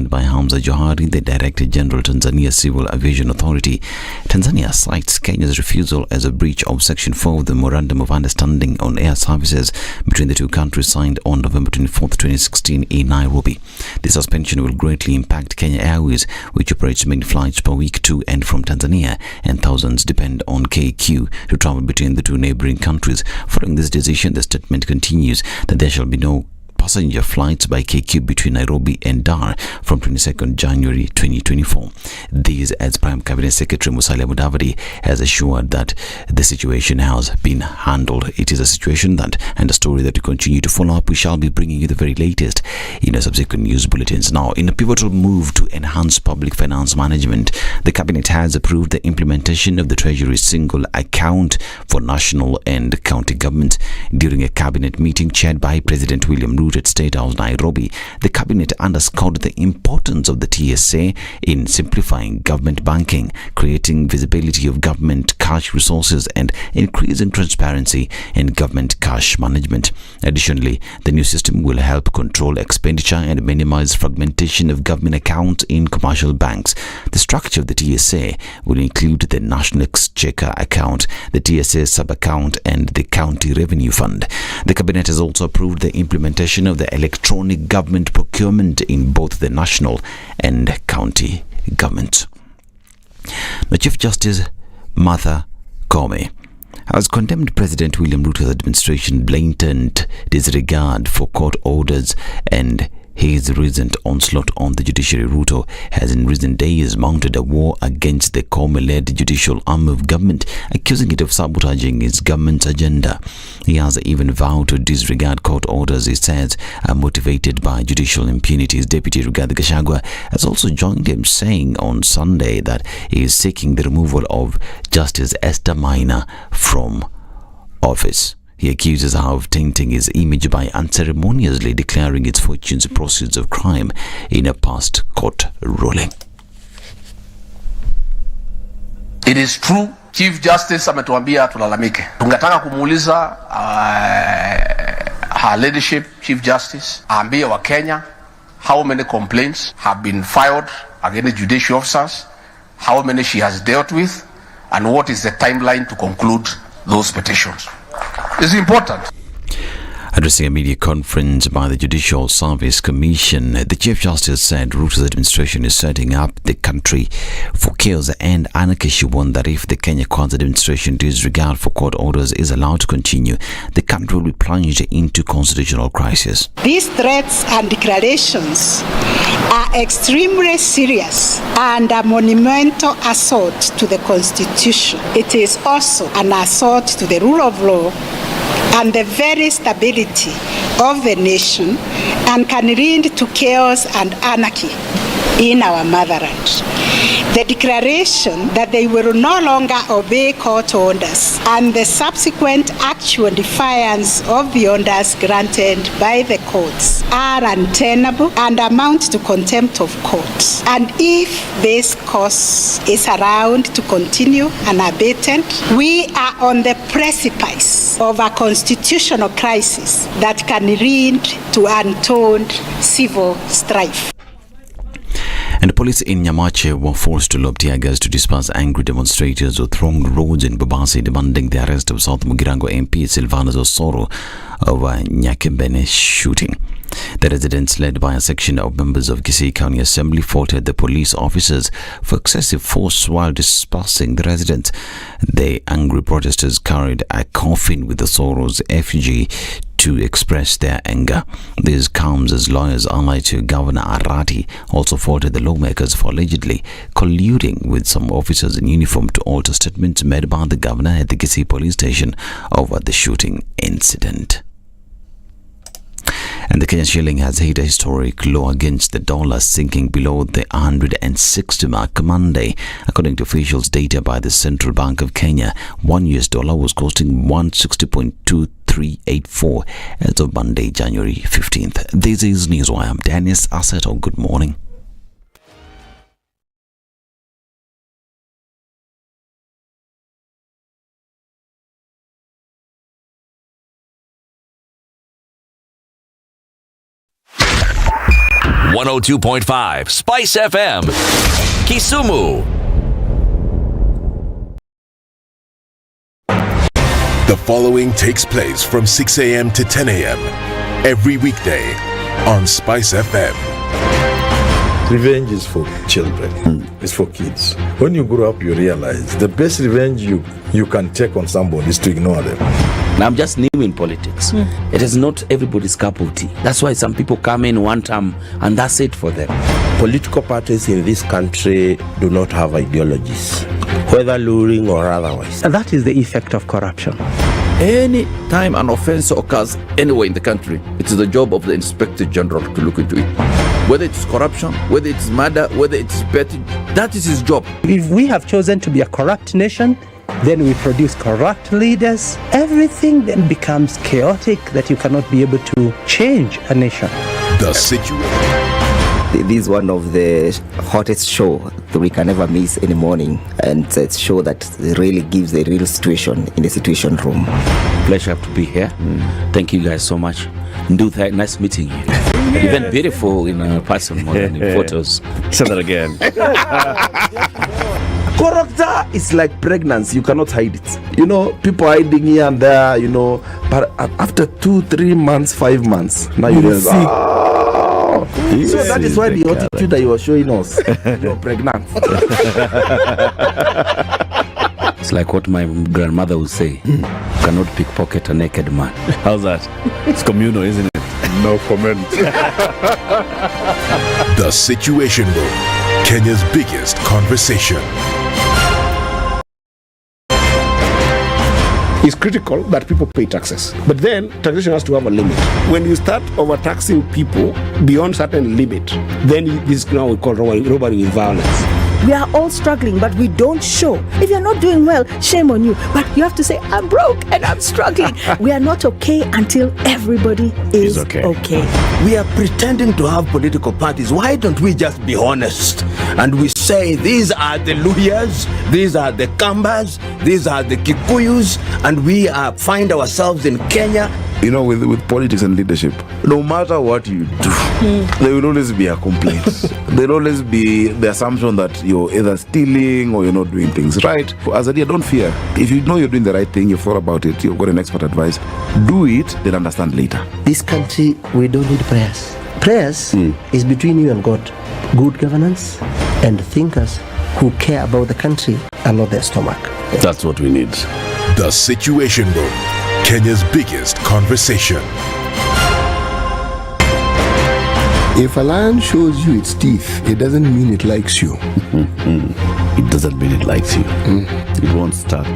led by Hamza Johari, the Director General, Tanzania Civil Aviation Authority. Tanzania cites Kenya's refusal as a breach of Section 4 of the Memorandum of Understanding on Air Services between the two countries signed on November 24, 2016 in Nairobi. The suspension will greatly impact Kenya Airways, which operates many flights per week to and from Tanzania, and thousands depend on KQ to travel between the two neighboring countries. Following this decision, the statement continues that there shall be no passenger flights by KQ between Nairobi and Dar from 22nd January 2024. This as Prime Cabinet Secretary Musalia Mudavadi has assured that the situation has been handled. It is a situation that and a story that we continue to follow up. We shall be bringing you the very latest in a subsequent news bulletins. Now, in a pivotal move to enhance public finance management, the Cabinet has approved the implementation of the Treasury's single account for national and county government. During a Cabinet meeting chaired by President William Ruto at State House, Nairobi, the Cabinet underscored the importance of the TSA in simplifying government banking, creating visibility of government cash resources, and increasing transparency in government cash management. Additionally, the new system will help control expenditure and minimize fragmentation of government accounts in commercial banks. The structure of the TSA will include the National Exchequer account, the TSA sub-account, and the County Revenue Fund. The Cabinet has also approved the implementation of the electronic government procurement in both the national and county government. The Chief Justice Martha Koome has condemned President William Ruto's administration's blatant disregard for court orders and his recent onslaught on the judiciary. Ruto has in recent days mounted a war against the Koome-led judicial arm of government, accusing it of sabotaging its government's agenda. He has even vowed to disregard court orders he says are motivated by judicial impunity. His deputy Rigathi Gachagua has also joined him, saying on Sunday that he is seeking the removal of Justice Esther Maina from office. He accuses her of tainting his image by unceremoniously declaring its fortunes proceeds of crime in a past court ruling. It is true, Chief Justice ametuambia tulalamike. Tungetaka kumuuliza her leadership, Chief Justice, aambie wa Kenya how many complaints have been filed against judicial officers, how many she has dealt with, and what is the timeline to conclude those petitions. It's important. Addressing a media conference by the Judicial Service Commission, the Chief Justice said Ruto's administration is setting up the country for chaos and anarchy. She warned that if the Kenya Kwanza administration disregard for court orders is allowed to continue, the country will be plunged into constitutional crisis. These threats and declarations are extremely serious and a monumental assault to the Constitution. It is also an assault to the rule of law and the very stability of the nation, and can lead to chaos and anarchy in our motherland. The declaration that they will no longer obey court orders and the subsequent actual defiance of the orders granted by the courts are untenable and amount to contempt of court. And if this course is allowed to continue unabated, we are on the precipice of a constitutional crisis that can lead to untold civil strife. And police in Nyamache were forced to lob tear gas to disperse angry demonstrators who thronged roads in Mombasa demanding the arrest of South Mugirango MP Silvanus Osoro over Nyakembene shooting. The residents, led by a section of members of Kisii County Assembly, faulted the police officers for excessive force while dispersing the residents. The angry protesters carried a coffin with Osoro's effigy to express their anger. This comes as lawyers allied to Governor Arati also faulted the lawmakers for allegedly colluding with some officers in uniform to alter statements made by the governor at the Kisii police station over the shooting incident. And the Kenyan shilling has hit a historic low against the dollar, sinking below the 160 mark Monday. According to officials' data by the Central Bank of Kenya, $1 was costing 160.2384 as of Monday, January 15th. This is Newswire. I'm Dennis Assetto. Good morning. 102.5 SpiceFM, Kisumu. The following takes place from 6 a.m. to 10 a.m. every weekday on SpiceFM. Revenge is for children. It's for kids. When you grow up, you realize the best revenge you can take on somebody is to ignore them. Now, I'm just new in politics. It is not everybody's cup of tea. That's why some people come in one term and that's it for them. Political parties in this country do not have ideologies, whether luring or otherwise. And that is the effect of corruption. Any time an offense occurs anywhere in the country, it is the job of the Inspector General to look into it. Whether it's corruption, whether it's murder, whether it's petty, that is his job. If we have chosen to be a corrupt nation, then we produce corrupt leaders. Everything then becomes chaotic that you cannot be able to change a nation. The situation. This is one of the hottest show that we can ever miss in the morning, and it's a show that really gives the real situation in the situation room. Pleasure to be here. Thank you guys so much. Nduthai, nice meeting you. Even beautiful in person more than in photos. Say that again. Character is like pregnancy. You cannot hide it. You know, people hiding here and there, you know, but after 2-3 months, 5 months, now you realize, so that is why the attitude that you are showing us, you're pregnant. It's like what my grandmother would say. You cannot pickpocket a naked man. How's that? It's communal, isn't it? No comment. The Situation Room, Kenya's biggest conversation. It's critical that people pay taxes. But then taxation has to have a limit. When you start overtaxing people beyond certain limit, then this is now we call robbery with violence. We are all struggling, but we don't show. If you're not doing well, shame on you. But you have to say, I'm broke and I'm struggling. We are not okay until everybody is okay. We are pretending to have political parties. Why don't we just be honest? And we say, these are the Luyas, these are the Kambas, these are the Kikuyus, and we find ourselves in Kenya. You know, with politics and leadership, no matter what you do, there will always be a complaint. There will always be the assumption that you're either stealing or you're not doing things right. As a leader, don't fear. If you know you're doing the right thing, you've thought about it, you've got an expert advice, do it, then understand later. This country, we don't need prayers. Prayers is between you and God. Good governance and thinkers who care about the country and not their stomach. That's what we need. The Situation Room, Kenya's biggest conversation. If a lion shows you its teeth, it doesn't mean it likes you. It doesn't mean it likes you. It won't start.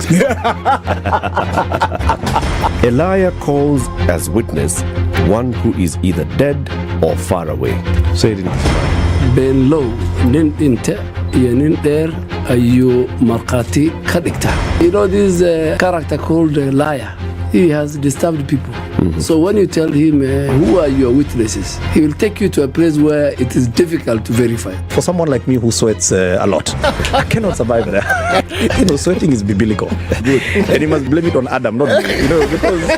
A liar calls as witness one who is either dead or far away. Say it in Kisii. Ben low, nin inte, yenin there, ayu markati kadikta. You know this character called a liar. He has disturbed people. So when you tell him, who are your witnesses, he will take you to a place where it is difficult to verify. For someone like me who sweats a lot, I cannot survive there. Sweating is biblical. And you must blame it on Adam, not me. Because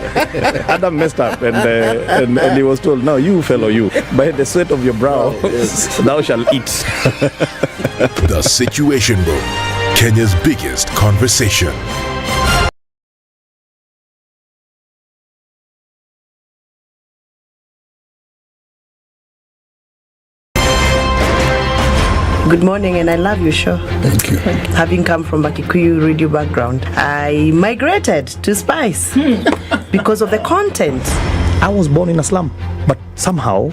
Adam messed up and he was told, no, you fellow, you, by the sweat of your brow, thou shalt eat. The Situation Room, Kenya's biggest conversation. Good morning, and I love your show. Thank you. Having come from a Kikuyu radio background, I migrated to Spice because of the content. I was born in a slum, but somehow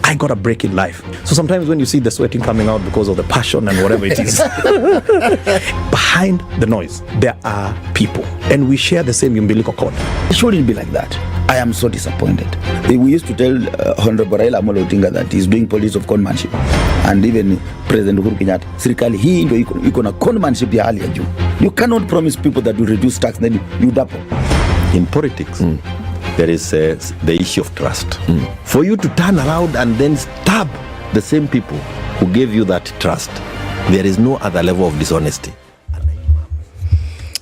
I got a break in life. So sometimes when you see the sweating coming out because of the passion and whatever it is, behind the noise, there are people. And we share the same umbilical cord. It shouldn't be like that. I am so disappointed. We used to tell Honorable Raila Amolo Odinga that he's doing politics of conmanship. And even President Uhuru Kenyatta, serikali hii ndio iko na conmanship ya hali ya juu. You cannot promise people that you reduce tax, then you double. In politics, there is the issue of trust. For you to turn around and then stab the same people who gave you that trust, there is no other level of dishonesty.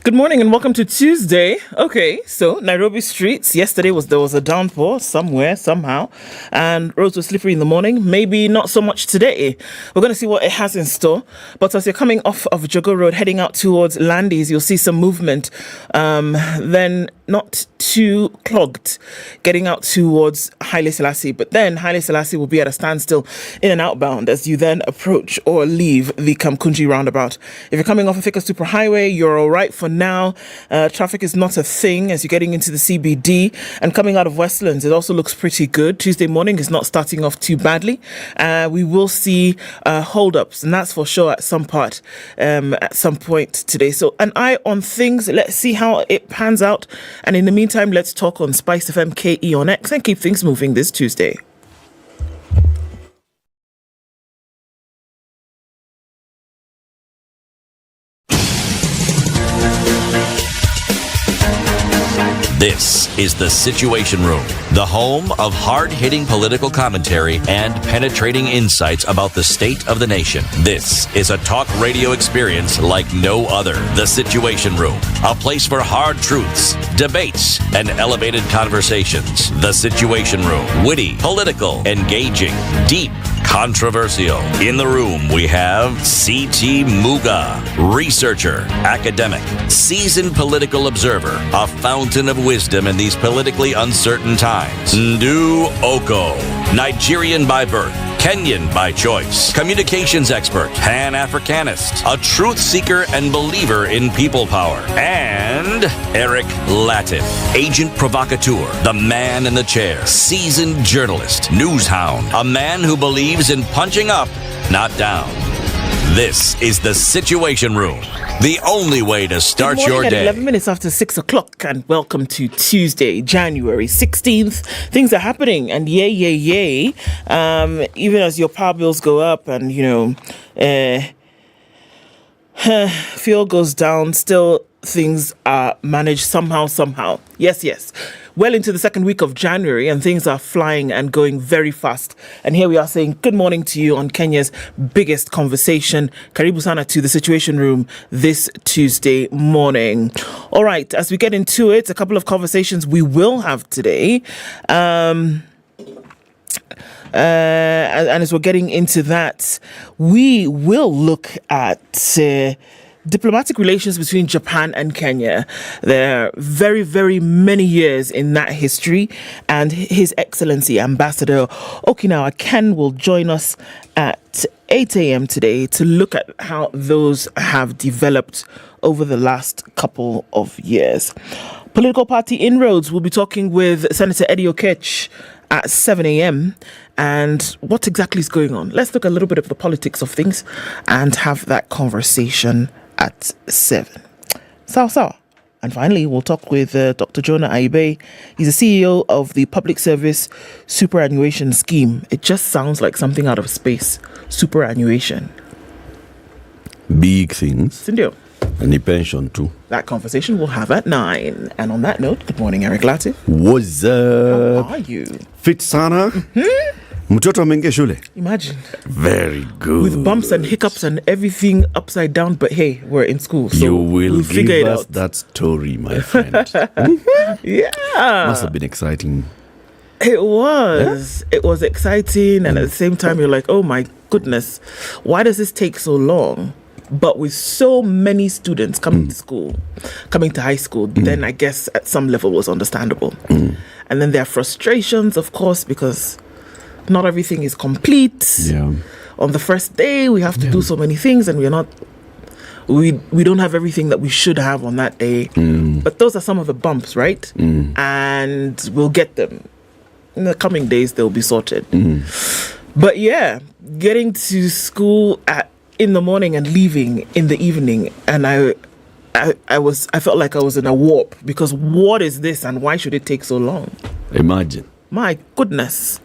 Good morning and welcome to Tuesday. Okay, so Nairobi streets. Yesterday there was a downpour somewhere, somehow, and roads were slippery in the morning. Maybe not so much today. We're going to see what it has in store. But as you're coming off of Jogo Road, heading out towards Landis, you'll see some movement. Then not too clogged, getting out towards Haile Selassie. But then Haile Selassie will be at a standstill in and outbound as you then approach or leave the Kamkunji roundabout. If you're coming off of Thika Superhighway, you're all right for now. Traffic is not a thing as you're getting into the CBD, and coming out of Westlands, it also looks pretty good. Tuesday morning is not starting off too badly. We will see hold-ups, and that's for sure at some point today. So an eye on things. Let's see how it pans out. And in the meantime, let's talk on SpiceFM KE on X and keep things moving this Tuesday. This is The Situation Room, the home of hard-hitting political commentary and penetrating insights about the state of the nation. This is a talk radio experience like no other. The Situation Room, a place for hard truths, debates, and elevated conversations. The Situation Room, witty, political, engaging, deep, controversial. In the room, we have C.T. Muga, researcher, academic, seasoned political observer, a fountain of wisdom in these politically uncertain times. Ndu Okoh, Nigerian by birth, Kenyan by choice, communications expert, Pan-Africanist, a truth seeker and believer in people power, and Eric Latiff, agent provocateur, the man in the chair, seasoned journalist, news hound, a man who believes in punching up, not down. This is The Situation Room, the only way to start your day. 11 minutes after 6 o'clock, and welcome to Tuesday, January 16th. Things are happening, and yay. Even as your power bills go up and, fuel goes down, still things are managed somehow. Yes. Well into the second week of January, and things are flying and going very fast. And here we are saying good morning to you on Kenya's biggest conversation. Karibu sana to The Situation Room this Tuesday morning. All right, as we get into it, a couple of conversations we will have today. And as we're getting into that, we will look at diplomatic relations between Japan and Kenya. There are very, very many years in that history, and His Excellency Ambassador Okinawa Ken will join us at 8 a.m. today to look at how those have developed over the last couple of years. Political party inroads, we'll be talking with Senator Eddie Okoh at 7 a.m. and what exactly is going on. Let's look a little bit at the politics of things and have that conversation at 7. Sawa. And finally, we'll talk with Dr. Jonah Aibe. He's the CEO of the Public Service Superannuation Scheme. It just sounds like something out of space. Superannuation. Big things. Sindio. And the pension too. That conversation we'll have at 9. And on that note, good morning, Eric Latiff. What's up? How are you? Fit sana? Mtoto ameingia shule? Imagine. Very good. With bumps and hiccups and everything upside down, but hey, we're in school, so you will we'll figure give it us out. that story, my friend. Yeah. Must have been exciting. It was. Yeah? It was exciting, and at the same time, you're like, oh my goodness, why does this take so long? But with so many students coming to school, coming to high school, then I guess at some level was understandable. And then there are frustrations, of course, because not everything is complete. Yeah. On the first day, we have to do so many things, and we don't have everything that we should have on that day. But those are some of the bumps, right? And we'll get them. In the coming days, they'll be sorted. But yeah, getting to school in the morning and leaving in the evening, and I felt like I was in a warp, because what is this and why should it take so long? Imagine. My goodness.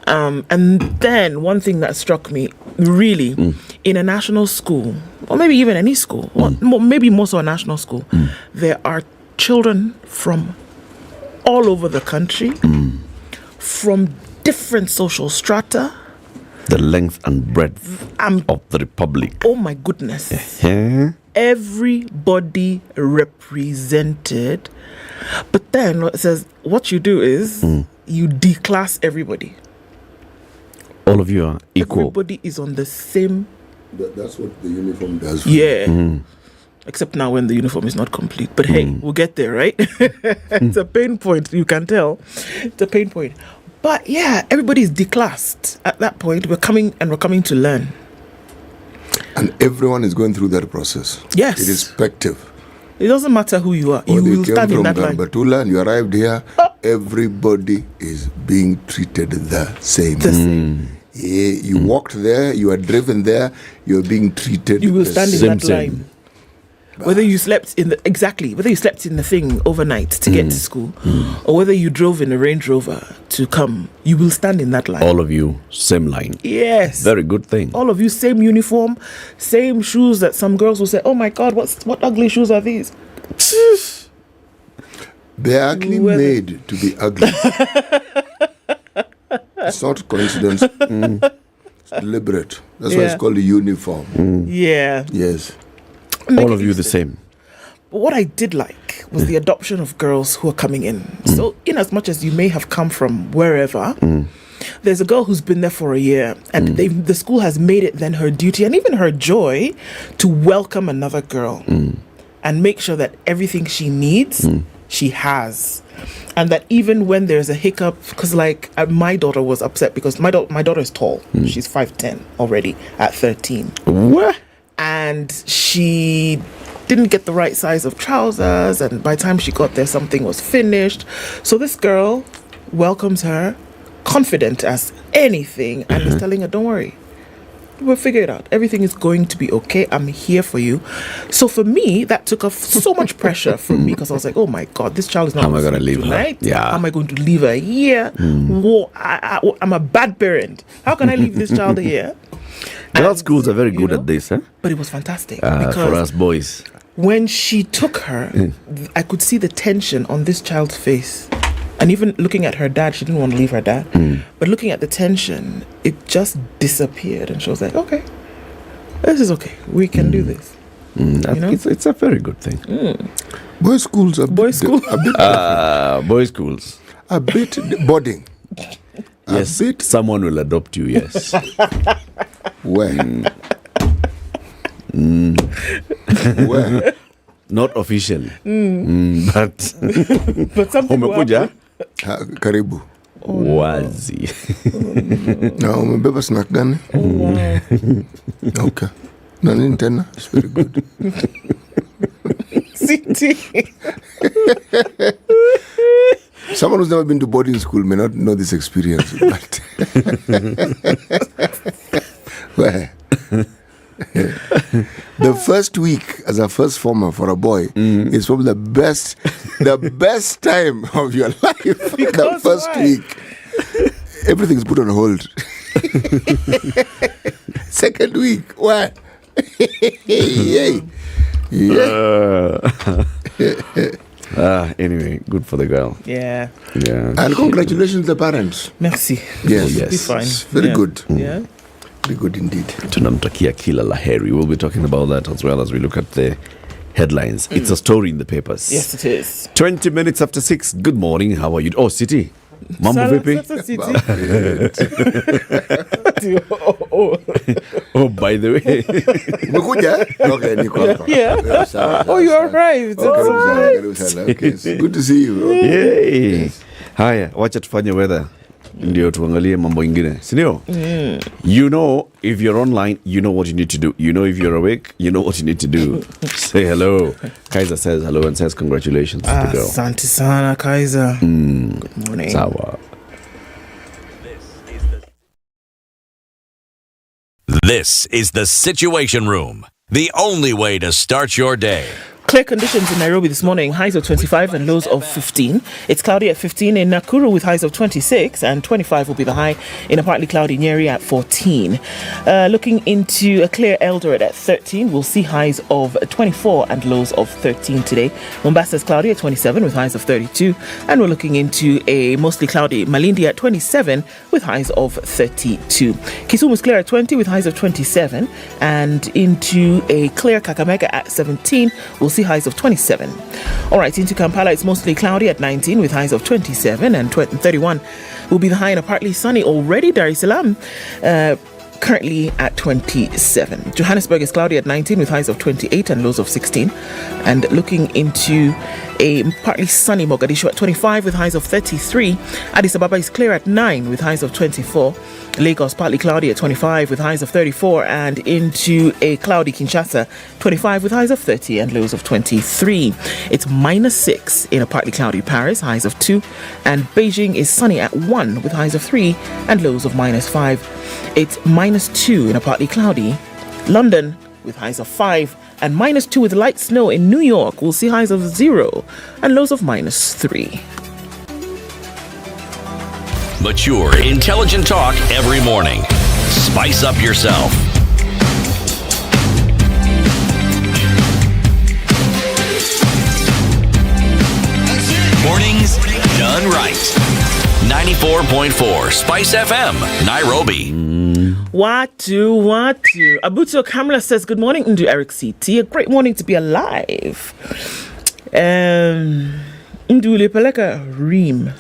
And then one thing that struck me, really, in a national school, or maybe even any school, or maybe more so a national school, there are children from all over the country, from different social strata. The length and breadth of the republic. Oh my goodness. everybody represented. But then it says what you do is you declass everybody. All of you are equal. Everybody is on the same. That's what the uniform does. Yeah. Except now when the uniform is not complete. But hey, we'll get there, right? It's a pain point, you can tell. It's a pain point. But yeah, everybody is declassed at that point. We're coming to learn. And everyone is going through that process. Yes. Irrespective. It doesn't matter who you are. You will stand in that line. Batula and you arrived here, everybody is being treated the same. Yeah, you walked there, you are driven there, you are being treated. You will stand in that same. line. Whether you slept in the thing overnight to get to school, or whether you drove in a Range Rover to come, you will stand in that line. All of you, same line. Yes. Very good thing. All of you, same uniform, same shoes that some girls will say, oh my God, what ugly shoes are these? They're ugly made to be ugly. It's not coincidence. It's deliberate. That's why it's called a uniform. Yeah. Yes. All of you the same. But what I did like was the adoption of girls who are coming in. So in as much as you may have come from wherever, there's a girl who's been there for a year, and the school has made it then her duty and even her joy to welcome another girl and make sure that everything she needs, she has. And that even when there's a hiccup, because like my daughter was upset because my daughter is tall. She's 5'10" already at 13. What? And she didn't get the right size of trousers, and by the time she got there, something was finished. So this girl welcomes her, confident as anything, and is telling her, don't worry, we'll figure it out. Everything is going to be okay. I'm here for you. So for me, that took off so much pressure from me, because I was like, oh my God, this child is not. How am I going to leave her? Right? Yeah. How am I going to leave her here? Whoa, I'm a bad parent. How can I leave this child here? Girls' schools are very good at this, huh? But it was fantastic For because us boys. when she took her, I could see the tension on this child's face. And even looking at her dad, she didn't want to leave her dad. But looking at the tension, it just disappeared. And she was like, okay, this is okay. We can do this. It's a very good thing. Boys' schools are boys' schools. Boys' schools. A bit boarding. Yes, someone will adopt you, yes. Where? Where? Not officially. But something umekuja karibu. Wazi. Na umebeba snack gani? Okay. Na nini tena? It's very good. City. Someone who's never been to boarding school may not know this experience, but where? The first week as a first former for a boy is probably the best time of your life. The first week, everything's put on hold. Second week, what? Yay! Anyway, good for the girl. Yeah. And congratulations to the parents. Merci. Yes. Be fine. It's very good. Yeah. Very good indeed. Tunamtakia kila laheri. We'll be talking about that as well as we look at the headlines. It's a story in the papers. Yes, it is. 20 minutes after 6. Good morning. How are you? Oh, City. Mambo vipi? Oh, by the way. Yeah. Oh, you arrived. Okay, it's good to see you. Yay. Yes. Haya, wacha tufanye weather. Ndio tuangalie mambo ingine. Sindio? You know, if you're online, you know what you need to do. You know if you're awake, you know what you need to do. Say hello. Kaiser says hello and says congratulations to the girl. Asante sana, Kaiser. Good morning. Sawa. This is the Situation Room, the only way to start your day. Clear conditions in Nairobi this morning, highs of 25 and lows of 15. It's cloudy at 15 in Nakuru with highs of 26, and 25 will be the high in a partly cloudy Nyeri at 14. Looking into a clear Eldoret at 13, we'll see highs of 24 and lows of 13 today. Mombasa is cloudy at 27 with highs of 32, and we're looking into a mostly cloudy Malindi at 27 with highs of 32. Kisumu is clear at 20 with highs of 27, and into a clear Kakamega at 17, we'll see highs of 27. All right, into Kampala, it's mostly cloudy at 19 with highs of 27, and 31 will be the high in a partly sunny already Dar es Salaam. Currently at 27. Johannesburg is cloudy at 19 with highs of 28 and lows of 16. And looking into a partly sunny Mogadishu at 25 with highs of 33. Addis Ababa is clear at 9 with highs of 24. Lagos partly cloudy at 25 with highs of 34, and into a cloudy Kinshasa 25 with highs of 30 and lows of 23. It's -6 in a partly cloudy Paris, highs of 2, and Beijing is sunny at 1 with highs of 3 and lows of -5. It's -2 in a partly cloudy London with highs of 5, and -2 with light snow in New York. We'll see highs of 0 and lows of -3. Mature, intelligent talk every morning. Spice up yourself. Mornings done right. 94.4 Spice FM, Nairobi. Watu. Abuto Kamala says, good morning, Ndu Eric CT. A great morning to be alive. Ndu Lepeleka Reem.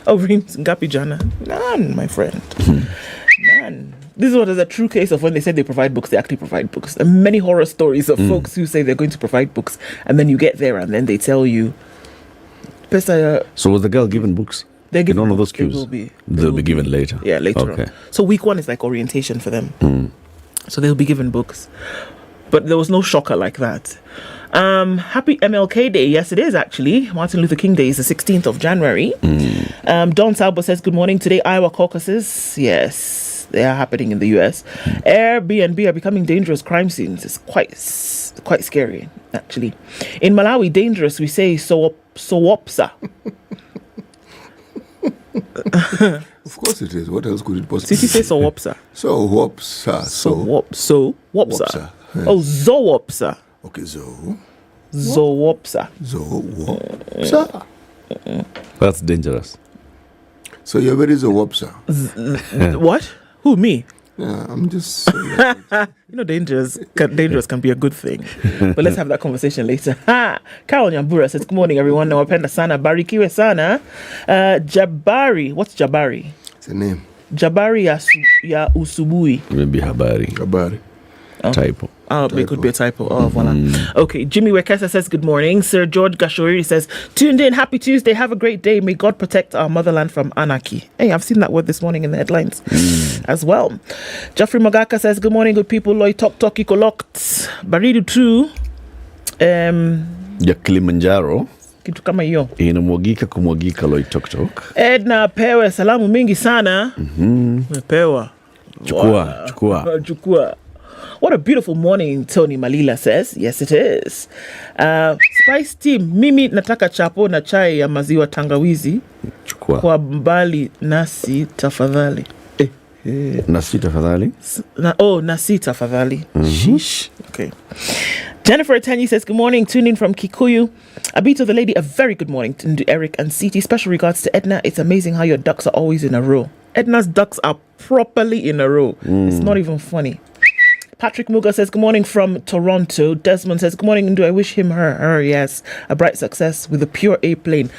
Oh, Reem's Ngapi Jana. None, my friend. None. This is what is a true case of when they say they provide books, they actually provide books. And many horror stories of folks who say they're going to provide books, and then you get there and then they tell you. So was the girl given books? They're given in all of those queues? They'll be given later. Yeah, later on. So week 1 is like orientation for them. So they'll be given books. But there was no shocker like that. Happy MLK Day. Yes, it is actually. Martin Luther King Day is the 16th of January. Don Salbo says, good morning. Today, Iowa caucuses. Yes, they are happening in the US. Airbnb are becoming dangerous crime scenes. It's quite scary, actually. In Malawi, dangerous, we say Sowopsa. Of course it is. What else could it possibly be? Did you say Sowopsa? Sowopsa. Sowopsa. Oh, Zoopsa. Okay, Zoopsa. Zoopsa. That's dangerous. So you're very Zoopsa. What? Who, me? Yeah, I'm just saying. Dangerous can be a good thing. But let's have that conversation later. Carol Nyambura says, good morning, everyone. Nawapenda sana. Barikiwe sana. Jabari. What's Jabari? It's a name. Jabari ya Usubui. Maybe Habari. Typo. Oh, it could be a typo. Oh, voila. Okay, Jimmy Wekesa says, good morning. Sir George Gashori says, tuned in. Happy Tuesday. Have a great day. May God protect our motherland from anarchy. Hey, I've seen that word this morning in the headlines as well. Jeffrey Magaka says, good morning, good people. Loy tok tok iko locked. Baridu tu. Ya Kilimanjaro. Kitu kama hiyo. Inamwagika kumwagika loy tok tok. Ednah pewe salamu mingi sana. Mepewa. Chukua. What a beautiful morning, Tony Malila says. Yes, it is. Spice team, mimi nataka chapo na chai ya maziwa tangawizi. Chukua. Kwa mbali nasi tafadhali. Nasi tafadhali? Nasi tafadhali. Sheesh. Okay. Jennifer Atenyi says, good morning, tuning in from Kikuyu. Abito the lady, a very good morning to Eric and CT. Special regards to Ednah. It's amazing how your ducks are always in a row. Ednah's ducks are properly in a row. It's not even funny. Patrick Muga says, good morning from Toronto. Desmond says, good morning, Ndu. I wish him, her, yes, a bright success with a pure A plane.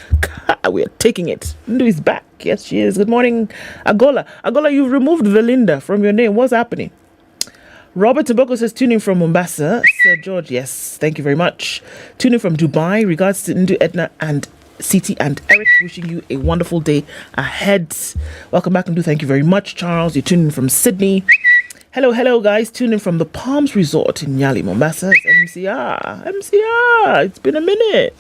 We are taking it. Ndu is back. Yes, she is. Good morning, Agola. Agola, you've removed the Linda from your name. What's happening? Robert Tobacco says, tuning from Mombasa. Sir George, yes, thank you very much. Tuning from Dubai. Regards to Ndu, Ednah, and CT and Eric, wishing you a wonderful day ahead. Welcome back, Ndu. Thank you very much. Charles, you're tuning from Sydney. Hello, guys. Tuning from the Palms Resort in Nyali, Mombasa. It's MCR. It's been a minute.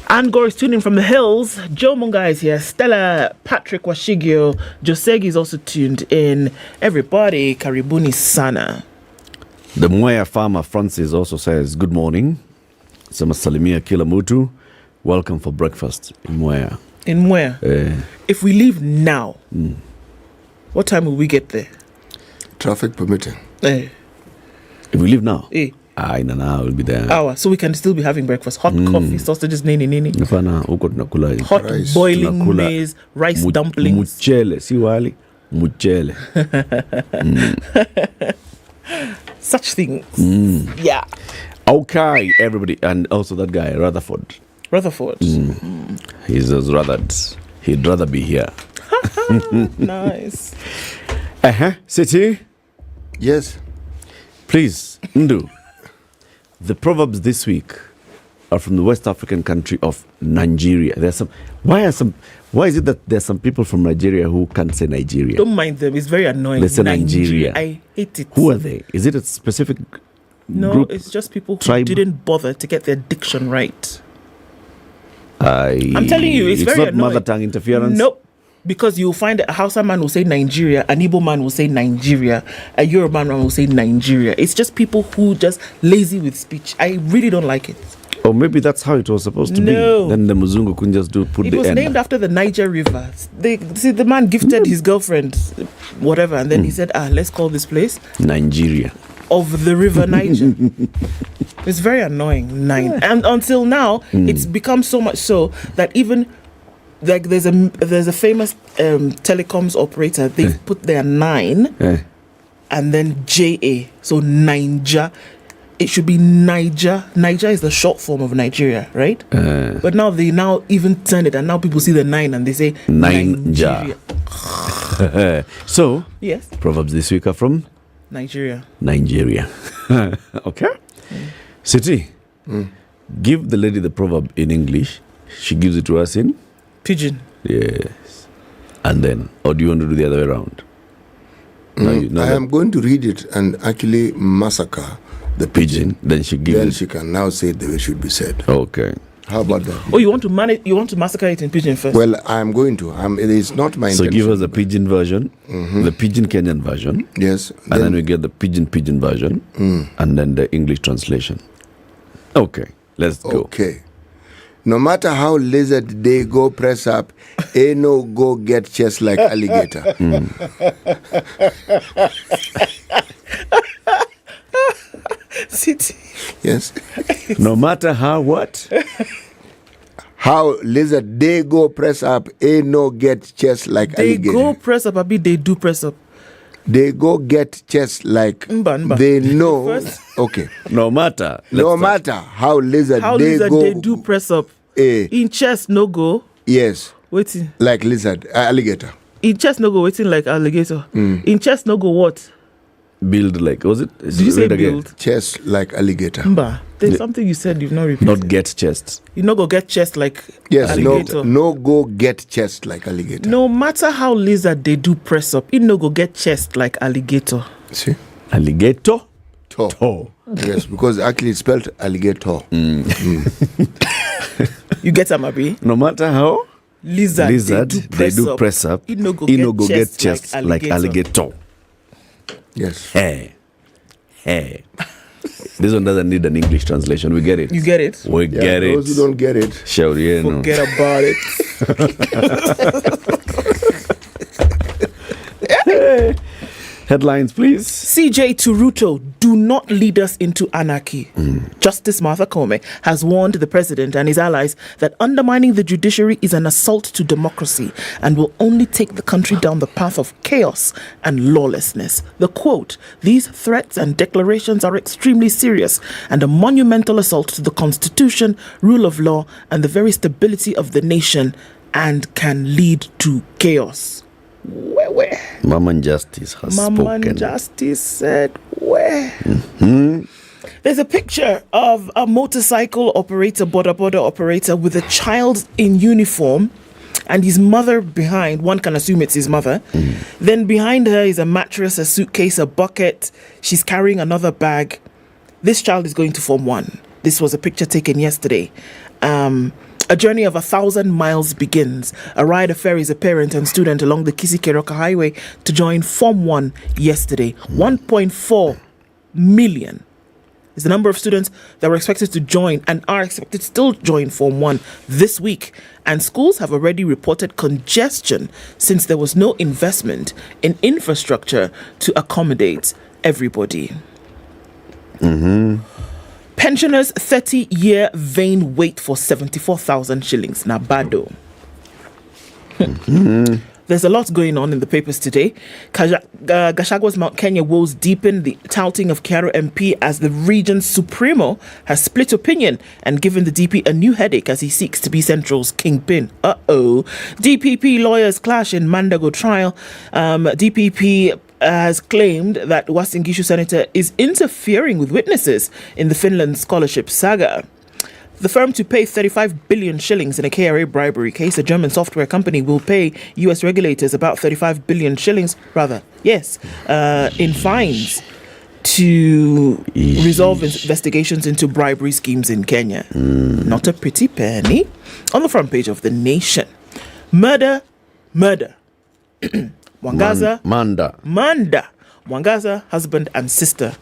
Angor is tuning from the hills. Joe Munga is here. Stella, Patrick Washigio. Josegi is also tuned in. Everybody, karibuni sana. The Mwea farmer Francis also says, good morning. Sema salimia kila mtu. Welcome for breakfast in Mwea. In Mwea? If we leave now, what time will we get there? Traffic permitting. If we leave now? In an hour we'll be there. Hour. So we can still be having breakfast. Hot coffee, sausages, nini. Hot boiling maize, rice dumplings. Mchele, si wali. Mchele. Such things. Yeah. Okay, everybody. And also that guy, Rutherford. He'd rather be here. Nice. City? Yes. Please, Ndu. The proverbs this week are from the West African country of Nigeria. Why is it that there are some people from Nigeria who can't say Nigeria? Don't mind them. It's very annoying. They say Nigeria. I hate it. Who are they? Is it a specific group? It's just people who didn't bother to get their diction right. I'm telling you, it's very not annoying. Mother tongue interference? Nope. Because you'll find a Hausa man will say Nigeria, an Igbo man will say Nigeria, a Yoruba man will say Nigeria. It's just people who just lazy with speech. I really don't like it. Or maybe that's how it was supposed to be. Then the Muzungu couldn't just put the It was N. named after the Niger River. The man gifted his girlfriend whatever, and then he said, let's call this place Nigeria. Of the River Niger. It's very annoying. And until now, it's become so much so that even like there's a famous telecoms operator. They put their 9 and then JA, so Niger. It should be Niger. Niger is the short form of Nigeria, right? But now they even turn it, and now people see the 9 and they say Nigeria. So yes, proverbs this week are from Nigeria. Okay. City, give the lady the proverb in English. She gives it to us in Pidgin. Yes. And then, or do you want to do the other way around? I am going to read it and actually massacre the Pidgin. Then she can now say it the way it should be said. Okay. How about that? Oh, you want to massacre it in Pidgin first? Well, I am going to. It is not my intention. So give us the Pidgin version, the Pidgin Kenyan version. Yes. And then we get the Pidgin version, and then the English translation. Okay, let's go. Okay. No matter how lizard they go press up, no go get chest like alligator. City. Yes. No matter how what? How lizard they go press up, no get chest like alligator. They go press up, they do press up. They go get chest like they know. Okay. No matter. No matter how lizard they do press up. In chest no go. Yes. Waiting. Like lizard, alligator. In chest no go waiting like alligator. In chest no go what? Build like, was it? Did you say build? Chest like alligator. There's something you said you've not repeated. Not get chest. You no go get chest like alligator. No go get chest like alligator. No matter how lizard they do press up, it no go get chest like alligator. See? Alligator? Toe. Yes, because actually it's spelled alligator. You get some, Abi? No matter how lizard they do press up, it no go get chest like alligator. Yes. Hey. This one doesn't need an English translation. We get it. You get it? We get it. Those who don't get it, forget about it. Headlines, please. CJ to Ruto, do not lead us into anarchy. Justice Martha Koome has warned the president and his allies that undermining the judiciary is an assault to democracy and will only take the country down the path of chaos and lawlessness. The quote, these threats and declarations are extremely serious and a monumental assault to the constitution, rule of law, and the very stability of the nation, and can lead to chaos. Where? Maman Justice has spoken. Maman Justice said where? There's a picture of a motorcycle operator, border operator, with a child in uniform and his mother behind. One can assume it's his mother. Then behind her is a mattress, a suitcase, a bucket. She's carrying another bag. This child is going to Form 1. This was a picture taken yesterday. A journey of 1,000 miles begins. A rider ferries a parent and student along the Kisii highway to join Form 1 yesterday. 1.4 million is the number of students that were expected to join and are expected to still join Form 1 this week. And schools have already reported congestion since there was no investment in infrastructure to accommodate everybody. Pensioners 30-year vain wait for 74,000 shillings. Nabado. There's a lot going on in the papers today. Gachagwa's Mount Kenya woes deepen. The touting of Kiaru MP as the region's supremo has split opinion and given the DP a new headache as he seeks to be Central's kingpin. DPP lawyers clash in Mandago trial. DPP has claimed that Uasin Gishu senator is interfering with witnesses in the Finland scholarship saga. The firm to pay 35 billion shillings in a KRA bribery case. A German software company will pay US regulators about 35 billion shillings, in fines to resolve investigations into bribery schemes in Kenya. Not a pretty penny. On the front page of The Nation. Murder. Mwangaza. Manda. Mwangaza, husband and sister,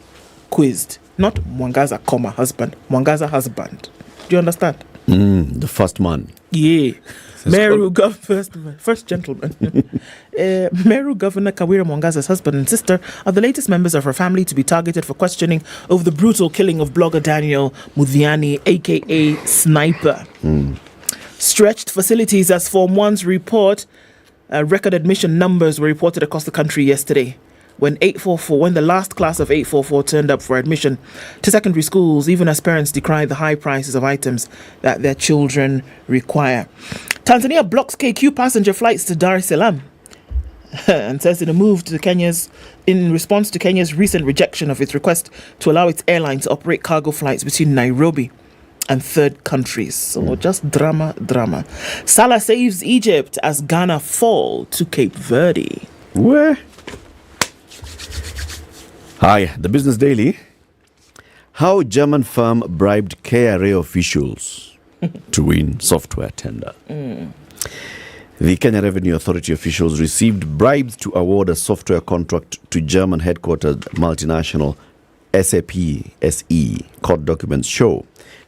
quizzed. Not Mwangaza, husband. Mwangaza, husband. Do you understand? The first man. Yeah. First gentleman. Meru Governor Kawira Mwangaza's husband and sister are the latest members of her family to be targeted for questioning over the brutal killing of blogger Daniel Mudhiani, aka Sniper. Stretched facilities as Form 1's report. Record admission numbers were reported across the country yesterday. When the last class of 844 turned up for admission to secondary schools, even as parents decry the high prices of items that their children require. Tanzania blocks KQ passenger flights to Dar es Salaam and says in response to Kenya's recent rejection of its request to allow its airline to operate cargo flights between Nairobi and third countries. So just drama. Salah saves Egypt as Ghana fall to Cape Verde. Where? Hi, the Business Daily. How German firm bribed KRA officials to win software tender. The Kenya Revenue Authority officials received bribes to award a software contract to German headquartered multinational SAP SE, court documents show.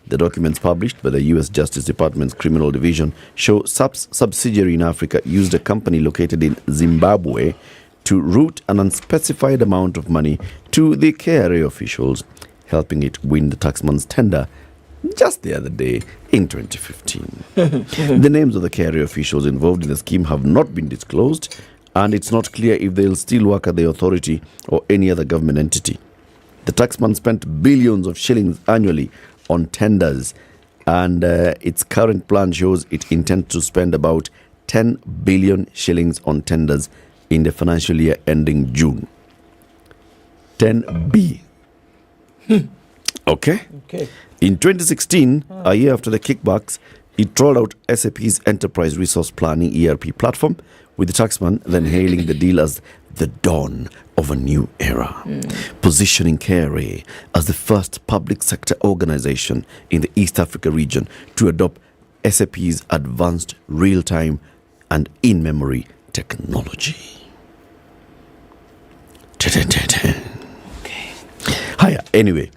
The documents published by the U.S. Justice Department's Criminal Division show subsidiary in Africa used a company located in Zimbabwe to route an unspecified amount of money to the KRA officials, helping it win the taxman's tender just the other day in 2015. The names of the KRA officials involved in the scheme have not been disclosed, and it's not clear if they'll still work at the authority or any other government entity. The taxman spent billions of shillings annually on tenders, and its current plan shows it intends to spend about 10 billion shillings on tenders in the financial year ending June. 10B. Okay. In 2016, a year after the kickbacks, it rolled out SAP's Enterprise Resource Planning ERP platform, with the taxman then hailing the deal as the dawn of a new era, positioning KRA as the first public sector organization in the East Africa region to adopt SAP's advanced real-time and in-memory technology. Hiya. Anyway,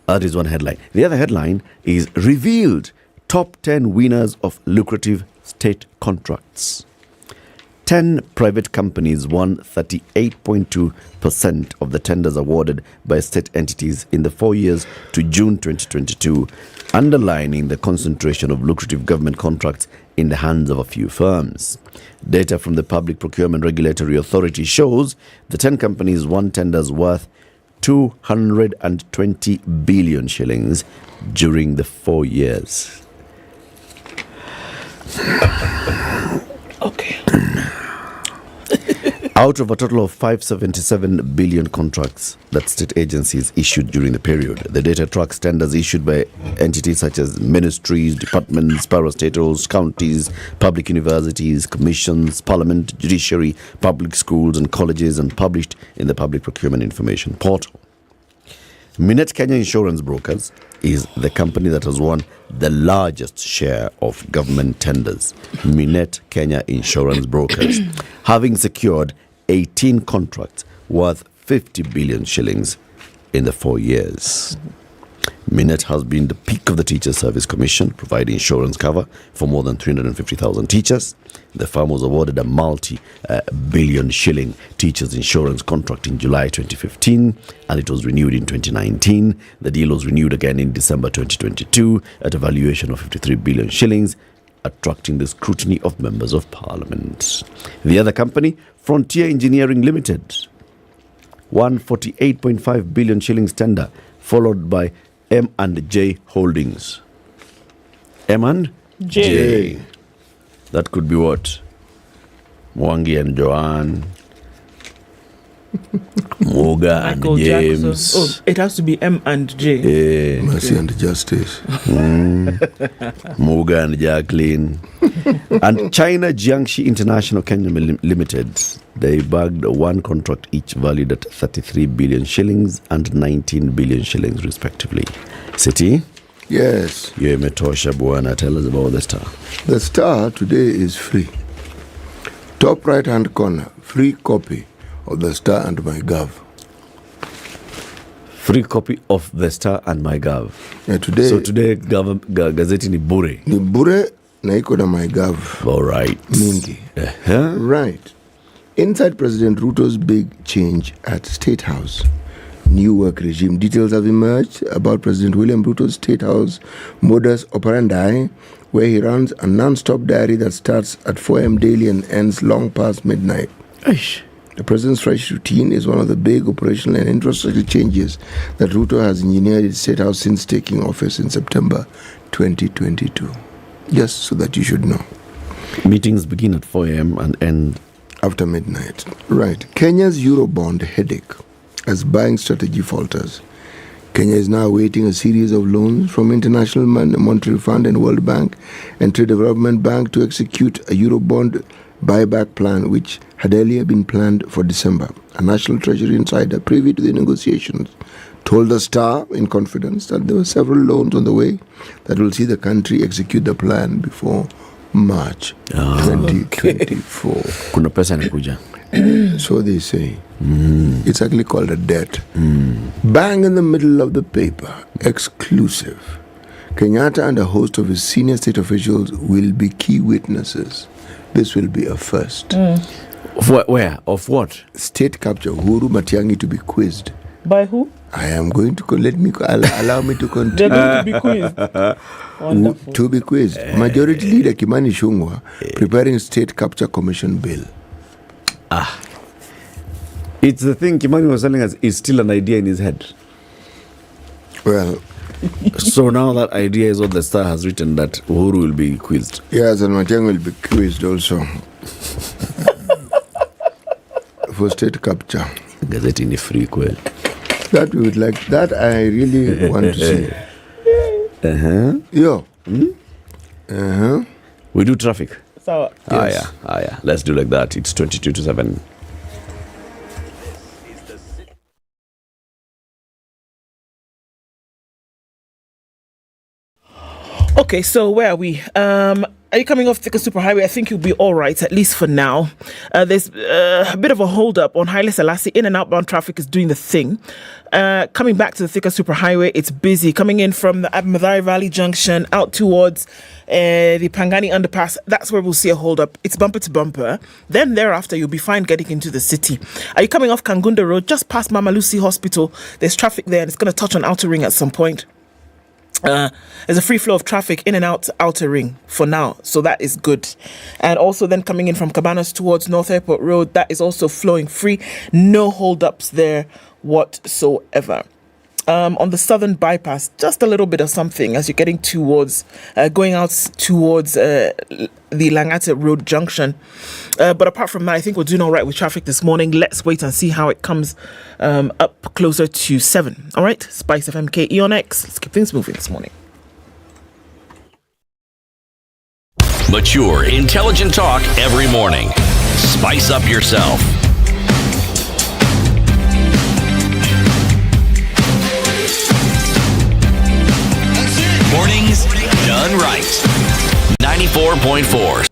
that is one headline. The other headline is revealed top 10 winners of lucrative state contracts. 10 private companies won 38.2% of the tenders awarded by state entities in the 4 years to June 2022, underlining the concentration of lucrative government contracts in the hands of a few firms. Data from the Public Procurement Regulatory Authority shows the 10 companies won tenders worth 220 billion shillings during the 4 years. Okay. Out of a total of 577 billion contracts that state agencies issued during the period, the data tracks tenders issued by entities such as ministries, departments, parastatals, counties, public universities, commissions, parliament, judiciary, public schools and colleges, and published in the Public Procurement Information Portal. Minet Kenya Insurance Brokers is the company that has won the largest share of government tenders. Minet Kenya Insurance Brokers, having secured 18 contracts worth 50 billion shillings in the 4 years. Minet has been the peak of the Teachers Service Commission, providing insurance cover for more than 350,000 teachers. The firm was awarded a multi-billion shilling teachers insurance contract in July 2015, and it was renewed in 2019. The deal was renewed again in December 2022 at a valuation of 53 billion shillings, attracting the scrutiny of members of parliament. The other company, Frontier Engineering Limited, 148.5 billion shillings tender, followed by M&J Holdings. M&J. That could be what? Mwangi and Joanne, Muga and Michael James. Jackson. Oh, it has to be M&J. Yeah. Mercy and Justice. Muga and Jacqueline. And China Jiangxi International Kenya Limited. They bagged one contract each valued at 33 billion shillings and 19 billion shillings respectively. City? Yes. Metosha Bwana, tell us about the Star. The Star today is free. Top right hand corner, free copy of the Star and MyGov. Free copy of the Star and MyGov. Yeah, today. So today gazeti ni bure. Ni bure na iko na MyGov. All right. Mingi. Right. Inside President Ruto's big change at State House. New work regime. Details have emerged about President William Ruto's State House modus operandi, where he runs a non-stop diary that starts at 4 a.m. daily and ends long past midnight. Eish. The president's fresh routine is one of the big operational and infrastructure changes that Ruto has engineered at State House since taking office in September 2022. Just so that you should know. Meetings begin at 4 a.m. and end after midnight. Right. Kenya's Eurobond headache as buying strategy falters. Kenya is now awaiting a series of loans from International Monetary Fund and World Bank and Trade Development Bank to execute a Eurobond buyback plan which had earlier been planned for December. A National Treasury insider privy to the negotiations told the Star in confidence that there were several loans on the way that will see the country execute the plan before March 2024. Kuna pesa inakuja. So they say. It's actually called a debt. Bang in the middle of the paper. Exclusive. Kenyatta and a host of his senior state officials will be key witnesses. This will be a first. Where? Of what? State capture. Uhuru Matiang'i to be quizzed. By who? I am going to allow me to continue. They're going to be quizzed. Wonderful. To be quizzed. Majority Leader Kimani Ichung'wah preparing State Capture Commission bill. It's the thing Kimani was telling us is still an idea in his head. Well, so now that idea is what the Star has written, that Uhuru will be quizzed. Yes, and Matiang'i will be quizzed also. For state capture. Gazette in a free quell. That we would like. That I really want to see. Yeah. We do traffic. So, yes. Yeah. Let's do like that. It's 22 to 7. Okay, so where are we? Are you coming off Thika Superhighway? I think you'll be all right, at least for now. There's a bit of a hold-up on Haile Selassie. In and outbound traffic is doing the thing. Coming back to the Thika Superhighway, it's busy. Coming in from the Abmadari Valley Junction out towards the Pangani Underpass, that's where we'll see a hold-up. It's bumper to bumper. Then thereafter, you'll be fine getting into the city. Are you coming off Kangunda Road, just past Mama Lucy Hospital? There's traffic there, and it's going to touch on Outer Ring at some point. There's a free flow of traffic in and out Outer Ring for now, so that is good. And also then coming in from Cabanas towards North Airport Road, that is also flowing free. No hold-ups there whatsoever. On the southern bypass, just a little bit of something as you're getting towards going out towards the Langata Road junction. But apart from that, I think we're doing all right with traffic this morning. Let's wait and see how it comes up closer to 7. All right, SpiceFM KE on X. Let's keep things moving this morning. Mature, intelligent talk every morning. Spice up yourself. Mornings done right. 94.4.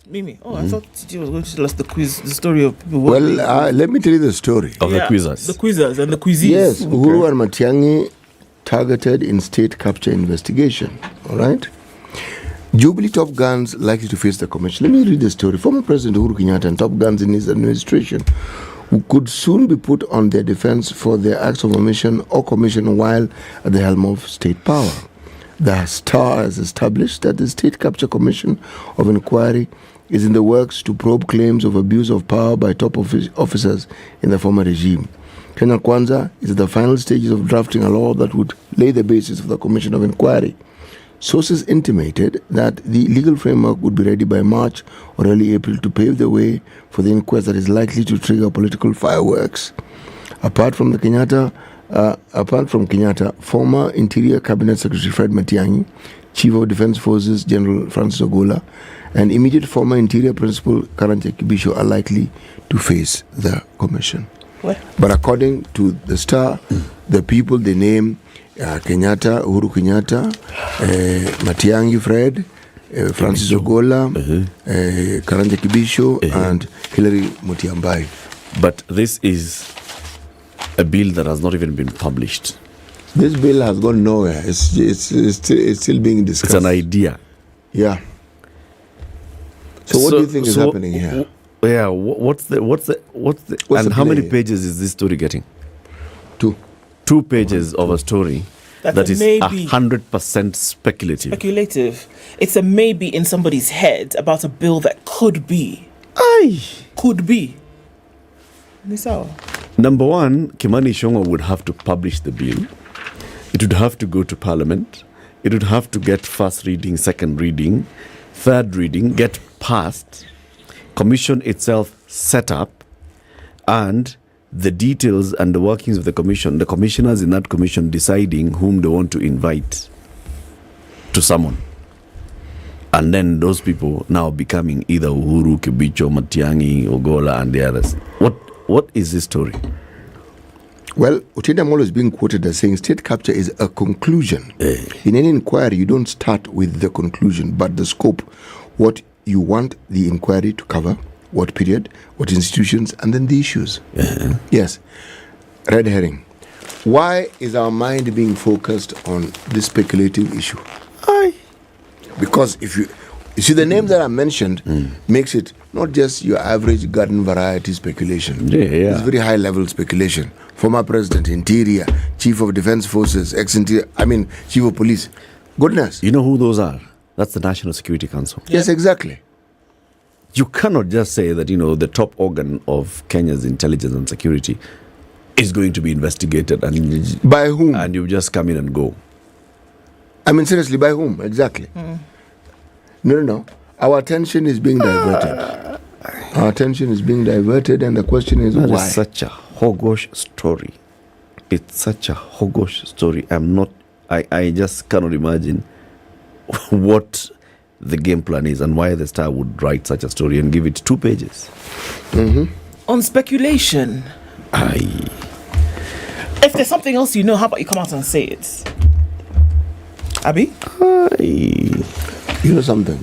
Mimi, I thought Titi was going to tell us the story of people. Well, let me tell you the story of the quizzers. The quizzers and the quizzes. Yes, Uhuru and Matiang'i targeted in state capture investigation. All right? Jubilee top guns likely to face the commission. Let me read the story. Former President Uhuru Kenyatta and top guns in his administration who could soon be put on their defense for their acts of omission or commission while at the helm of state power. The Star has established that the State Capture Commission of Inquiry is in the works to probe claims of abuse of power by top officers in the former regime. Kenya Kwanza is at the final stages of drafting a law that would lay the basis for the Commission of Inquiry. Sources intimated that the legal framework would be ready by March or early April to pave the way for the inquest that is likely to trigger political fireworks. Apart from Kenyatta, former Interior Cabinet Secretary Fred Matiang'i, Chief of Defence Forces General Francis Ogola, and immediate former Interior Principal Karanja Kibisho are likely to face the commission. What? But according to the Star, the people they name Kenyatta, Uhuru Kenyatta, Matiang'i Fred, Francis Ogola, Karanja Kibisho, and Hilary Mutyambai. But this is a bill that has not even been published. This bill has gone nowhere. It's still being discussed. It's an idea. Yeah. So what do you think is happening here? Yeah. What's the and how many pages is this story getting? 2. 2 pages of a story that is 100% speculative. Speculative. It's a maybe in somebody's head about a bill that could be. Could be. This hour. Number one, Kimani Ichung'wah would have to publish the bill. It would have to go to Parliament. It would have to get first reading, second reading, third reading, get passed, commission itself set up, and the details and the workings of the commission, the commissioners in that commission deciding whom they want to invite to summon. And then those people now becoming either Uhuru, Kibicho, Matiang'i, Ogola, and the others. What is this story? Well, Otinda Molo is being quoted as saying state capture is a conclusion. In any inquiry, you don't start with the conclusion, but the scope, what you want the inquiry to cover, what period, what institutions, and then the issues. Yes. Red herring. Why is our mind being focused on this speculative issue? Because if you see the names that are mentioned makes it not just your average garden variety speculation. It's very high level speculation. Former President, Interior, Chief of Defence Forces, ex-Interior, Chief of Police. Goodness. You know who those are? That's the National Security Council. Yes, exactly. You cannot just say that, the top organ of Kenya's intelligence and security is going to be investigated. And by whom? And you just come in and go. Seriously, by whom? Exactly. No. Our attention is being diverted. Our attention is being diverted, and the question is why? That is such a hogwash story. It's such a hogwash story. I just cannot imagine what the game plan is and why the Star would write such a story and give it 2 pages. On speculation. If there's something else how about you come out and say it? Abby? You know something?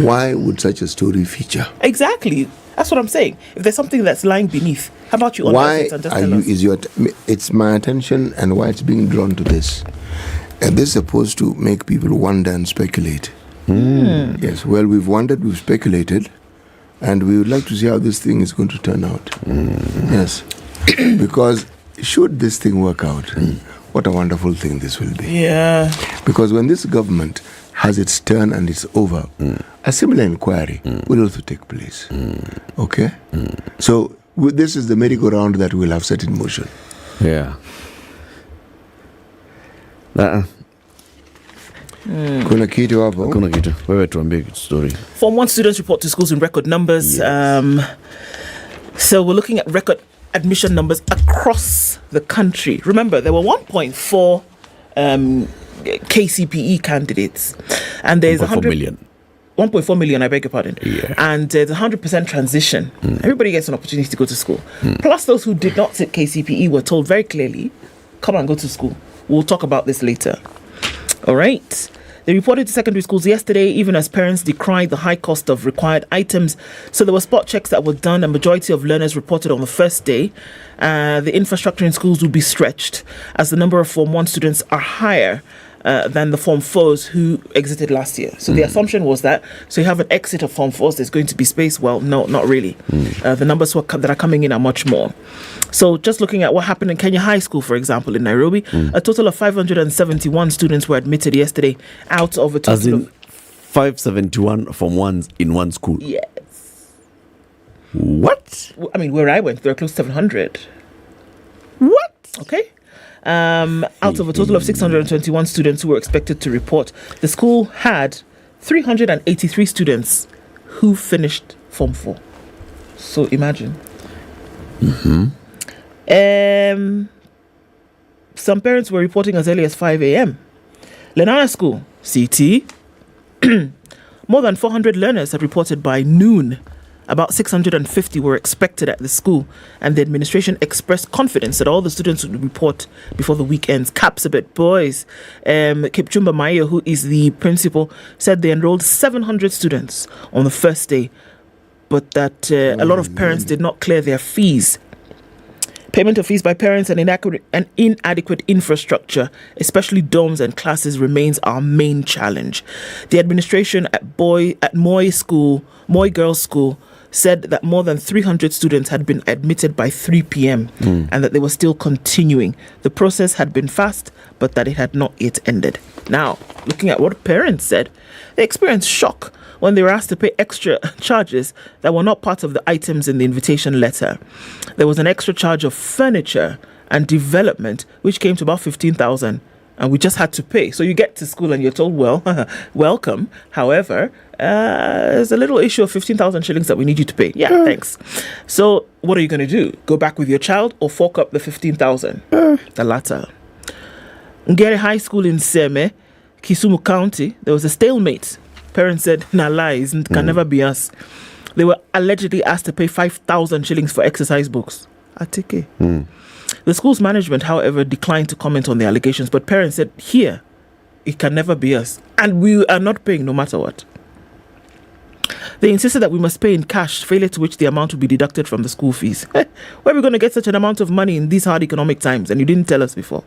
Why would such a story feature? Exactly. That's what I'm saying. If there's something that's lying beneath, how about you why it and just are tell you? us? It's my attention and why it's being drawn to this. And this is supposed to make people wonder and speculate. Yes. Well, we've wondered, we've speculated, and we would like to see how this thing is going to turn out. Yes. Because should this thing work out, what a wonderful thing this will be. Yeah. Because when this government has its turn and it's over, a similar inquiry will also take place. Okay? So this is the merry-go-round that we'll have set in motion. Yeah. Kuna kitu hapo? Kuna kitu. Wewe tuambie story. Form 1 students report to schools in record numbers. Yes. So we're looking at record admission numbers across the country. Remember, there were 1.4 KCPE candidates, and there's 1.4 million, I beg your pardon. Yeah. And there's 100% transition. Everybody gets an opportunity to go to school. Plus, those who did not sit KCPE were told very clearly, come and go to school. We'll talk about this later. All right. They reported to secondary schools yesterday, even as parents decried the high cost of required items. So there were spot checks that were done. A majority of learners reported on the first day. The infrastructure in schools will be stretched as the number of Form 1 students are higher than the Form 4s who exited last year. So the assumption was that, so you have an exit of Form 4s, there's going to be space. Well, no, not really. The numbers that are coming in are much more. So just looking at what happened in Kenya High School, for example, in Nairobi, a total of 571 students were admitted yesterday out of a total As in 571 Form 1s in one school? Yes. What? I mean, where I went, there were close to 700. What? Okay. Out of a total of 621 students who were expected to report, the school had 383 students who finished Form 4. So imagine. Some parents were reporting as early as 5 a.m. Lenana School, CT, more than 400 learners had reported by noon. About 650 were expected at the school, and the administration expressed confidence that all the students would report before the weekends. Capsabet boys, Kipchumba Maya, who is the principal, said they enrolled 700 students on the first day, but that a lot of parents did not clear their fees. Payment of fees by parents and inadequate infrastructure, especially dorms and classes, remains our main challenge. The administration at Moi Girls School, said that more than 300 students had been admitted by 3 p.m. And that they were still continuing. The process had been fast, but that it had not yet ended. Now, looking at what parents said, they experienced shock when they were asked to pay extra charges that were not part of the items in the invitation letter. There was an extra charge of furniture and development, which came to about 15,000, and we just had to pay. So you get to school and you're told, well, welcome. However, there's a little issue of 15,000 shillings that we need you to pay. Yeah, thanks. So what are you going to do? Go back with your child or fork up the 15,000? The latter. Nyeri High School in Seme, Kisumu County, there was a stalemate. Parents said, nah, lies, can never be us. They were allegedly asked to pay 5,000 shillings for exercise books. Atike. The school's management, however, declined to comment on the allegations, but parents said, here, it can never be us. And we are not paying no matter what. They insisted that we must pay in cash, failure to which the amount will be deducted from the school fees. Where are we going to get such an amount of money in these hard economic times? And you didn't tell us before.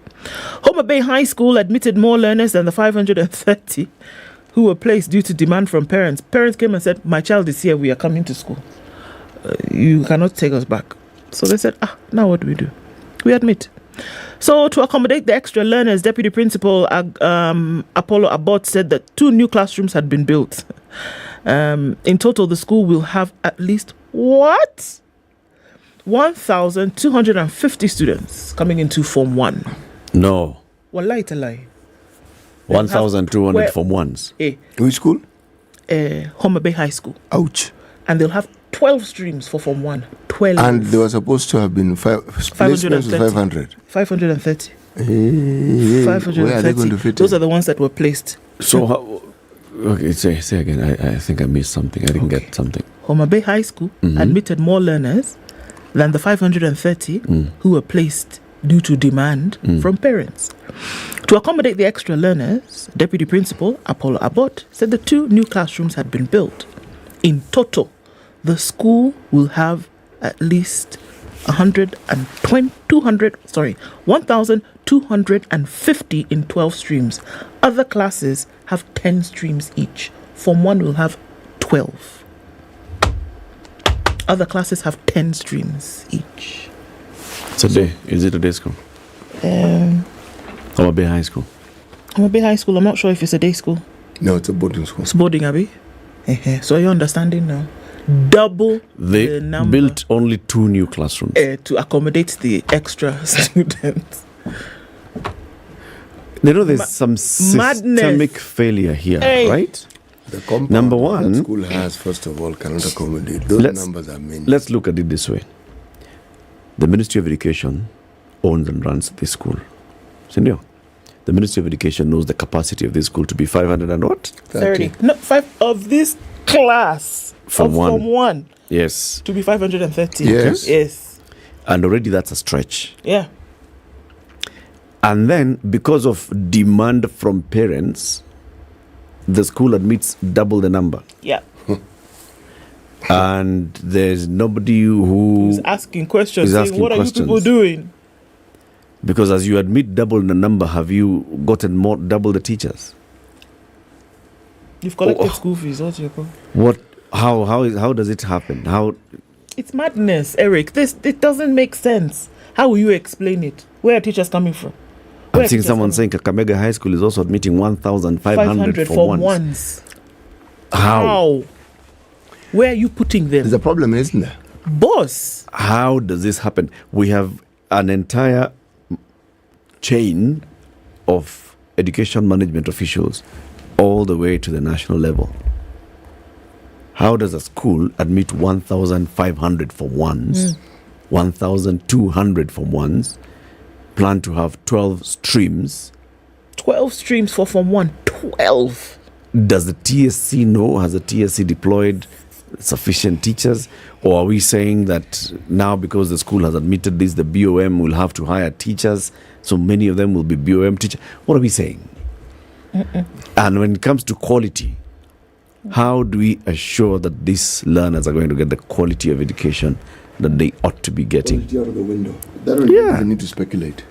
Homa Bay High School admitted more learners than the 530 who were placed due to demand from parents. Parents came and said, my child is here, we are coming to school. You cannot take us back. So they said, now what do we do? We admit. So to accommodate the extra learners, Deputy Principal Apollo Abbott said that 2 new classrooms had been built. In total, the school will have at least, 1,250 students coming into Form 1. No. Wallahi talai. 1,200 Form 1s. Which school? Homa Bay High School. Ouch. And they'll have 12 streams for Form 1. 12. And they were supposed to have been 500. 530. 530. Where are they going to fit Those are the ones that were placed. So, okay, say again. I think I missed something. I didn't get something. Homa Bay High School admitted more learners than the 530 who were placed due to demand from parents. To accommodate the extra learners, Deputy Principal Apollo Abbott said the 2 new classrooms had been built. In total, the school will have at least 1,250 in 12 streams. Other classes have 10 streams each. Form 1 will have 12. Other classes have 10 streams each. Is it a day school? Homa Bay High School. Homa Bay High School, I'm not sure if it's a day school. No, it's a boarding school. It's boarding, Abby. So you're understanding now. Double the number. They built only 2 new classrooms. To accommodate the extra students. You know, there's some systemic failure here, right? The compound Number one, that school has, first of all, cannot accommodate. Those numbers are many. Let's look at it this way. The Ministry of Education owns and runs this school. Senor, the Ministry of Education knows the capacity of this school to be 500 and what? 30. No, 5 of this class. Form 1. Yes. To be 530. Yes. And already that's a stretch. Yeah. And then, because of demand from parents, the school admits double the number. Yeah. And there's nobody who's asking questions, saying, what are you people doing? Because as you admit double the number, have you gotten double the teachers? You've collected school fees. What's your problem? What? How does it happen? How? It's madness, Eric. It doesn't make sense. How will you explain it? Where are teachers coming from? I'm seeing someone saying Kakamega High School is also admitting 1,500 for ones. How? Where are you putting them? There's a problem, isn't there? Boss. How does this happen? We have an entire chain of education management officials all the way to the national level. How does a school admit 1,500 for ones, 1,200 for ones, plan to have 12 streams? 12 streams for Form 1. 12. Does the TSC know? Has the TSC deployed sufficient teachers? Or are we saying that now because the school has admitted this, the BOM will have to hire teachers, so many of them will be BOM teachers? What are we saying? And when it comes to quality, how do we assure that these learners are going to get the quality of education that they ought to be getting? Quality out of the window. That really doesn't need to speculate.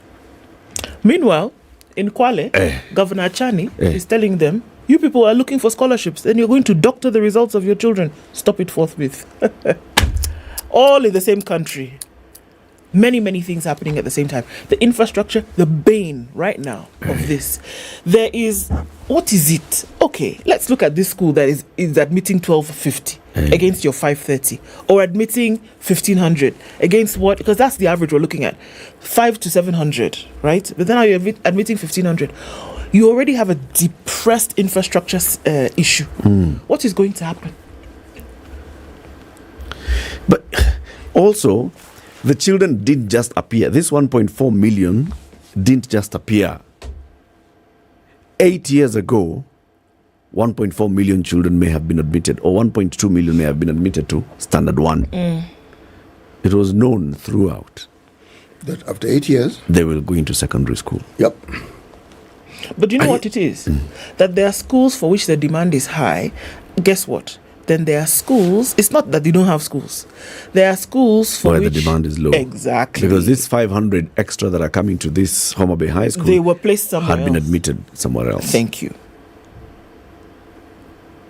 Meanwhile, in Kwale, Governor Japanni is telling them, you people are looking for scholarships and you're going to doctor the results of your children. Stop it forthwith. All in the same country. Many, many things happening at the same time. The infrastructure, the bane right now of this. There is, what is it? Okay, let's look at this school that is admitting 1,250 against your 530, or admitting 1,500 against what? Because that's the average we're looking at, 500 to 700, right? But then now you're admitting 1,500. You already have a depressed infrastructure issue. What is going to happen? But also, the children didn't just appear. This 1.4 million didn't just appear. 8 years ago, 1.4 million children may have been admitted, or 1.2 million may have been admitted to Standard 1. It was known throughout that after 8 years, they will go into secondary school. Yep. But you know what it is? That there are schools for which the demand is high. Guess what? Then there are schools, it's not that they don't have schools. There are schools for where which the demand is low. Exactly. Because this 500 extra that are coming to this Homa Bay High School, they were placed somewhere had been admitted somewhere else. Thank you.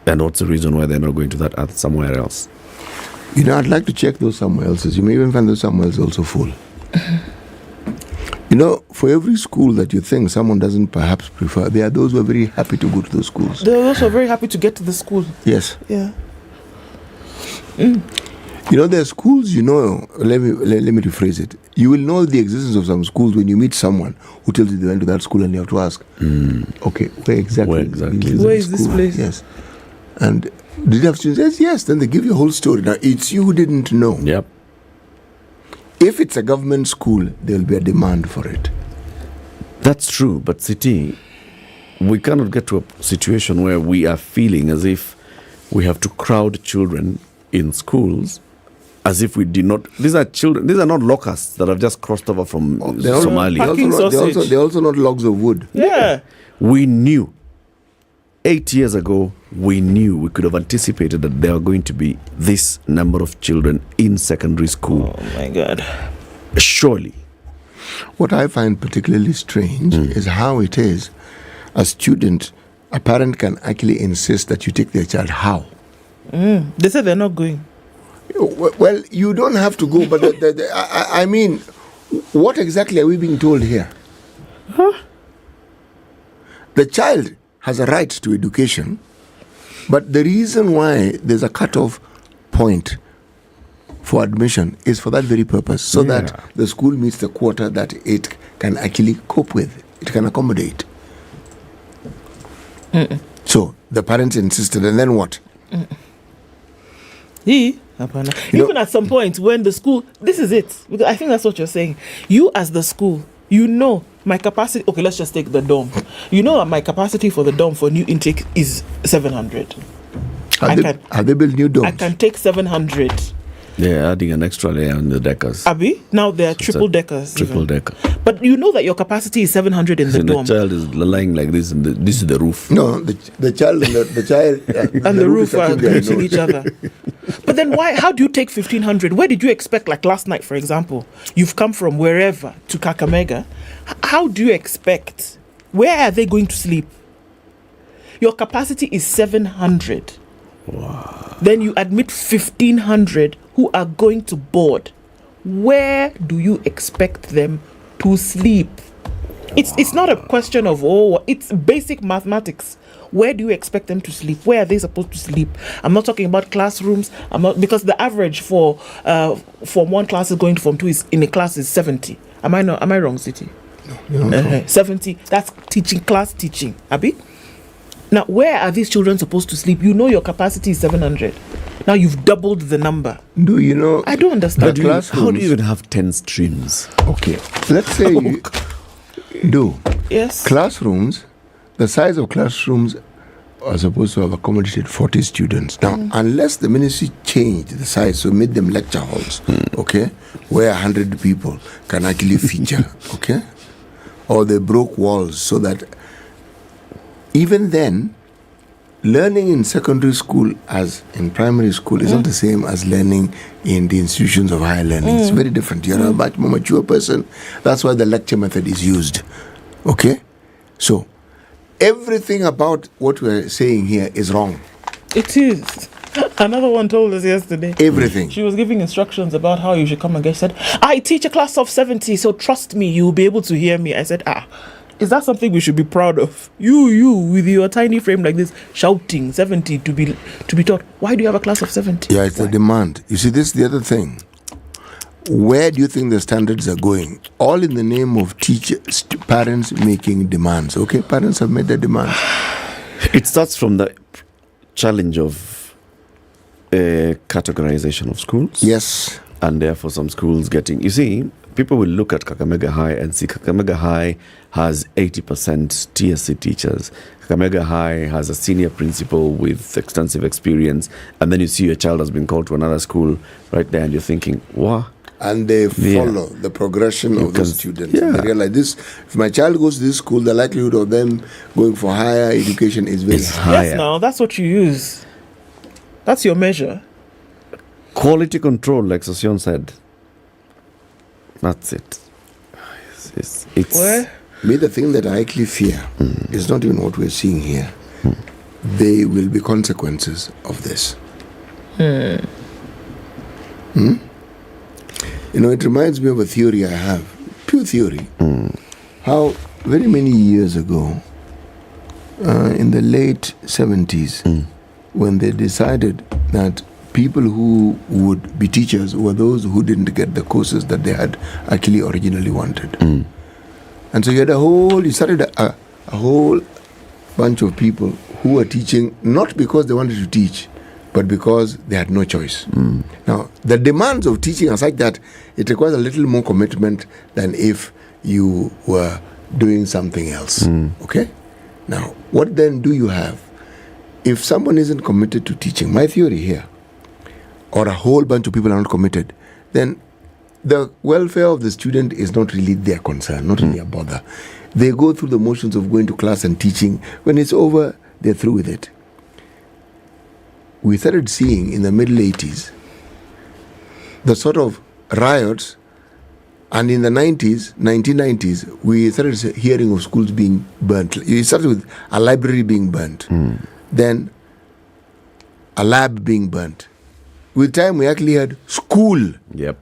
And what's the reason why they're not going to that somewhere else? You know, I'd like to check those somewhere else. You may even find those somewhere else also full. You know, for every school that you think someone doesn't perhaps prefer, there are those who are very happy to go to those schools. They're also very happy to get to the school. Yes. Yeah. You know, there are schools, you know, let me rephrase it. You will know the existence of some schools when you meet someone who tells you they went to that school and you have to ask, okay, where exactly is this place? Yes. And did you have students? Yes. Then they give you a whole story. Now, it's you who didn't know. Yep. If it's a government school, there will be a demand for it. That's true, but City, we cannot get to a situation where we are feeling as if we have to crowd children in schools as if we did not. These are children, these are not locusts that have just crossed over from Somalia. They're also not logs of wood. Yeah. We knew 8 years ago, we knew, we could have anticipated that there are going to be this number of children in secondary school. Oh my God. Surely. What I find particularly strange is how it is a student, a parent can actually insist that you take their child. How? They said they're not going. Well, you don't have to go, but I mean, what exactly are we being told here? The child has a right to education, but the reason why there's a cutoff point for admission is for that very purpose, so that the school meets the quota that it can actually cope with, it can accommodate. So the parents insisted, and then what? Even at some point when the school, this is it, because I think that's what you're saying. You as the school, you know my capacity, okay, let's just take the dorm. You know my capacity for the dorm for new intake is 700. Have they built new dorms? I can take 700. They're adding an extra layer on the deckers. Abi, now they're triple deckers. Triple decker. But you know that your capacity is 700 in the dorm. The child is lying like this, and this is the roof. No, the child and the child and the roof are greeting each other. But then why? How do you take 1,500? Where did you expect? Like last night, for example, you've come from wherever to Kakamega. How do you expect? Where are they going to sleep? Your capacity is 700. Wow. Then you admit 1,500 who are going to board. Where do you expect them to sleep? It's not a question of it's basic mathematics. Where do you expect them to sleep? Where are they supposed to sleep? I'm not talking about classrooms. I'm not, because the average for Form 1 classes going to Form 2 is in a class is 70. Am I wrong, City? No, you're not wrong. 70. That's class teaching. Abi? Now, where are these children supposed to sleep? You know your capacity is 700. Now you've doubled the number. Do you know? I don't understand. How do you even have 10 streams? Okay, let's say you do. Yes. Classrooms, the size of classrooms are supposed to have accommodated 40 students. Now, unless the ministry changed the size, so made them lecture halls, okay, where 100 people can actually feature, okay, or they broke walls so that even then, learning in secondary school as in primary school is not the same as learning in the institutions of higher learning. It's very different. You're a much more mature person. That's why the lecture method is used. Okay? So, everything about what we're saying here is wrong. It is. Another one told us yesterday. Everything. She was giving instructions about how you should come and get. She said, I teach a class of 70, so trust me, you'll be able to hear me. I said, is that something we should be proud of? You with your tiny frame like this, shouting 70 to be taught. Why do you have a class of 70? Yeah, it's the demand. You see, this is the other thing. Where do you think the standards are going? All in the name of parents making demands. Okay, parents have made their demands. It starts from the challenge of categorization of schools. Yes. And therefore some schools getting... You see, people will look at Kakamega High and see Kakamega High has 80% TSC teachers. Kakamega High has a senior principal with extensive experience. And then you see your child has been called to another school right there and you're thinking, what? And they follow the progression of the students. And they realize this, if my child goes to this school, the likelihood of them going for higher education is very high. Yes, now, that's what you use. That's your measure. Quality control, like Sosion said. That's it. It's Where? Me, the thing that I actually fear is not even what we're seeing here. There will be consequences of this. You know, it reminds me of a theory I have, pure theory. How very many years ago, in the late 70s, when they decided that people who would be teachers were those who didn't get the courses that they had actually originally wanted. And so you started a whole bunch of people who were teaching not because they wanted to teach, but because they had no choice. Now, the demands of teaching are such that it requires a little more commitment than if you were doing something else. Okay? Now, what then do you have? If someone isn't committed to teaching, my theory here, or a whole bunch of people are not committed, then the welfare of the student is not really their concern, not really a bother. They go through the motions of going to class and teaching. When it's over, they're through with it. We started seeing in the middle 80s the sort of riots, and in the 1990s, we started hearing of schools being burnt. It started with a library being burnt, then a lab being burnt. With time, we actually had school. Yep.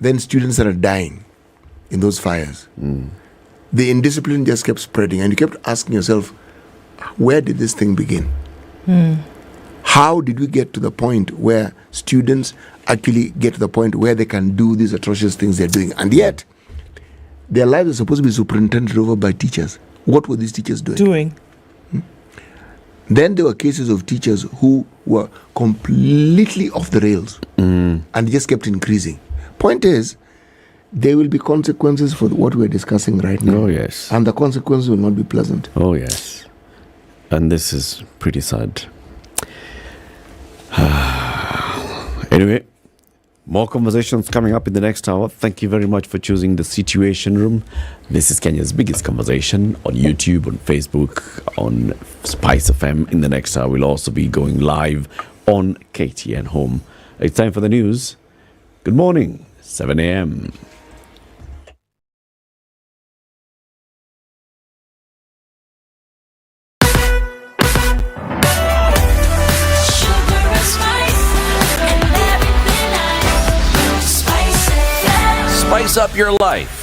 Then students started dying in those fires. The indiscipline just kept spreading, and you kept asking yourself, where did this thing begin? How did we get to the point where students actually get to the point where they can do these atrocious things they're doing? And yet, their lives are supposed to be superintended over by teachers. What were these teachers doing? Then there were cases of teachers who were completely off the rails and just kept increasing. Point is, there will be consequences for what we're discussing right now. Oh, yes. And the consequences will not be pleasant. Oh, yes. And this is pretty sad. Anyway, more conversations coming up in the next hour. Thank you very much for choosing the Situation Room. This is Kenya's biggest conversation on YouTube, on Facebook, on SpiceFM. In the next hour, we'll also be going live on KTN Home. It's time for the news. Good morning, 7 a.m. Spice up your life.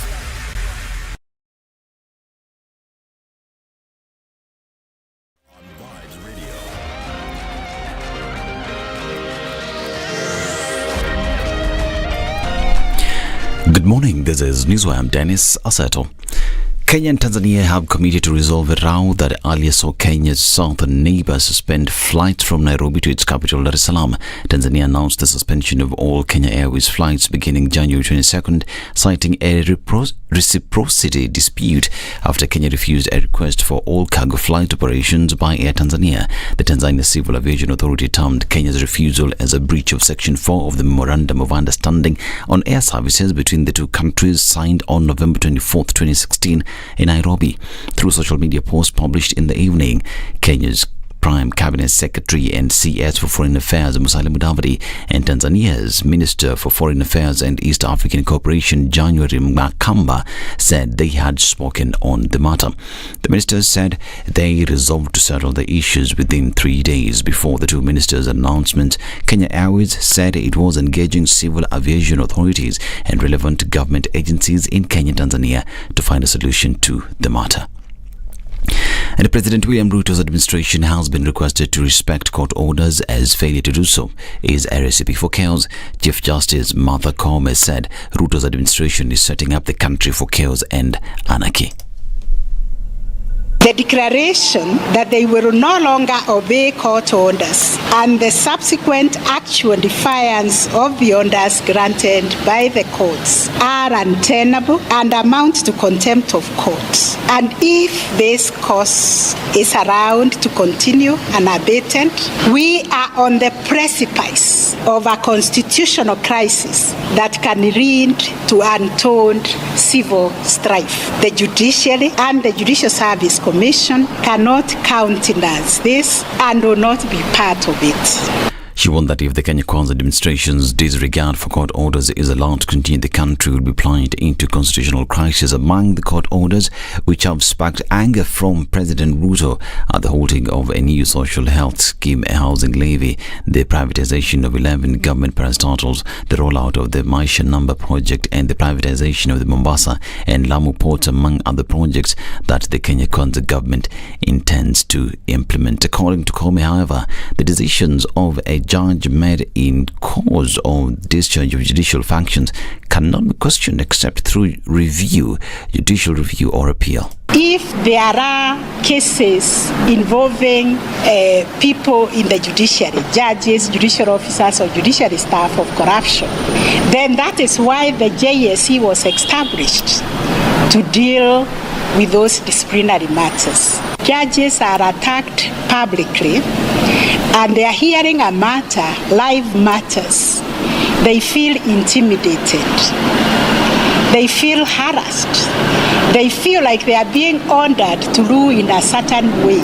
Good morning, this is Newswire. I'm Dennis Aseto. Kenya and Tanzania have committed to resolve a row that earlier saw Kenya's southern neighbor suspend flights from Nairobi to its capital, Dar es Salaam. Tanzania announced the suspension of all Kenya Airways flights beginning January 22nd, citing a reciprocity dispute after Kenya refused a request for all cargo flight operations by Air Tanzania. The Tanzania Civil Aviation Authority termed Kenya's refusal as a breach of Section 4 of the Memorandum of Understanding on Air Services between the two countries, signed on November 24, 2016, in Nairobi. Through social media posts published in the evening, Kenya's Prime Cabinet Secretary and CS for Foreign Affairs Musalia Mudavadi and Tanzania's Minister for Foreign Affairs and East African Cooperation January Makamba said they had spoken on the matter. The ministers said they resolved to settle the issues within 3 days. Before the two ministers' announcement, Kenya Airways said it was engaging civil aviation authorities and relevant government agencies in Kenya and Tanzania to find a solution to the matter. And President William Ruto's administration has been requested to respect court orders, as failure to do so is a recipe for chaos. Chief Justice Martha Koome said Ruto's administration is setting up the country for chaos and anarchy. The declaration that they will no longer obey court orders and the subsequent actual defiance of the orders granted by the courts are untenable and amount to contempt of court. And if this course is allowed to continue unabated, we are on the precipice of a constitutional crisis that can lead to untold civil strife. The Judiciary and the Judicial Service Commission cannot countenance this and will not be part of it. She warned that if the Kenya Kwanza administration's disregard for court orders is allowed to continue, the country will be plunged into constitutional crisis. Among the court orders which have sparked anger from President Ruto are the halting of a new social health scheme, a housing levy, the privatization of 11 government parastatals, the rollout of the Maisha Number project, and the privatization of the Mombasa and Lamu ports, among other projects that the Kenya Kwanza government intends to implement. According to Koome, however, the decisions of a judge made in cause of discharge of judicial functions cannot be questioned except through review, judicial review or appeal. If there are cases involving people in the judiciary, judges, judicial officers, or judiciary staff of corruption, then that is why the JSC was established to deal with those disciplinary matters. Judges are attacked publicly and they are hearing a matter, live matters. They feel intimidated. They feel harassed. They feel like they are being ordered to rule in a certain way.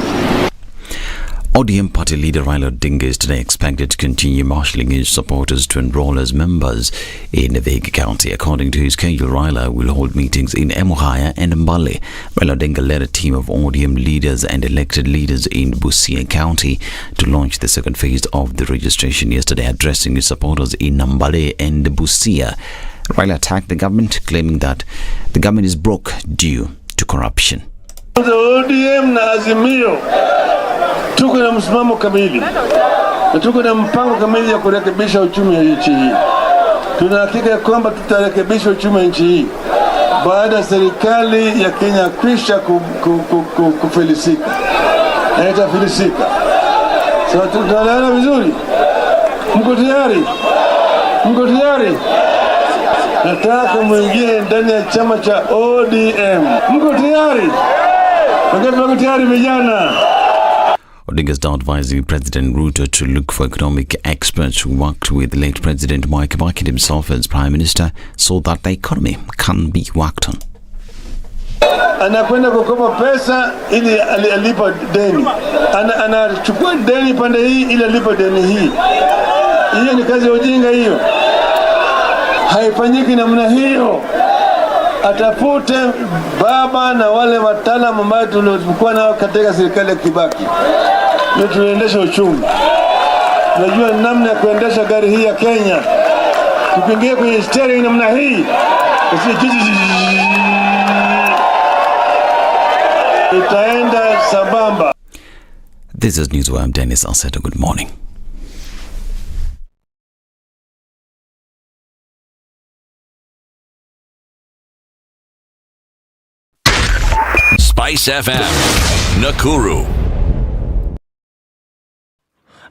ODM party leader Raila Odinga is today expected to continue marshalling his supporters to enroll as members in Vihiga County. According to his schedule, Raila will hold meetings in Emuhaya and Mbale. Raila Odinga led a team of ODM leaders and elected leaders in Busia County to launch the second phase of the registration yesterday. Addressing his supporters in Mbale and Busia, Raila attacked the government, claiming that the government is broke due to corruption. The ODM na Azimio tuko na msimamo kamili na tuko na mpango kamili ya kurekebisha uchumi wa nchi hii. Tunahakika kwamba tutarekebisha uchumi wa nchi hii baada ya serikali ya Kenya kwisha kufilisika. Na itafilisika. Sasa tunaelewana vizuri? Mko tayari? Mko tayari? Nataka mwingie ndani ya chama cha ODM. Mko tayari? Mko tayari vijana? Odinga is now advising President Ruto to look for economic experts who worked with late President Mwai Kibaki himself as Prime Minister so that the economy can be worked on. Anakwenda kukopa pesa ili alipa deni. Anachukua deni pande hii ili alipa deni hii. Hiyo ni kazi ya ujinga hiyo. Haifanyiki namna hiyo. Atafute baba na wale wataalamu ambao tulikuwa nao katika serikali ya Kibaki. Ndio tunaendesha uchumi. Unajua namna ya kuendesha gari hii ya Kenya. Tukiingia kwenye steering namna hii. Itaenda sambamba. This is News. I'm Dennis Aseta. Good morning. SpiceFM, Nakuru.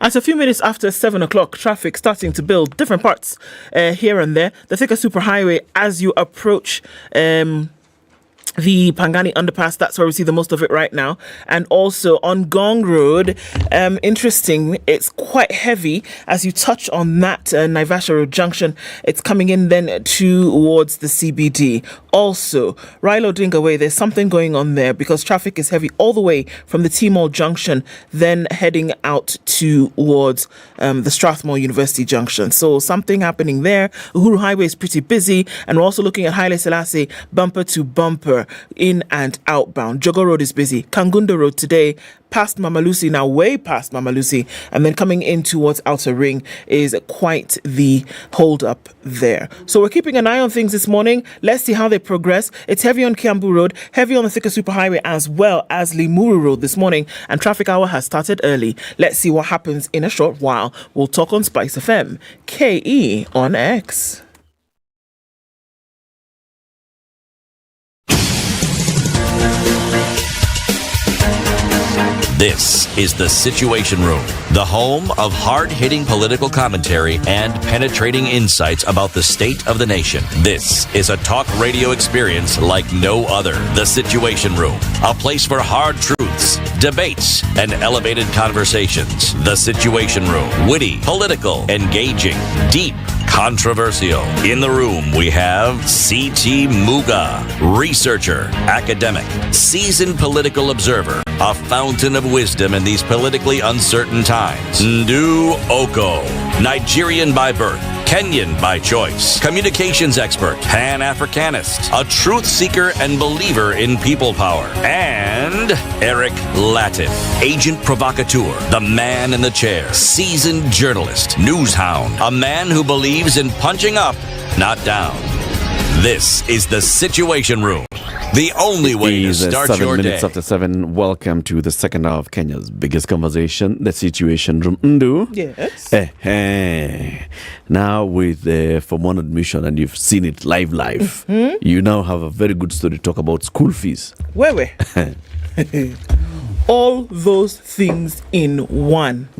At a few minutes after 7 o'clock, traffic starting to build different parts here and there. The Thika Superhighway as you approach the Pangani underpass, that's where we see the most of it right now. And also on Gong Road, interesting, it's quite heavy as you touch on that Naivasha Road junction. It's coming in then towards the CBD. Also, Raila Odinga Way, there's something going on there because traffic is heavy all the way from the T-Mall junction, then heading out towards the Strathmore University junction. So something happening there. Uhuru Highway is pretty busy. And we're also looking at Haile Selassie bumper to bumper in and outbound. Jogo Road is busy. Kangunda Road today, past Mama Lucy, now way past Mama Lucy, and then coming in towards Outer Ring is quite the hold up there. So we're keeping an eye on things this morning. Let's see how they progress. It's heavy on Kiambu Road, heavy on the Thika Superhighway as well as Limuru Road this morning, and traffic hour has started early. Let's see what happens in a short while. We'll talk on Spice FM. KE on X. This is the Situation Room, the home of hard-hitting political commentary and penetrating insights about the state of the nation. This is a talk radio experience like no other. The Situation Room, a place for hard truths, debates, and elevated conversations. The Situation Room, witty, political, engaging, deep, controversial. In the room, we have C.T. Muga, researcher, academic, seasoned political observer, a fountain of wisdom in these politically uncertain times. Ndu Okoh, Nigerian by birth, Kenyan by choice, communications expert, Pan-Africanist, a truth seeker and believer in people power, and Eric Latiff, agent provocateur, the man in the chair, seasoned journalist, news hound, a man who believes in punching up, not down. This is the Situation Room, the only way to start 7 your minutes day. after 7. Welcome to the second hour of Kenya's biggest conversation, the Situation Room. Ndu? Yes. Now with the Form 1 admission, and you've seen it live, you now have a very good story to talk about school fees. Where? All those things in one.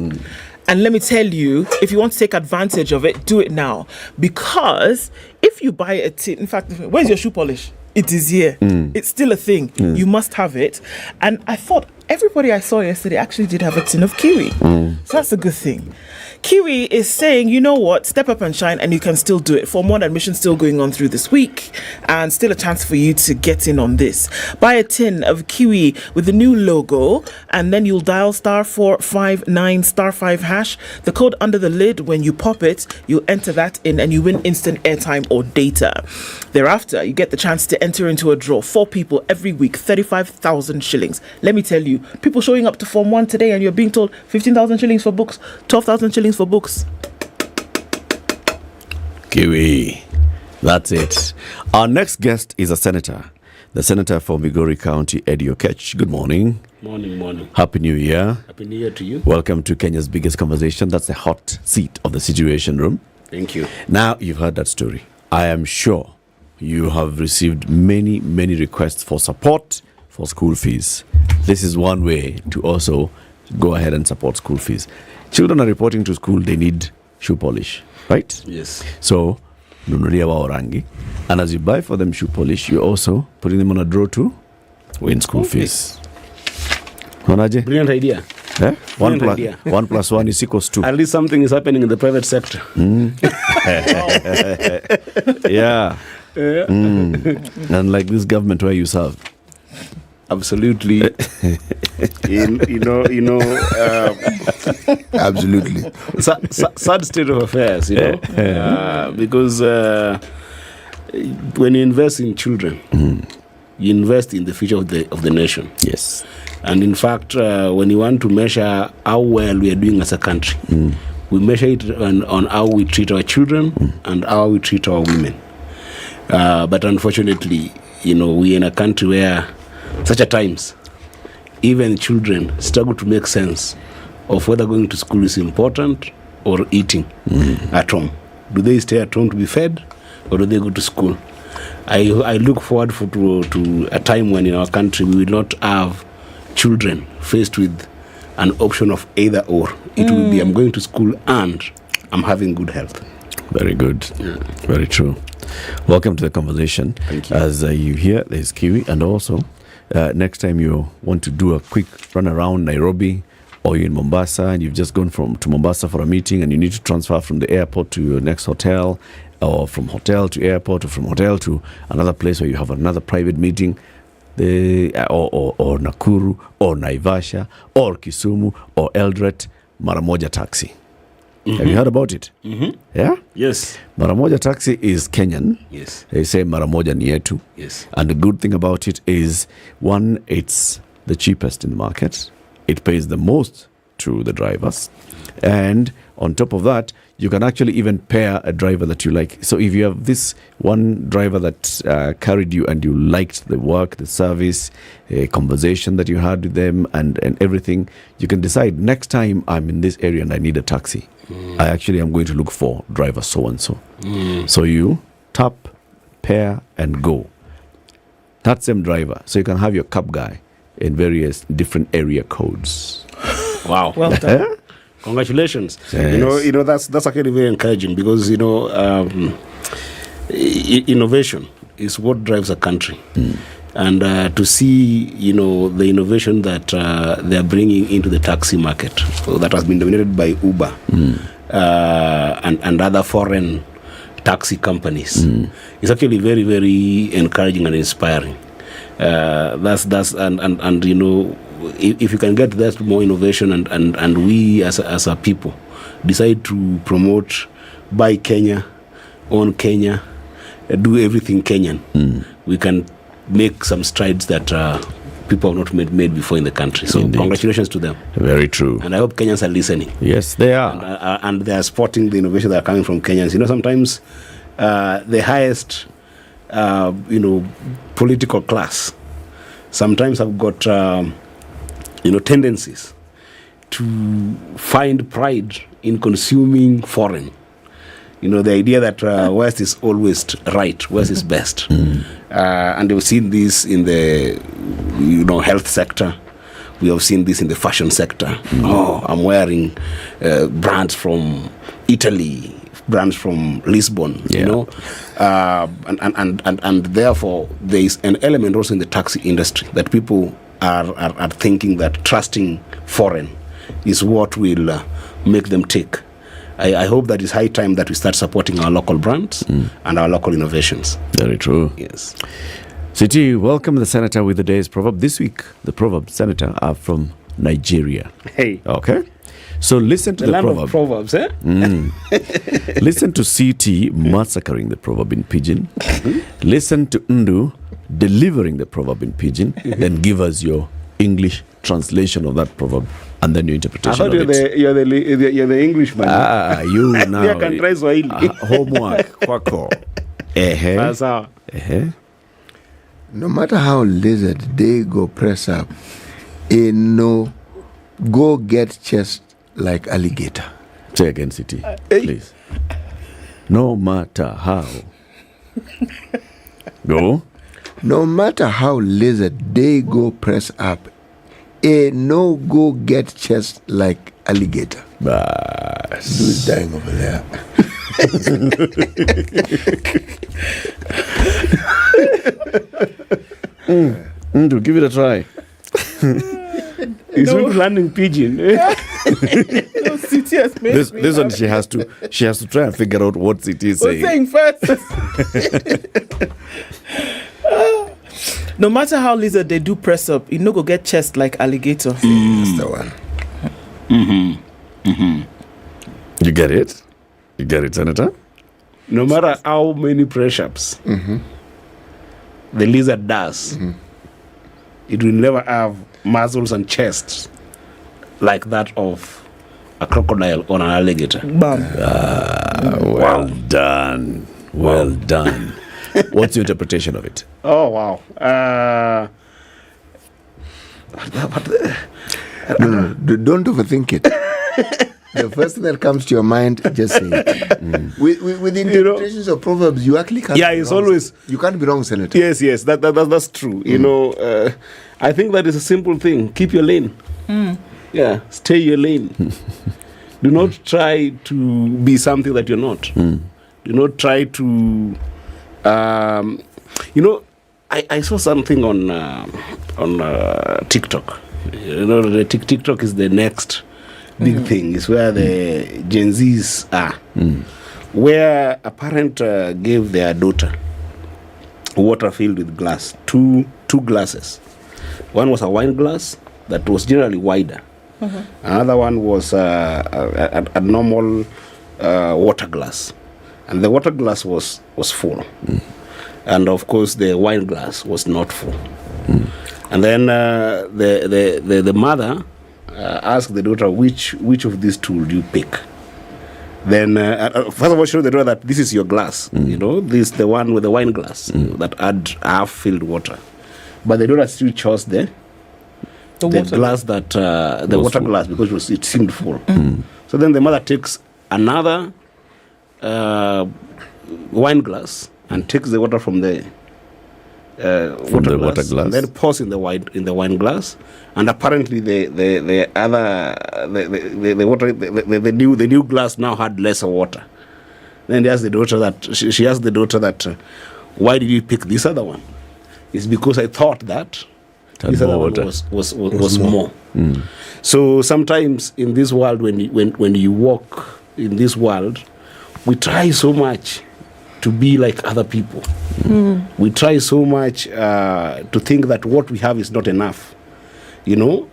And let me tell you, if you want to take advantage of it, do it now. Because if you buy a tin, in fact, where's your shoe polish? It is here. It's still a thing. You must have it. And I thought everybody I saw yesterday actually did have a tin of kiwi. So that's a good thing. Kiwi is saying, you know what, step up and shine, and you can still do it. Form 1 admission still going on through this week, and still a chance for you to get in on this. Buy a tin of Kiwi with the new logo, and then you'll dial *459*5#. The code under the lid, when you pop it, you'll enter that in, and you win instant airtime or data. Thereafter, you get the chance to enter into a draw. 4 people every week, 35,000 shillings. Let me tell you, people showing up to Form 1 today, and you're being told 15,000 shillings for books, 12,000 shillings for books. Kiwi. That's it. Our next guest is a senator. The senator for Migori County, Eddie Okech. Good morning. Morning. Happy New Year. Happy New Year to you. Welcome to Kenya's biggest conversation. That's the hot seat of the Situation Room. Thank you. Now, you've heard that story. I am sure you have received many requests for support for school fees. This is one way to also go ahead and support school fees. Children are reporting to school, they need shoe polish, right? Yes. So, nunulia wa orangi. And as you buy for them shoe polish, you're also putting them on a draw to win school fees. Honaje? Brilliant idea. 1 plus 1 is equals 2. At least something is happening in the private sector. Yeah. Unlike this government where you serve. Absolutely. Absolutely. Sad state of affairs, because when you invest in children, you invest in the future of the nation. Yes. And in fact, when you want to measure how well we are doing as a country, we measure it on how we treat our children and how we treat our women. But unfortunately, we're in a country where such at times, even children struggle to make sense of whether going to school is important or eating at home. Do they stay at home to be fed, or do they go to school? I look forward to a time when in our country we will not have children faced with an option of either or. It will be I'm going to school and I'm having good health. Very good. Yeah. Very true. Welcome to the conversation. Thank you. As you hear, there's Kiwi, and also next time you want to do a quick run around Nairobi, or you're in Mombasa and you've just gone to Mombasa for a meeting and you need to transfer from the airport to your next hotel, or from hotel to airport, or from hotel to another place where you have another private meeting, or Nakuru, or Naivasha, or Kisumu, or Eldoret, Maramoja Taxi. Have you heard about it? Yeah? Yes. Maramoja Taxi is Kenyan. Yes. They say Maramoja ni yetu. Yes. And the good thing about it is, one, it's the cheapest in the market. It pays the most to the drivers. And on top of that, you can actually even pair a driver that you like. So if you have this one driver that carried you and you liked the work, the service, a conversation that you had with them and everything, you can decide, next time I'm in this area and I need a taxi, I actually am going to look for driver so-and-so. So you tap, pair, and go. That same driver. So you can have your cab guy in various different area codes. Wow. Well done. Congratulations. Yes. That's actually very encouraging, because innovation is what drives a country. And to see the innovation that they are bringing into the taxi market, so that has been dominated by Uber and other foreign taxi companies, is actually very, very encouraging and inspiring. If you can get that more innovation, and we as a people decide to promote buy Kenya, own Kenya, do everything Kenyan, we can make some strides that people have not made before in the country. So Indeed. Congratulations to them. Very true. And I hope Kenyans are listening. Yes, they are. And they are spotting the innovation that are coming from Kenyans. Sometimes the highest political class sometimes have got tendencies to find pride in consuming foreign. The idea that West is always right, West is best. And we've seen this in the health sector. We have seen this in the fashion sector. Oh, I'm wearing brands from Italy, brands from Lisbon, and therefore there is an element also in the taxi industry that people are thinking that trusting foreign is what will make them tick. I hope that it's high time that we start supporting our local brands and our local innovations. Very true. Yes. City, welcome the Senator with the day's proverb. This week, the proverb Senator are from Nigeria. Hey. Okay. So listen to the land proverb. Of proverbs, eh? Listen to CT massacring the proverb in Pidgin. Listen to Ndu delivering the proverb in Pidgin. Then give us your English translation of that proverb and then your interpretation I thought of it. you're the Englishman. You now. You can try Swahili. Homework. Kwako. Sawa. No matter how lizard they go press up, no go get chest like alligator. Say again, City, please. No matter how. Go. No matter how lizard they go press up, no go get chest like alligator. Bas. Who's dying over there? Give it a try. He's learning pidgin. CTS This one she has to try and figure out what CT is saying. saying first. No matter how lizard they do press up, you no go get chest like alligator. That's the one. You get it? You get it, Senator? No matter how many press-ups the lizard does, it will never have muscles and chests like that of a crocodile or an alligator. Well done. Well done. What's your interpretation of it? Oh, wow. No, don't overthink it. The first thing that comes to your mind, just say it. With the interpretations of Proverbs, you actually can't. Yeah, it's always. You can't be wrong, Senator. Yes, that's true. You know, I think that is a simple thing. Keep your lane. Yeah, stay your lane. Do not try to be something that you're not. Do not try to. You know, I saw something on TikTok. You know, the TikTok is the next big thing. It's where the Gen Zs are. Where a parent gave their daughter water filled with glass, two glasses. One was a wine glass that was generally wider. Another one was a normal water glass, and the water glass was full, and of course the wine glass was not full. And then the mother asked the daughter, which of these two do you pick? Then first of all, show the daughter that this is your glass. You know, this the one with the wine glass that had half filled water. But the daughter still chose the glass that the water glass because it seemed full. So then the mother takes another wine glass and takes the water from the water glass, and then pours in the wine glass, and apparently the water the new glass now had lesser water. Then they asked the daughter that she asked the daughter that why did you pick this other one? It's because I thought that this other one was more. So sometimes in this world, when you walk in this world, we try so much to be like other people. We try so much to think that what we have is not enough. You know,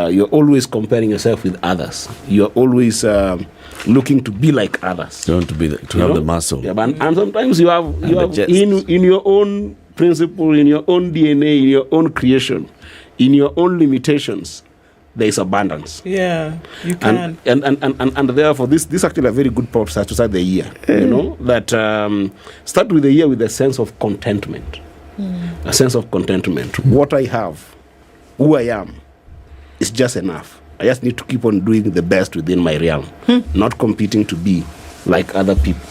you're always comparing yourself with others. You're always looking to be like others. You want to have the muscle. Yeah, and sometimes you have in your own principle, in your own DNA, in your own creation, in your own limitations, there is abundance. Yeah, you can. And therefore, this actually a very good purpose to start the year. You know, that start with the year with a sense of contentment. A sense of contentment. What I have, who I am, is just enough. I just need to keep on doing the best within my realm, not competing to be like other people.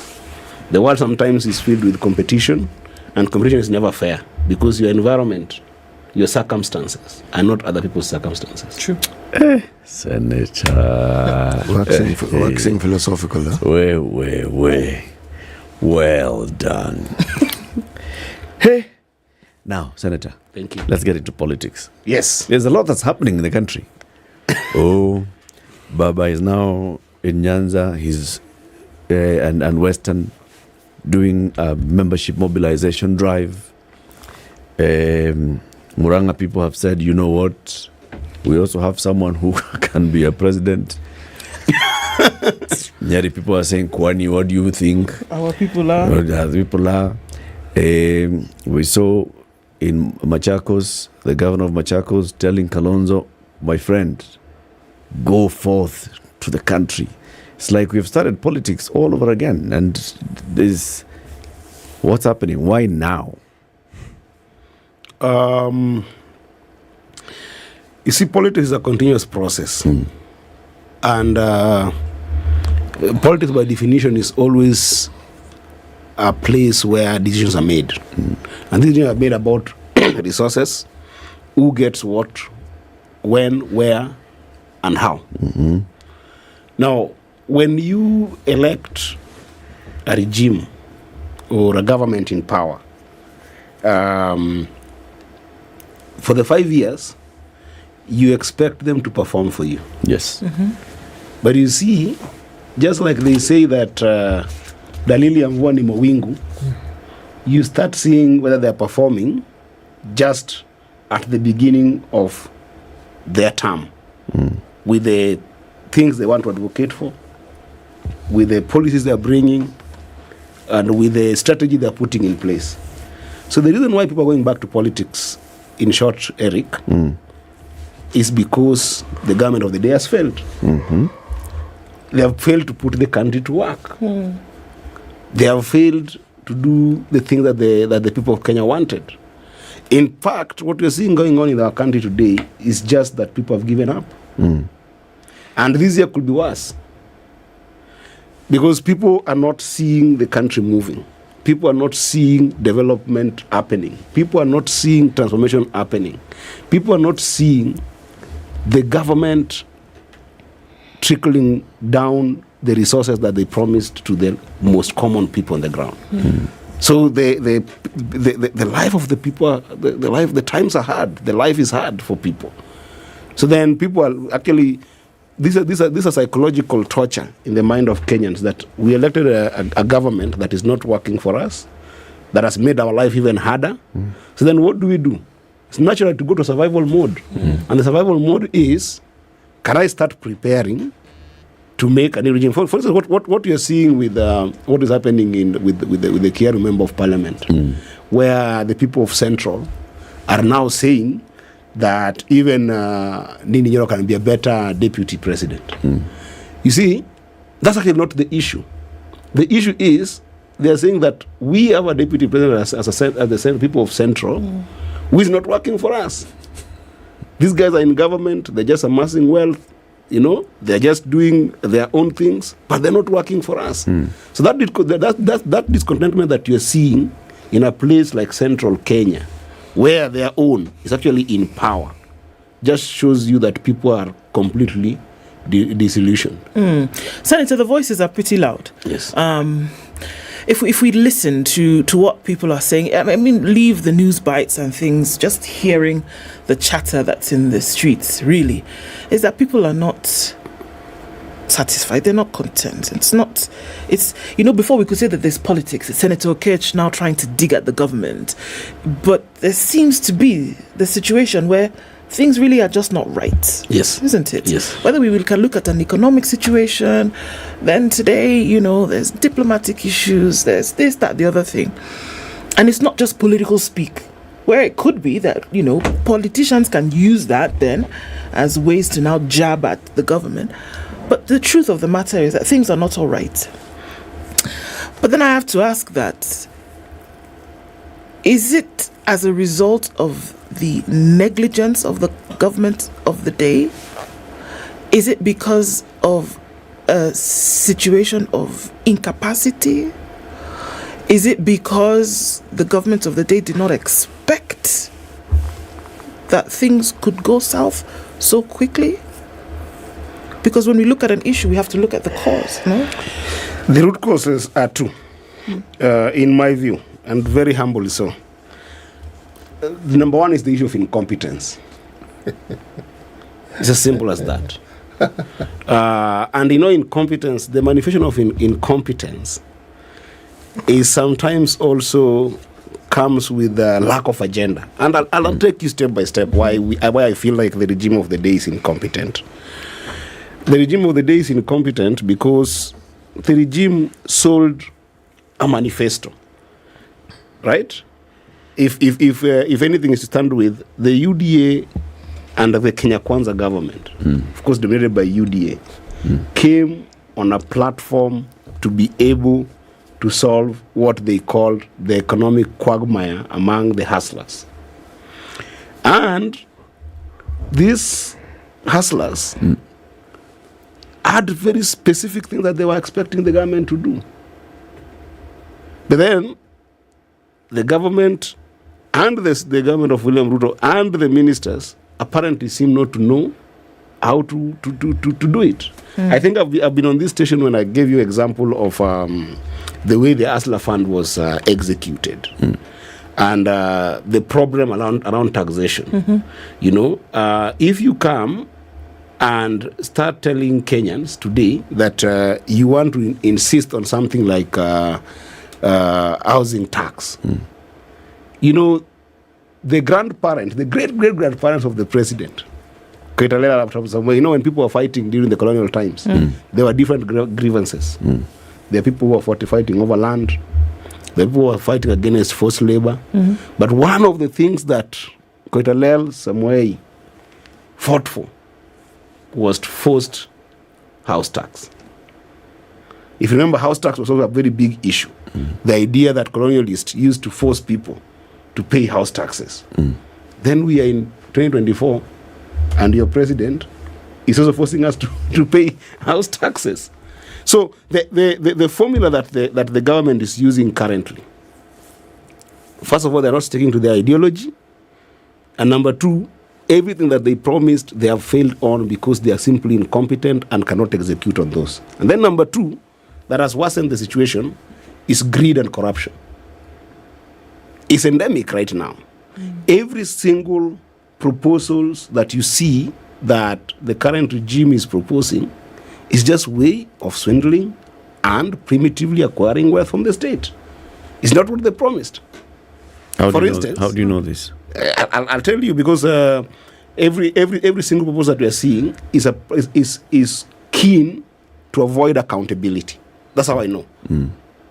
The world sometimes is filled with competition, and competition is never fair because your environment, your circumstances are not other people's circumstances. True. Senator. Waxing philosophical, huh? Way. Well done. Hey. Now, Senator. Thank you. Let's get into politics. Yes. There's a lot that's happening in the country. Baba is now in Nyanza. He's and Western doing a membership mobilization drive. Muranga people have said, you know what? We also have someone who can be a president. Nyeri people are saying, Kwani, what do you think? Our people are. We saw in Machakos, the governor of Machakos telling Kalonzo, my friend, go forth to the country. It's like we've started politics all over again. And this, what's happening? Why now? You see, politics is a continuous process. And politics by definition is always a place where decisions are made. And decisions are made about resources, who gets what, when, where, and how. Now, when you elect a regime or a government in power, for the 5 years, you expect them to perform for you. Yes. But you see, just like they say that dalili ya mvua ni mawingu, you start seeing whether they're performing just at the beginning of their term with the things they want to advocate for, with the policies they're bringing, and with the strategy they're putting in place. So the reason why people are going back to politics, in short, Eric, is because the government of the day has failed. They have failed to put the country to work. They have failed to do the things that the people of Kenya wanted. In fact, what we're seeing going on in our country today is just that people have given up. And this year could be worse. Because people are not seeing the country moving. People are not seeing development happening. People are not seeing transformation happening. People are not seeing the government trickling down the resources that they promised to the most common people on the ground. So the life of the people, the times are hard. The life is hard for people. So then people are actually, this is psychological torture in the mind of Kenyans, that we elected a government that is not working for us, that has made our life even harder. So then what do? It's natural to go to survival mode. And the survival mode is, can I start preparing to make a new regime? For instance, what you're seeing with what is happening with the Kiaru Member of Parliament, where the people of Central are now saying that even Nini Nyoro can be a better deputy president. You see, that's actually not the issue. The issue is they are saying that we have a deputy president as the people of Central who is not working for us. These guys are in government, they're just amassing wealth, they're just doing their own things, but they're not working for us. So that discontentment that you're seeing in a place like Central Kenya, where their own is actually in power, just shows you that people are completely disillusioned. Senator, the voices are pretty loud. Yes. If we listen to what people are saying, I mean, leave the news bites and things, just hearing the chatter that's in the streets, really, is that people are not satisfied. They're not content. Before we could say that there's politics. It's Senator Okoh now trying to dig at the government. But there seems to be the situation where things really are just not right. Yes. Isn't it? Yes. Whether we can look at an economic situation, then today, there's diplomatic issues, there's this, that, the other thing. And it's not just political speak, where it could be that, politicians can use that then as ways to now jab at the government. But the truth of the matter is that things are not all right. But then I have to ask that, is it as a result of the negligence of the government of the day? Is it because of a situation of incapacity? Is it because the government of the day did not expect that things could go south so quickly? Because when we look at an issue, we have to look at the cause, no? The root causes are two, in my view, and very humbly so. The number one is the issue of incompetence. It's as simple as that. And incompetence, the manifestation of incompetence is sometimes also comes with a lack of agenda. And I'll take you step by step why I feel like the regime of the day is incompetent. The regime of the day is incompetent because the regime sold a manifesto, right? If anything is to stand with, the UDA and the Kenya Kwanza government, of course dominated by UDA, came on a platform to be able to solve what they called the economic quagmire among the hustlers. And these hustlers had very specific things that they were expecting the government to do. But then the government and the government of William Ruto and the ministers apparently seem not to know how to do it. I think I've been on this station when I gave you example of the way the Asla Fund was executed. and the problem around taxation. If you come and start telling Kenyans today that you want to insist on something like housing tax, the grandparent, the great-great-grandparents of the president, when people were fighting during the colonial times, there were different grievances. There are people who were fighting over land. There are people who were fighting against forced labor. But one of the things that Koitalel Samoei fought for was forced house tax. If you remember, house tax was also a very big issue. The idea that colonialists used to force people to pay house taxes. Then we are in 2024, and your president is also forcing us to pay house taxes. So the formula that the government is using currently, first of all, they're not sticking to their ideology, and number two, everything that they promised, they have failed on because they are simply incompetent and cannot execute on those. And then number two, that has worsened the situation, is greed and corruption. It's endemic right now. Every single proposals that you see that the current regime is proposing is just way of swindling and primitively acquiring wealth from the state. It's not what they promised. How do you know this? I'll tell you, because every single proposal that we are seeing is keen to avoid accountability. That's how I know.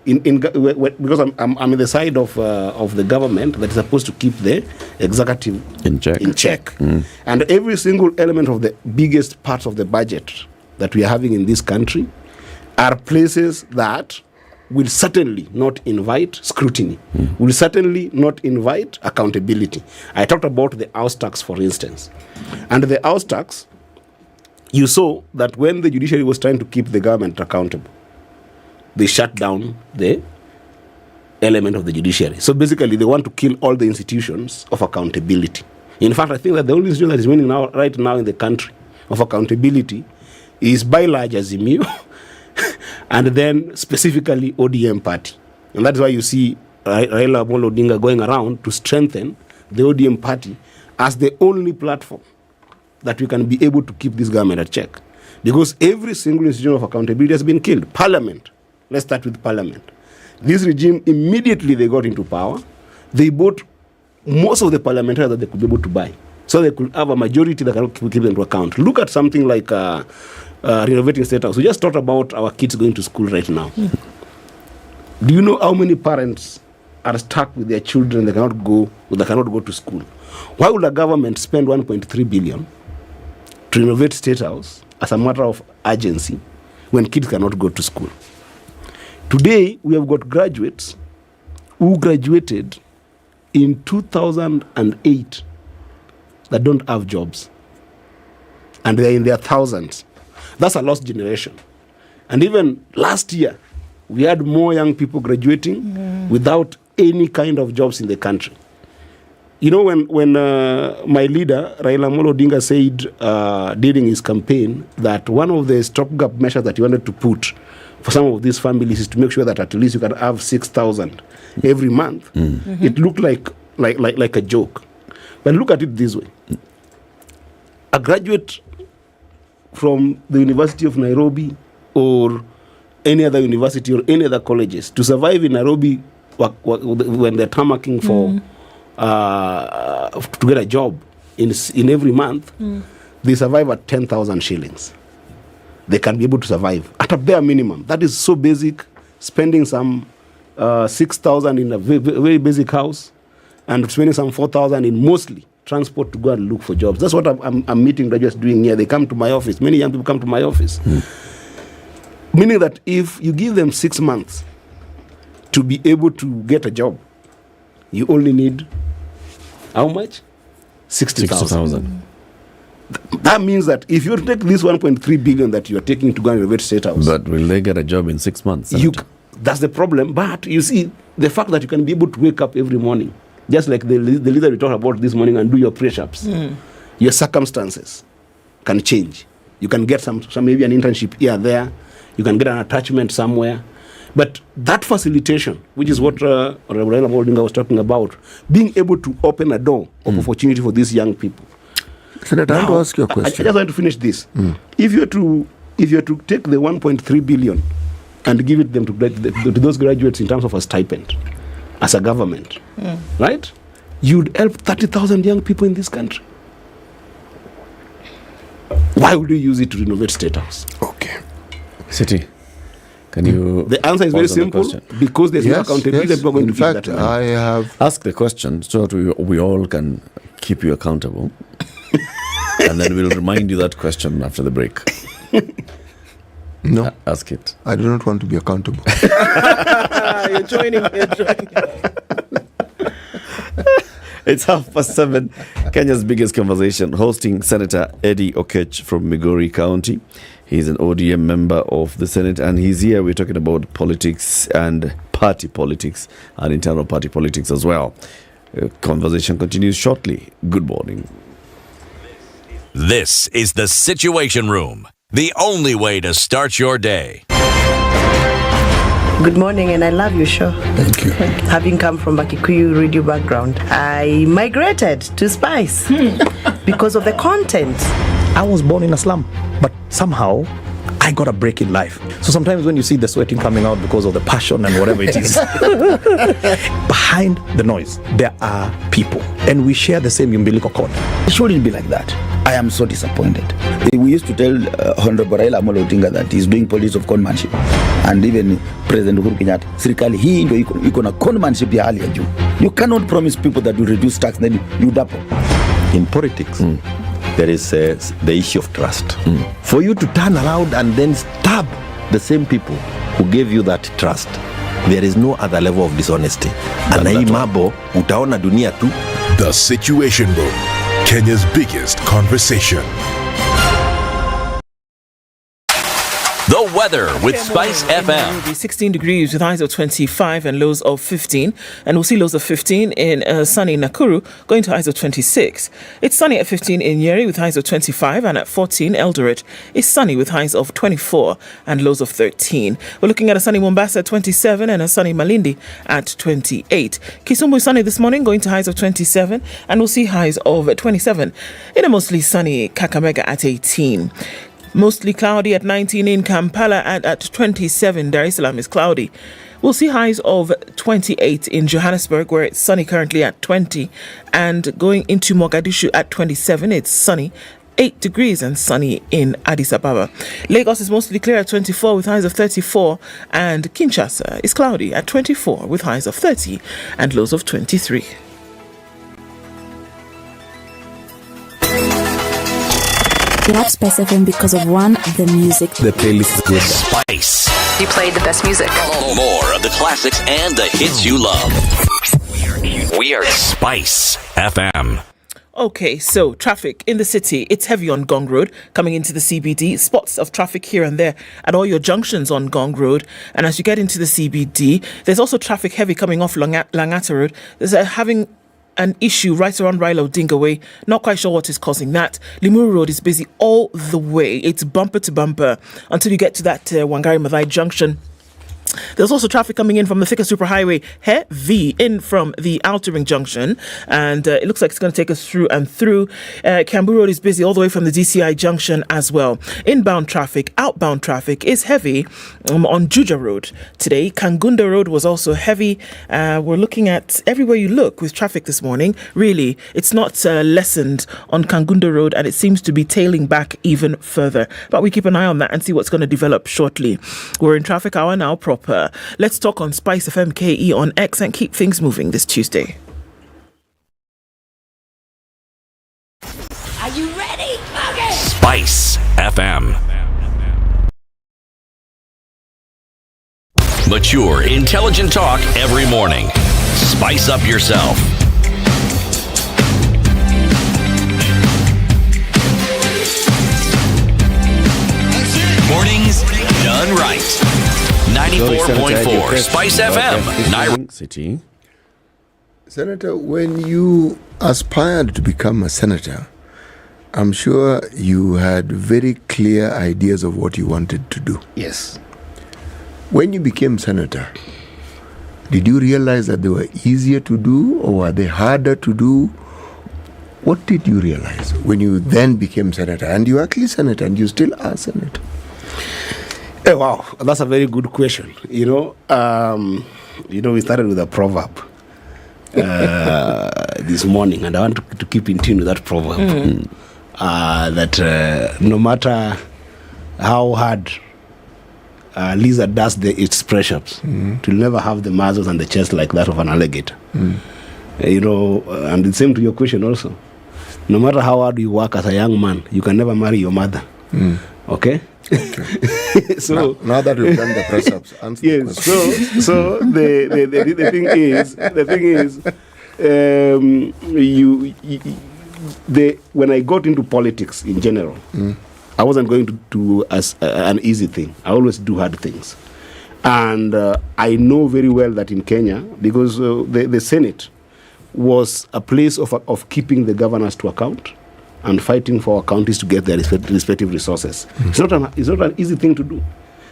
Because I'm in the side of the government that is supposed to keep the executive in check. And every single element of the biggest parts of the budget that we are having in this country are places that will certainly not invite scrutiny, will certainly not invite accountability. I talked about the house tax, for instance. And the house tax, you saw that when the judiciary was trying to keep the government accountable, they shut down the element of the judiciary. So basically, they want to kill all the institutions of accountability. In fact, I think that the only institution that is winning right now in the country of accountability is by large Azimio, and then specifically ODM party. And that's why you see Raila Amolo Odinga going around to strengthen the ODM party as the only platform that we can be able to keep this government at check. Because every single institution of accountability has been killed. Parliament. Let's start with Parliament. This regime, immediately they got into power, they bought most of the parliamentarians that they could be able to buy. So they could have a majority that can keep them into account. Look at something like renovating State House. We just talked about our kids going to school right now. Do you know how many parents are stuck with their children? They cannot go to school. Why would a government spend 1.3 billion to renovate State House as a matter of urgency when kids cannot go to school? Today, we have got graduates who graduated in 2008 that don't have jobs. And they're in their thousands. That's a lost generation. And even last year, we had more young people graduating without any kind of jobs in the country. You know, when my leader, Raila Amolo Odinga, said during his campaign that one of the stopgap measures that he wanted to put for some of these families is to make sure that at least you can have 6,000 every month. It looked like a joke. But look at it this way. A graduate from the University of Nairobi or any other university or any other colleges to survive in Nairobi when they're tarmacking for to get a job in every month, they survive at 10,000 shillings. They can be able to survive at a bare minimum. That is so basic. Spending some 6,000 in a very basic house and spending some 4,000 in mostly transport to go and look for jobs. That's what I'm meeting graduates doing here. They come to my office. Many young people come to my office. Meaning that if you give them 6 months to be able to get a job, you only need how much? 60,000. That means that if you take this 1.3 billion that you are taking to go and renovate State House, but will they get a job in 6 months? That's the problem. But you see, the fact that you can be able to wake up every morning, just like the leader we talked about this morning, and do your press-ups, your circumstances can change. You can get some maybe an internship here or there. You can get an attachment somewhere. But that facilitation, which is what Raila Odinga was talking about, being able to open a door of opportunity for these young people. Senator, I want to ask you a question. I just want to finish this. If you're to take the 1.3 billion and give it them to those graduates in terms of a stipend as a government, right? You'd help 30,000 young people in this country. Why would you use it to renovate State House? Okay. City, can you... The answer is very simple. Because there's no accountability. People are going in to fact, give that money. I have... Ask the question so that we all can keep you accountable. And then we'll remind you that question after the break. No. Ask it. I do not want to be accountable. You're joining. It's 7:30. Kenya's biggest conversation, hosting Senator Eddie Okoh from Migori County. He's an ODM member of the Senate, and he's here. We're talking about politics and party politics and internal party politics as well. Conversation continues shortly. Good morning. This is the Situation Room, the only way to start your day. Good morning, and I love your show. Thank you. Having come from a Kikuyu radio background, I migrated to Spice because of the content. I was born in a slum, but somehow I got a break in life. So sometimes when you see the sweating coming out because of the passion and whatever it is, behind the noise, there are people, and we share the same umbilical cord. It shouldn't be like that. I am so disappointed. We used to tell Honorable Raila Odinga that he's doing politics of conmanship, and even President Uhuru Kenyatta, serikali hii ndio iko na conmanship ya hali ya juu. You cannot promise people that you reduce tax, then you double. In politics, there is the issue of trust. For you to turn around and then stab the same people who gave you that trust, there is no other level of dishonesty. Na hii mambo utaona dunia tu. The Situation Room, Kenya's biggest conversation. The weather with SpiceFM. 16 degrees with highs of 25 and lows of 15. And we'll see lows of 15 in sunny Nakuru, going to highs of 26. It's sunny at 15 in Nyeri with highs of 25, and at 14, Eldoret is sunny with highs of 24 and lows of 13. We're looking at a sunny Mombasa at 27 and a sunny Malindi at 28. Kisumu is sunny this morning, going to highs of 27, and we'll see highs of 27 in a mostly sunny Kakamega at 18. Mostly cloudy at 19 in Kampala, and at 27 Dar es Salaam is cloudy. We'll see highs of 28 in Johannesburg, where it's sunny currently at 20, and going into Mogadishu at 27, it's sunny 8 degrees and sunny in Addis Ababa. Lagos is mostly clear at 24 with highs of 34, and Kinshasa is cloudy at 24 with highs of 30 and lows of 23. Love SpiceFM because of one, the music. The playlist is good. Spice. You played the best music. More of the classics and the hits you love. We are Spice FM. Okay, so traffic in the city, it's heavy on Gong Road coming into the CBD. Spots of traffic here and there at all your junctions on Gong Road. And as you get into the CBD, there's also traffic heavy coming off Langata Road. There's having an issue right around Raila Odinga Way. Not quite sure what is causing that. Limuru Road is busy all the way. It's bumper to bumper until you get to that Wangari Maathai junction. There's also traffic coming in from the Thika Superhighway, heavy in from the Outer Ring Junction, and it looks like it's going to take us through and through. Kiambu Road is busy all the way from the DCI Junction as well. Inbound traffic, outbound traffic is heavy on Juja Road today. Kangunda Road was also heavy. We're looking at everywhere you look with traffic this morning. Really, it's not lessened on Kangunda Road, and it seems to be tailing back even further. But we keep an eye on that and see what's going to develop shortly. We're in traffic hour now proper. Let's talk on SpiceFM KE on X and keep things moving this Tuesday. Are you ready? Okay. Spice FM. Mature, intelligent talk every morning. Spice up yourself. Mornings done right. 94.4 Spice FM. Nairobi City. Senator, when you aspired to become a senator, I'm sure you had very clear ideas of what you wanted to do. Yes. When you became senator, did you realize that they were easier to do or were they harder to do? What did you realize when you then became senator? And you are actually senator and you still are senator. Hey, wow, that's a very good question. We started with a proverb this morning, and I want to keep in tune with that proverb. That no matter how hard lizard does its press-ups, it will never have the muscles and the chest like that of an alligator. And the same to your question also. No matter how hard you work as a young man, you can never marry your mother. Okay? So now that we've done the press-ups, answer the question. So the thing is, when I got into politics in general, I wasn't going to do as an easy thing. I always do hard things. And I know very well that in Kenya, because the Senate was a place of keeping the governors to account and fighting for our counties to get their respective resources. It's not an easy thing to do.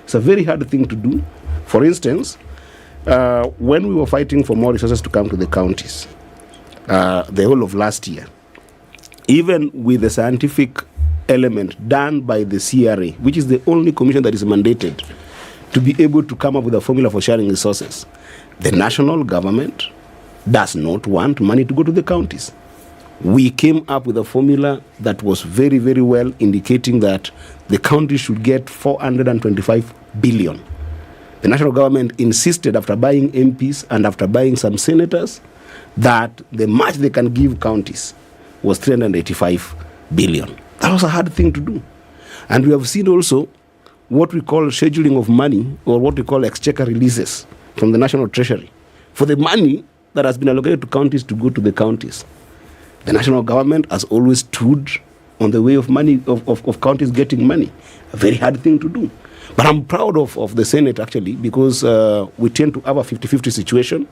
It's a very hard thing to do. For instance, when we were fighting for more resources to come to the counties, the whole of last year, even with the scientific element done by the CRA, which is the only commission that is mandated to be able to come up with a formula for sharing resources, the national government does not want money to go to the counties. We came up with a formula that was very, very well indicating that the county should get 425 billion. The national government insisted, after buying MPs and after buying some senators, that the much they can give counties was 385 billion. That was a hard thing to do. And we have seen also what we call scheduling of money, or what we call exchequer releases from the national treasury, for the money that has been allocated to counties to go to the counties. The national government has always stood on the way of money, of counties getting money. A very hard thing to do. But I'm proud of the Senate, actually, because we tend to have a 50-50 situation,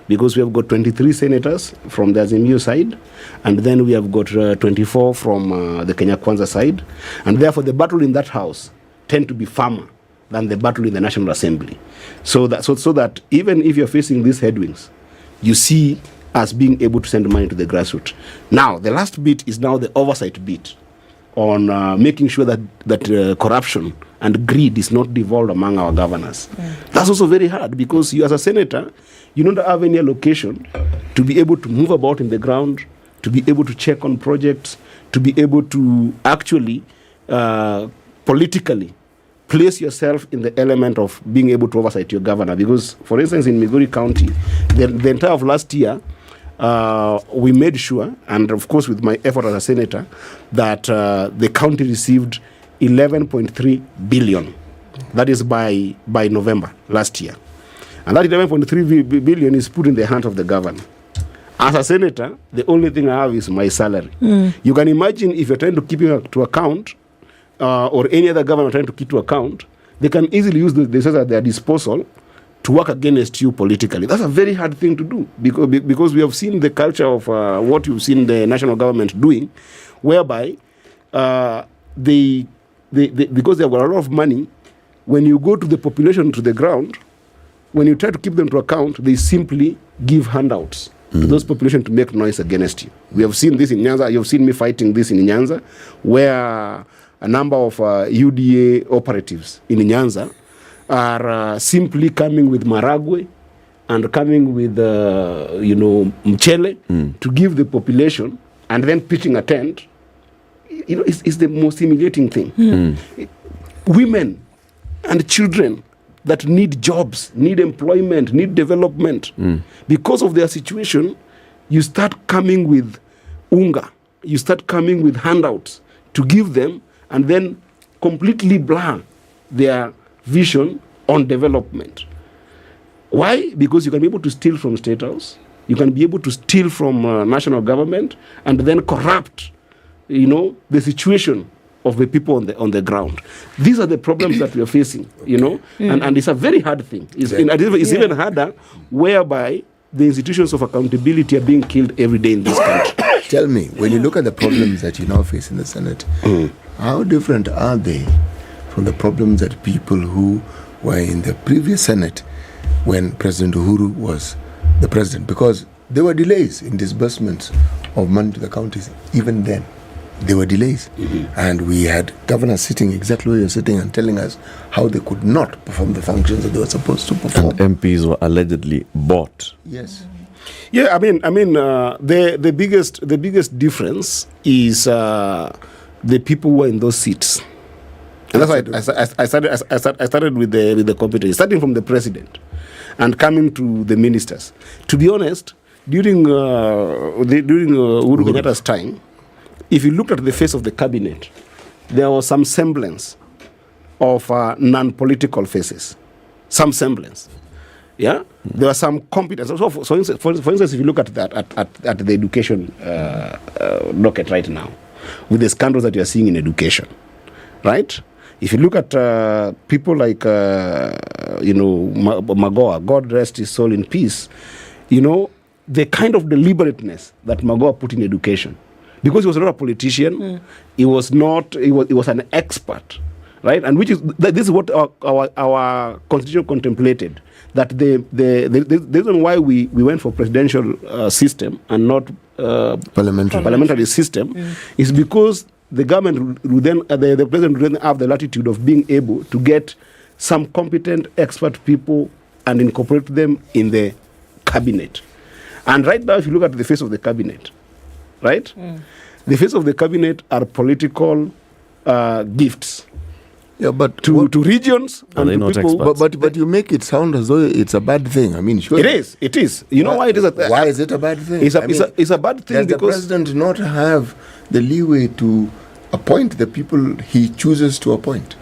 because we have got 23 senators from the Azimio side, and then we have got 24 from the Kenya Kwanza side, and therefore the battle in that house tend to be firmer than the battle in the National Assembly. So that even if you're facing these headwinds, you see us being able to send money to the grassroots. Now, the last bit is now the oversight bit on making sure that corruption and greed is not devolved among our governors. That's also very hard, because you, as a senator, you don't have any allocation to be able to move about in the ground, to be able to check on projects, to be able to actually politically place yourself in the element of being able to oversight your governor. Because, for instance, in Migori County, the entire of last year, we made sure, and of course with my effort as a senator, that the county received 11.3 billion. That is by November last year. And that 11.3 billion is put in the hands of the governor. As a senator, the only thing I have is my salary. You can imagine if you're trying to keep it to account, or any other government trying to keep to account, they can easily use the resources at their disposal to work against you politically. That's a very hard thing to do, because we have seen the culture of what you've seen the national government doing, whereby because they have got a lot of money, when you go to the population, to the ground, when you try to keep them to account, they simply give handouts to those population to make noise against you. We have seen this in Nyanza. You've seen me fighting this in Nyanza, where a number of UDA operatives in Nyanza are simply coming with maragwe and coming with mchele to give the population, and then pitching a tent. It's the most humiliating thing. Women and children that need jobs, need employment, need development, because of their situation, you start coming with unga, you start coming with handouts to give them, and then completely blur their vision on development. Why? Because you can be able to steal from State House, you can be able to steal from national government, and then corrupt, the situation of the people on the ground. These are the problems that we are facing, and it's a very hard thing. It's even harder, whereby the institutions of accountability are being killed every day in this country. Tell me, when you look at the problems that you now face in the Senate, how different are they from the problems that people who were in the previous Senate when President Uhuru was the president, because there were delays in disbursements of money to the counties. Even then, there were delays. And we had governors sitting exactly where you're sitting and telling us how they could not perform the functions that they were supposed to perform. And MPs were allegedly bought. Yes. Yeah, I mean, the biggest difference is the people who were in those seats, and that's why I started with the competence, starting from the president, and coming to the ministers. To be honest, during Uhuru Kenyatta's time, if you looked at the face of the cabinet, there was some semblance of non-political faces, some semblance. Yeah, there was some competence. So, for instance, if you look at that at the education docket right now, with the scandals that you are seeing in education, right? If you look at people like Magoha, God rest his soul in peace, the kind of deliberateness that Magoha put in education, because he was not a politician, he was an expert, right? And this is what our constitution contemplated. That the reason why we went for presidential system and not parliamentary system is because the government would then, the president would then have the latitude of being able to get some competent expert people and incorporate them in the cabinet. And right now, if you look at the face of the cabinet, right, the face of the cabinet are political gifts. Yeah, but to regions and to people. But you make it sound as though it's a bad thing. I mean, sure. It is. You know why it is? Why is it a bad thing? It's a bad thing because the president not have the leeway to appoint the people he chooses to appoint.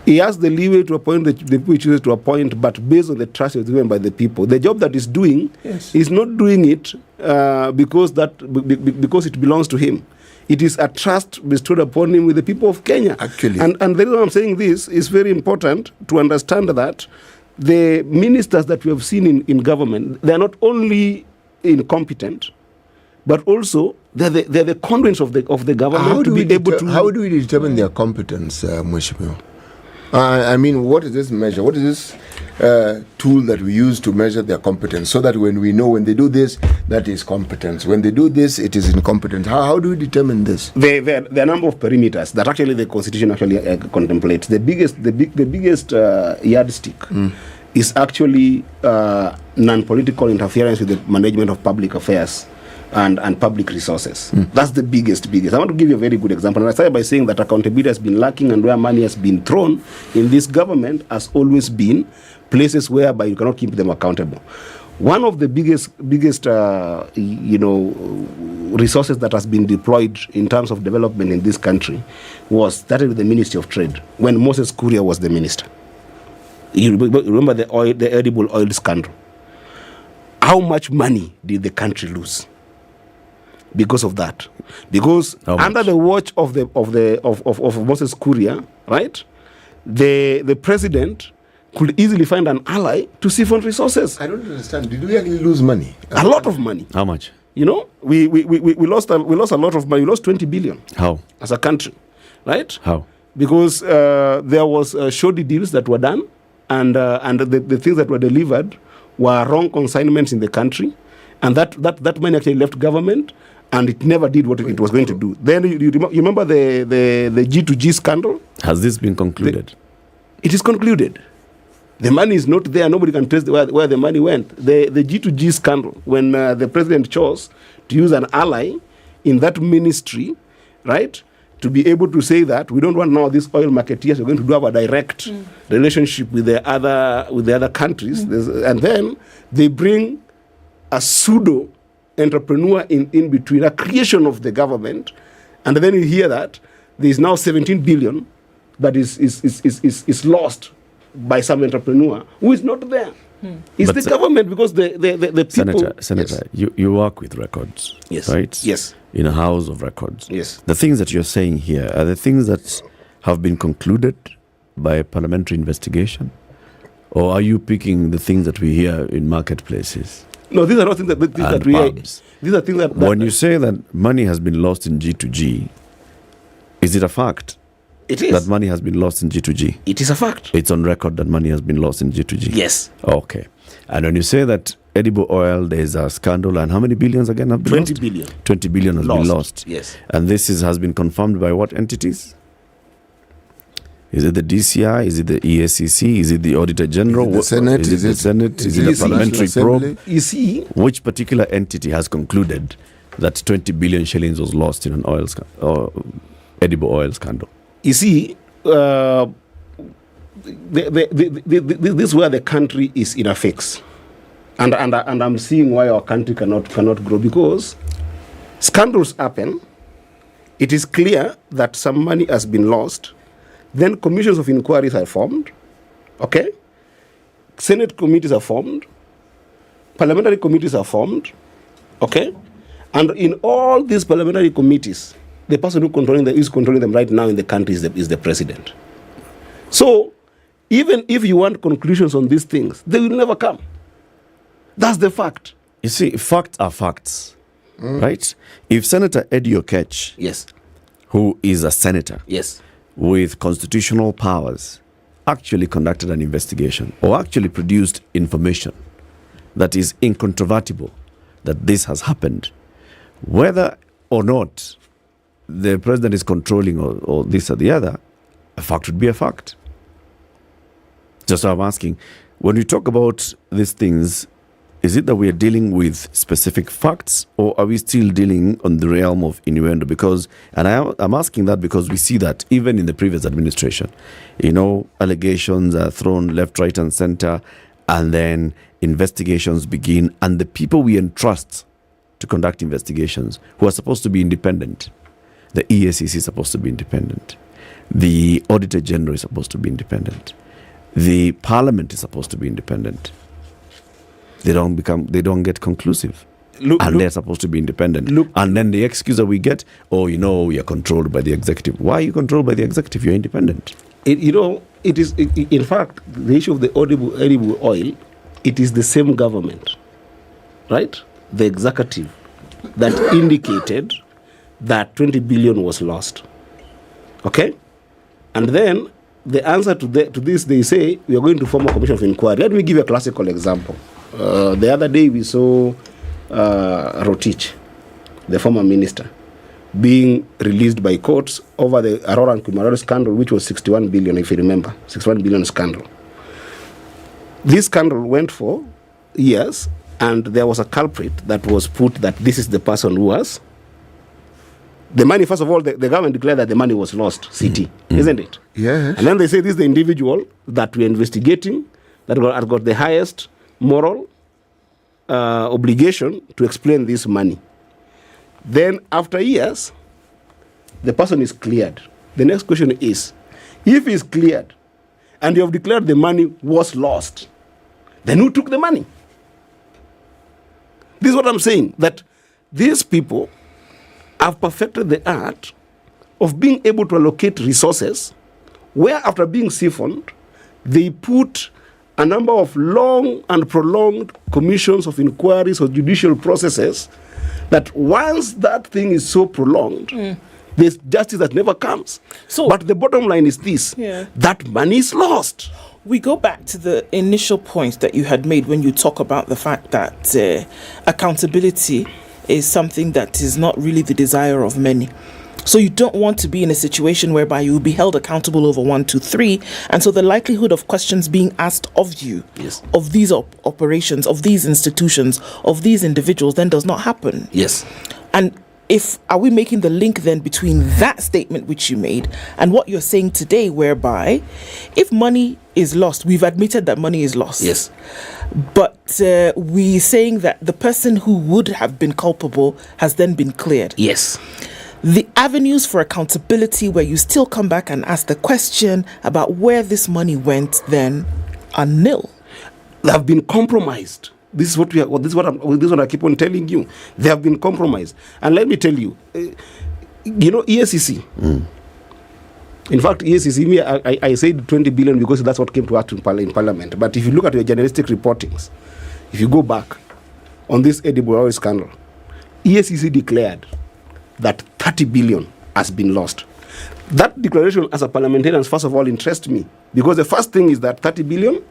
He has the leeway to appoint the people he chooses to appoint, but based on the trust he's given by the people. The job that he's doing, he's not doing it because it belongs to him. It is a trust bestowed upon him with the people of Kenya. Actually. And the reason I'm saying this is very important to understand that the ministers that we have seen in government, they are not only incompetent, but also they're the conduits of the government. How do we determine their competence, Mheshimiwa? I mean, what is this measure? What is this tool that we use to measure their competence, so that when we know when they do this, that is competence. When they do this, it is incompetence. How do we determine this? There are a number of perimeters that actually the Constitution actually contemplates. The biggest yardstick is actually non-political interference with the management of public affairs and public resources. That's the biggest. I want to give you a very good example. And I started by saying that accountability has been lacking, and where money has been thrown in this government has always been places whereby you cannot keep them accountable. One of the biggest resources that has been deployed in terms of development in this country was started with the Ministry of Trade when Moses Kuria was the minister. You remember the edible oil scandal? How much money did the country lose because of that? Because under the watch of Moses Kuria, right, the president could easily find an ally to siphon resources. I don't understand. Did we actually lose money? A lot of money. How much? We lost a lot of money. We lost 20 billion. How? As a country, right? How? Because there was shoddy deals that were done, and the things that were delivered were wrong consignments in the country, and that money actually left government, and it never did what it was going to do. Then you remember the G2G scandal? Has this been concluded? It is concluded. The money is not there. Nobody can trace where the money went. The G2G scandal, when the president chose to use an ally in that ministry, right, to be able to say that we don't want now these oil marketeers. We're going to do have a direct relationship with the other countries, and then they bring a pseudo entrepreneur in between, a creation of the government, and then you hear that there is now 17 billion that is lost by some entrepreneur who is not there. It's the government, because the people... Senator, you work with records, right? Yes. In a house of records. Yes. The things that you're saying here are the things that have been concluded by a parliamentary investigation, or are you picking the things that we hear in marketplaces? No, these are not things that we hear. These are things that... When you say that money has been lost in G2G, is it a fact? It is. That money has been lost in G2G. It is a fact. It's on record that money has been lost in G2G. Yes. Okay. And when you say that edible oil, there is a scandal, and how many billions again have been 20 lost? billion. 20 billion has been lost. Yes. And this has been confirmed by what entities? Is it the DCI? Is it the EACC? Is it the Auditor General? The Senate? Is it the Senate? Is it a parliamentary probe? You see, which particular entity has concluded that 20 billion shillings was lost in an oil edible oil scandal? You see, this is where the country is in a fix, and I'm seeing why our country cannot grow, because scandals happen. It is clear that some money has been lost. Then commissions of inquiries are formed. Okay, Senate committees are formed. Parliamentary committees are formed. Okay, and in all these parliamentary committees, the person who is controlling them right now in the country is the president. So, even if you want conclusions on these things, they will never come. That's the fact. You see, facts are facts, right? If Senator Eddie Oketch, yes, who is a senator, yes, with constitutional powers, actually conducted an investigation or actually produced information that is incontrovertible that this has happened, whether or not the president is controlling or this or the other, a fact would be a fact. Just so I'm asking, when we talk about these things, is it that we are dealing with specific facts, or are we still dealing on the realm of innuendo? Because, and I'm asking that because we see that even in the previous administration, allegations are thrown left, right, and center, and then investigations begin, and the people we entrust to conduct investigations, who are supposed to be independent, the EACC is supposed to be independent, the Auditor General is supposed to be independent, the Parliament is supposed to be independent. They don't get conclusive. They're supposed to be independent. And then the excuse that we get, we are controlled by the executive. Why are you controlled by the executive? You're independent. In fact, the issue of the edible oil, it is the same government, right? The executive that indicated that 20 billion was lost. Okay? And then the answer to this, they say, we are going to form a commission of inquiry. Let me give you a classical example. The other day we saw Rotich, the former minister, being released by courts over the Aurora and Kumarori scandal, which was 61 billion, if you remember, 61 billion scandal. This scandal went for years, and there was a culprit that was put that this is the person who has the money. First of all, the government declared that the money was lost, CT, isn't it? Yes. And then they say this is the individual that we're investigating that has got the highest moral obligation to explain this money. Then after years, the person is cleared. The next question is, if he's cleared and you have declared the money was lost, then who took the money? This is what I'm saying, that these people have perfected the art of being able to allocate resources where, after being siphoned, they put a number of long and prolonged commissions of inquiries or judicial processes that once that thing is so prolonged, there's justice that never comes. But the bottom line is this, that money is lost. We go back to the initial point that you had made when you talk about the fact that accountability is something that is not really the desire of many. So you don't want to be in a situation whereby you will be held accountable over 1, 2, 3. And so the likelihood of questions being asked of you, of these operations, of these institutions, of these individuals, then does not happen. Yes. And are we making the link then between that statement which you made and what you're saying today, whereby if money is lost, we've admitted that money is lost. Yes. But we're saying that the person who would have been culpable has then been cleared. Yes. The avenues for accountability where you still come back and ask the question about where this money went then are nil. They have been compromised. This is what I keep on telling you. They have been compromised. And let me tell you, EACC. In fact, EACC, I said 20 billion because that's what came to us in Parliament. But if you look at your journalistic reportings, if you go back on this edible oil scandal, EACC declared that 30 billion has been lost. That declaration as a parliamentarian, first of all, interests me because the first thing is that 30 billion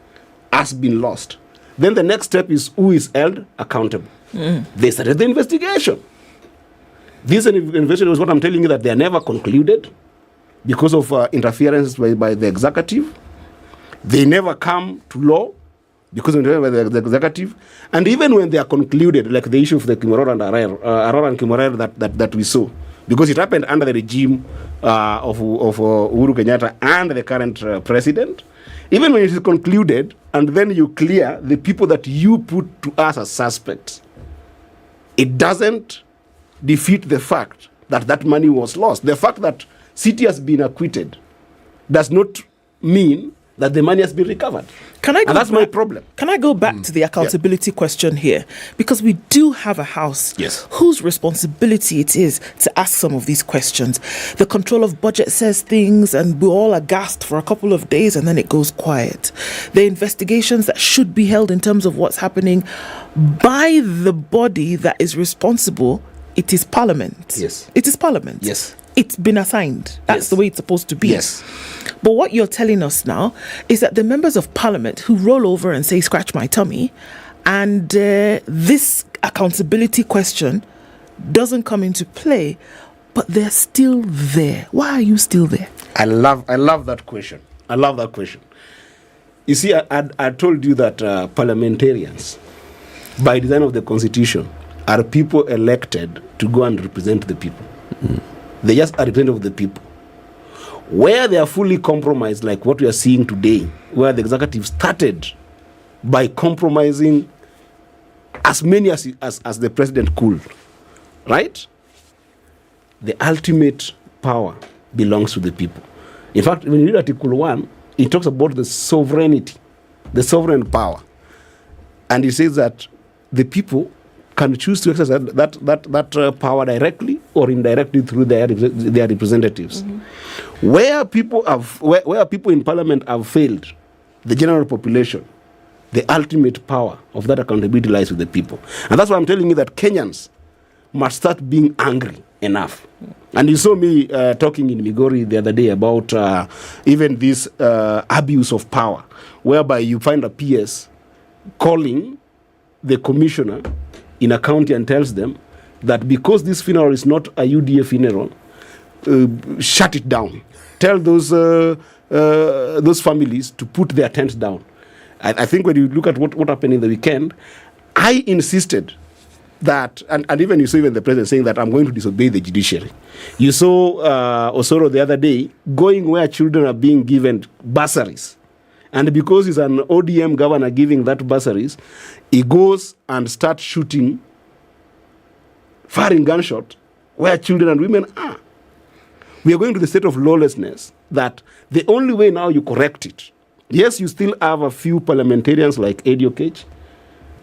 has been lost. Then the next step is who is held accountable. They started the investigation. This investigation is what I'm telling you, that they are never concluded because of interference by the executive. They never come to law because of the executive. And even when they are concluded, like the issue of the Kimororo and Kimororo that we saw, because it happened under the regime of Uhuru Kenyatta and the current president, even when it is concluded and then you clear the people that you put to us as suspects, it doesn't defeat the fact that that money was lost. The fact that city has been acquitted does not mean that the money has been recovered. That's my problem. Can I go back to the accountability question here? Because we do have a house whose responsibility it is to ask some of these questions. The control of budget says things and we're all aghast for a couple of days and then it goes quiet. The investigations that should be held in terms of what's happening by the body that is responsible, it is Parliament. Yes. It is Parliament. Yes. It's been assigned. That's the way it's supposed to be. Yes. But what you're telling us now is that the members of Parliament who roll over and say, scratch my tummy, and this accountability question doesn't come into play, but they're still there. Why are you still there? I love that question. I love that question. You see, I told you that parliamentarians, by design of the Constitution, are people elected to go and represent the people. They just are representative of the people. Where they are fully compromised, like what we are seeing today, where the executive started by compromising as many as the president could, right? The ultimate power belongs to the people. In fact, when you read Article 1, it talks about the sovereignty, the sovereign power. And it says that the people can choose to exercise that power directly or indirectly through their representatives. Where people in Parliament have failed the general population, the ultimate power of that accountability lies with the people. And that's why I'm telling you that Kenyans must start being angry enough. And you saw me talking in Migori the other day about even this abuse of power, whereby you find a PS calling the commissioner in a county and tells them that because this funeral is not a UDA funeral, shut it down. Tell those families to put their tents down. I think when you look at what happened in the weekend, I insisted that, and even you saw even the president saying that I'm going to disobey the judiciary. You saw Osoro the other day going where children are being given bursaries. And because he's an ODM governor giving that bursaries, he goes and starts shooting, firing gunshot where children and women are. We are going to the state of lawlessness that the only way now you correct it. Yes, you still have a few parliamentarians like Edio Cage,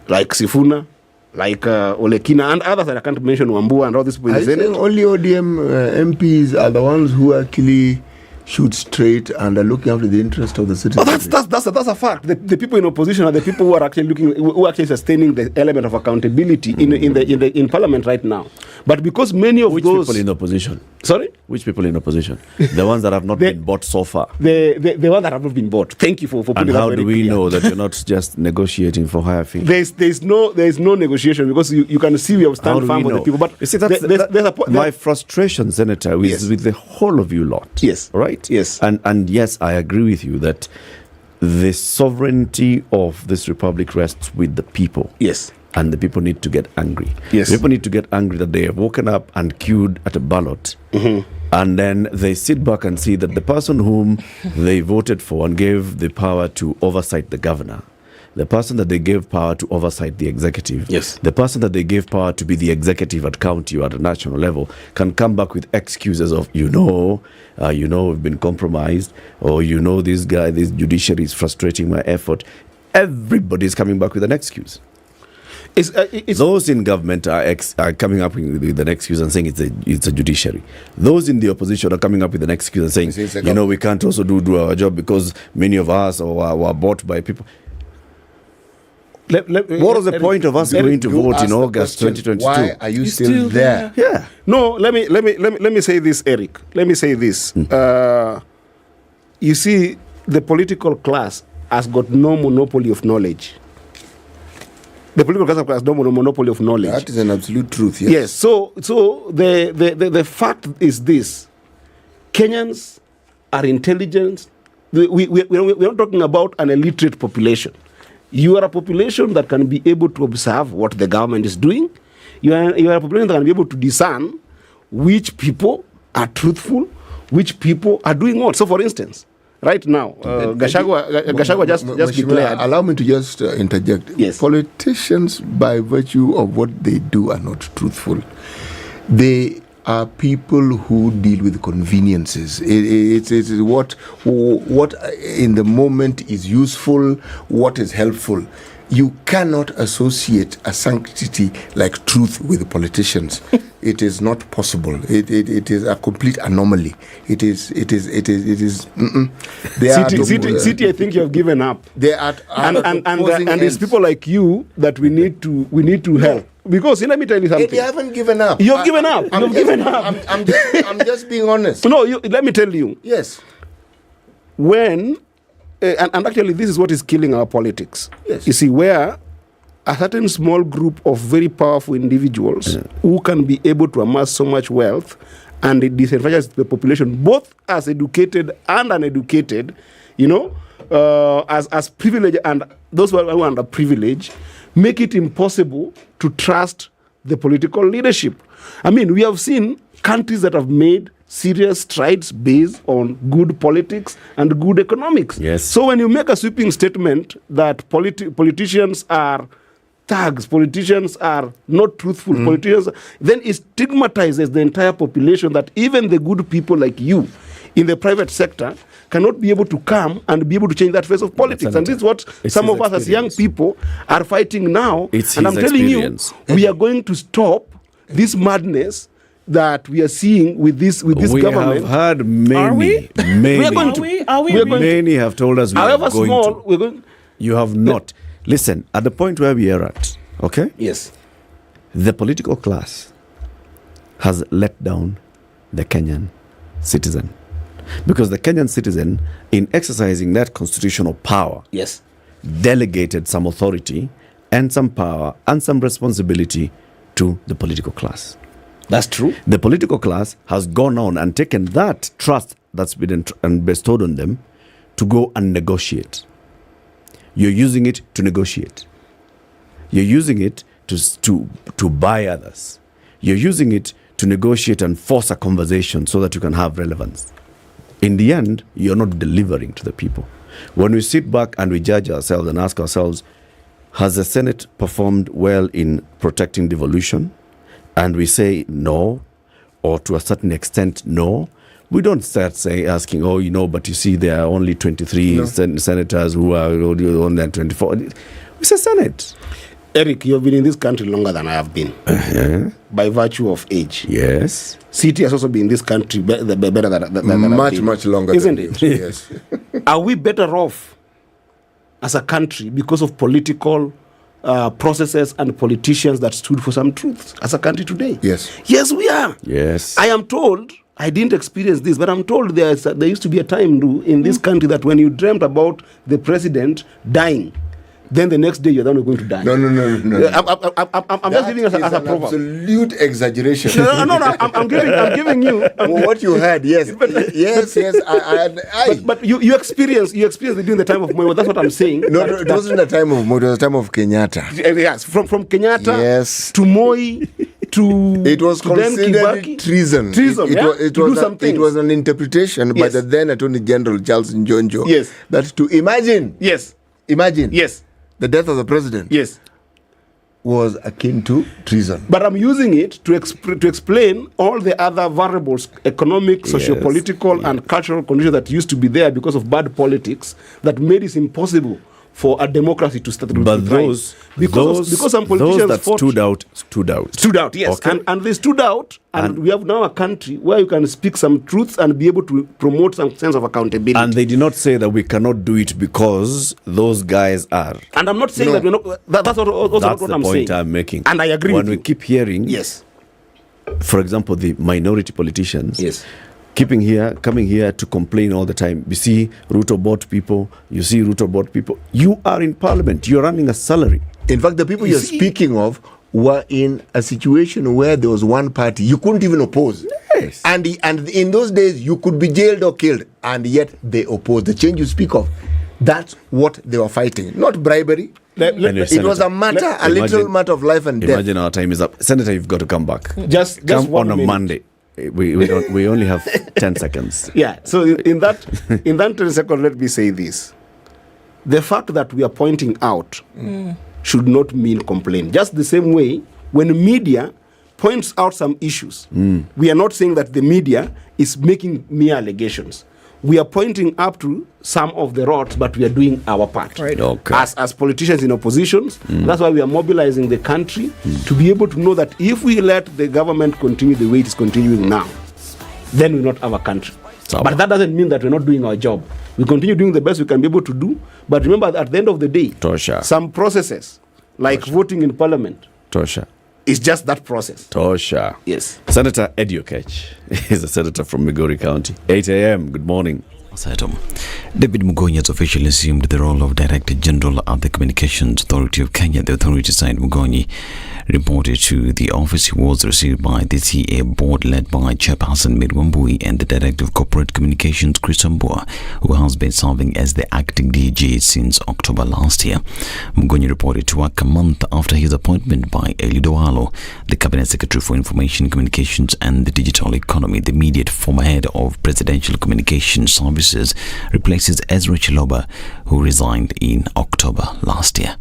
like Sifuna, like Olekina, and others that I can't mention, Wambua and all these people. I think only ODM MPs are the ones who actually shoot straight and are looking after the interest of the citizens. Oh, that's a fact. The people in opposition are the people who are actually sustaining the element of accountability in Parliament right now. But because many of Which those people in opposition? Sorry? Which people in opposition? The ones that have not been bought so far. The ones that have not been bought. Thank you for putting and that how very do we clear. know that you're not just negotiating for higher fees? There is no negotiation because you can see we have stand firm with the people. But you see, my frustration, Senator, is with the whole of you lot. Yes. Right? Yes. And yes, I agree with you that the sovereignty of this republic rests with the people. Yes. And the people need to get angry. Yes. People need to get angry that they have woken up and queued at a ballot. And then they sit back and see that the person whom they voted for and gave the power to oversight the governor, the person that they gave power to oversight the executive, the person that they gave power to be the executive at county or at a national level can come back with excuses of, we've been compromised, or this judiciary is frustrating my effort. Everybody's coming back with an excuse. Those in government are coming up with an excuse and saying it's a judiciary. Those in the opposition are coming up with an excuse and saying, we can't also do our job because many of us were bought by people. What was the point of us going to vote in August 2022? Why are you still there? Yeah. No, let me say this, Eric. Let me say this. You see, the political class has got no monopoly of knowledge. The political class has no monopoly of knowledge. That is an absolute truth. Yes. Yes. So the fact is this: Kenyans are intelligent. We're not talking about an illiterate population. You are a population that can be able to observe what the government is doing. You are a population that can be able to discern which people are truthful, which people are doing what. So, for instance, right now, Gachagua just declared. Allow me to just interject. Yes. Politicians, by virtue of what they do, are not truthful. They are people who deal with conveniences. It's what in the moment is useful, what is helpful. You cannot associate a sanctity like truth with politicians. It is not possible. It is a complete anomaly. It is. City, I think you have given up. They are and it's people like you that we need to help. Because let me tell you something. You haven't given up. You have given up. I'm just being honest. No, let me tell you. Yes. When and actually this is what is killing our politics. Yes. You see, where a certain small group of very powerful individuals who can be able to amass so much wealth and it disenfranchise the population, both as educated and uneducated, as privileged and those who are underprivileged, make it impossible to trust the political leadership. I mean, we have seen countries that have made serious strides based on good politics and good economics. Yes. So when you make a sweeping statement that politicians are thugs, politicians are not truthful, politicians, then it stigmatizes the entire population that even the good people like you in the private sector cannot be able to come and be able to change that face of politics. And this is what some of us as young people are fighting now. And I'm telling you, we are going to stop this madness that we are seeing with this government. We have heard many. Many have told us we are going to. You have not. Listen, at the point where we are at, okay? Yes. The political class has let down the Kenyan citizen. Because the Kenyan citizen, in exercising that constitutional power, yes, delegated some authority and some power and some responsibility to the political class. That's true. The political class has gone on and taken that trust that's been bestowed on them to go and negotiate. You're using it to negotiate. You're using it to buy others. You're using it to negotiate and force a conversation so that you can have relevance. In the end, you're not delivering to the people. When we sit back and we judge ourselves and ask ourselves, has the Senate performed well in protecting devolution? And we say no, or to a certain extent no. We don't start asking, but you see there are only 23 senators who are on that 24. It's a Senate. Eric, you have been in this country longer than I have been. By virtue of age. Yes. City has also been in this country better than much longer. Isn't than it? Yes. Are we better off as a country because of political processes and politicians that stood for some truths as a country today? Yes. Yes, we are. Yes. I am told, I didn't experience this, but I'm told there used to be a time in this country that when you dreamt about the president dying, then the next day you're then going to die. No. I'm just giving us as a proverb. Absolute exaggeration. No. I'm giving you what you heard. Yes, yes. But you experienced it during the time of Moi. That's what I'm saying. No, it wasn't the time of Moi. It was the time of Kenyatta. Yes, from Kenyatta to Moi. It was considered treason. It was an interpretation by the then Attorney General Charles Njonjo. Yes, that to imagine. Yes, the death of the president. Yes, was akin to treason. But I'm using it to explain all the other variables, economic, socio-political, and cultural conditions that used to be there because of bad politics that made it impossible for a democracy to start. But those some politicians that fought, stood out. Yes, Okay. and they stood out, and we have now a country where you can speak some truths and be able to promote some sense of accountability. And they did not say that we cannot do it because those guys are. And I'm not saying that we're not. That's also That's what the I'm point saying. I'm making. And I agree when with we you. keep hearing, yes, for example, the minority politicians, yes, coming here to complain all the time. You see Ruto bought people. You are in parliament. You're running a salary. In fact, the people you're speaking of were in a situation where there was one party you couldn't even oppose. Yes. And in those days, you could be jailed or killed, and yet they opposed. The change you speak of, that's what they were fighting. Not bribery. It was a matter, a literal matter of life and death. Imagine our time is up. Senator, you've got to come back. Just come one on a minute. Monday. We only have 10 seconds. Yeah. So in that 10 seconds, let me say this: the fact that we are pointing out should not mean complain. Just the same way, when media points out some issues, we are not saying that the media is making mere allegations. We are pointing up to some of the rods, but we are doing our part. Right. Okay. As politicians in oppositions, that's why we are mobilizing the country to be able to know that if we let the government continue the way it is continuing now, then we'll not have a country. But that doesn't mean that we're not doing our job. We continue doing the best we can be able to do. But remember, at the end of the day, some processes, like voting in parliament, is just that process. Tosha. Yes. Senator Eddie Okech is a senator from Migori County. 8 a.m. Good morning. David Mugonyi has officially assumed the role of Director General at the Communications Authority of Kenya. The authority signed Mugonyi reported to the office. He was received by the CA board led by Chairperson Midwambui and the Director of Corporate Communications Chris Mbua, who has been serving as the acting DG since October last year. Mugonyi reported to work a month after his appointment by Elido Alo, the Cabinet Secretary for Information Communications and the Digital Economy. The immediate former head of Presidential Communications Services replaces Ezra Chiloba, who resigned in October last year.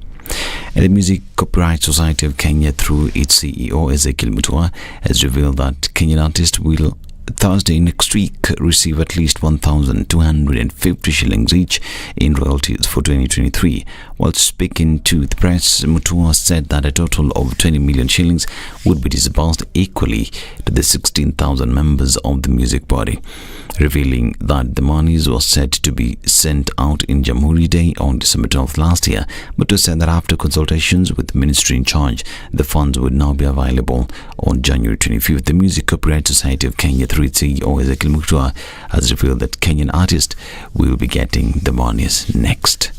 And the Music Copyright Society of Kenya, through its CEO Ezekiel Mutua, has revealed that Kenyan artists will Thursday next week receive at least 1,250 shillings each in royalties for 2023. While speaking to the press, Mutua said that a total of 20 million shillings would be disbursed equally to the 16,000 members of the music body, revealing that the monies were set to be sent out in Jamhuri Day on December 12th last year. Mutua said that after consultations with the ministry in charge, the funds would now be available on January 25th. The Music Copyright Society of Kenya, through its CEO Ezekiel Mutua, has revealed that Kenyan artists will be getting the monies next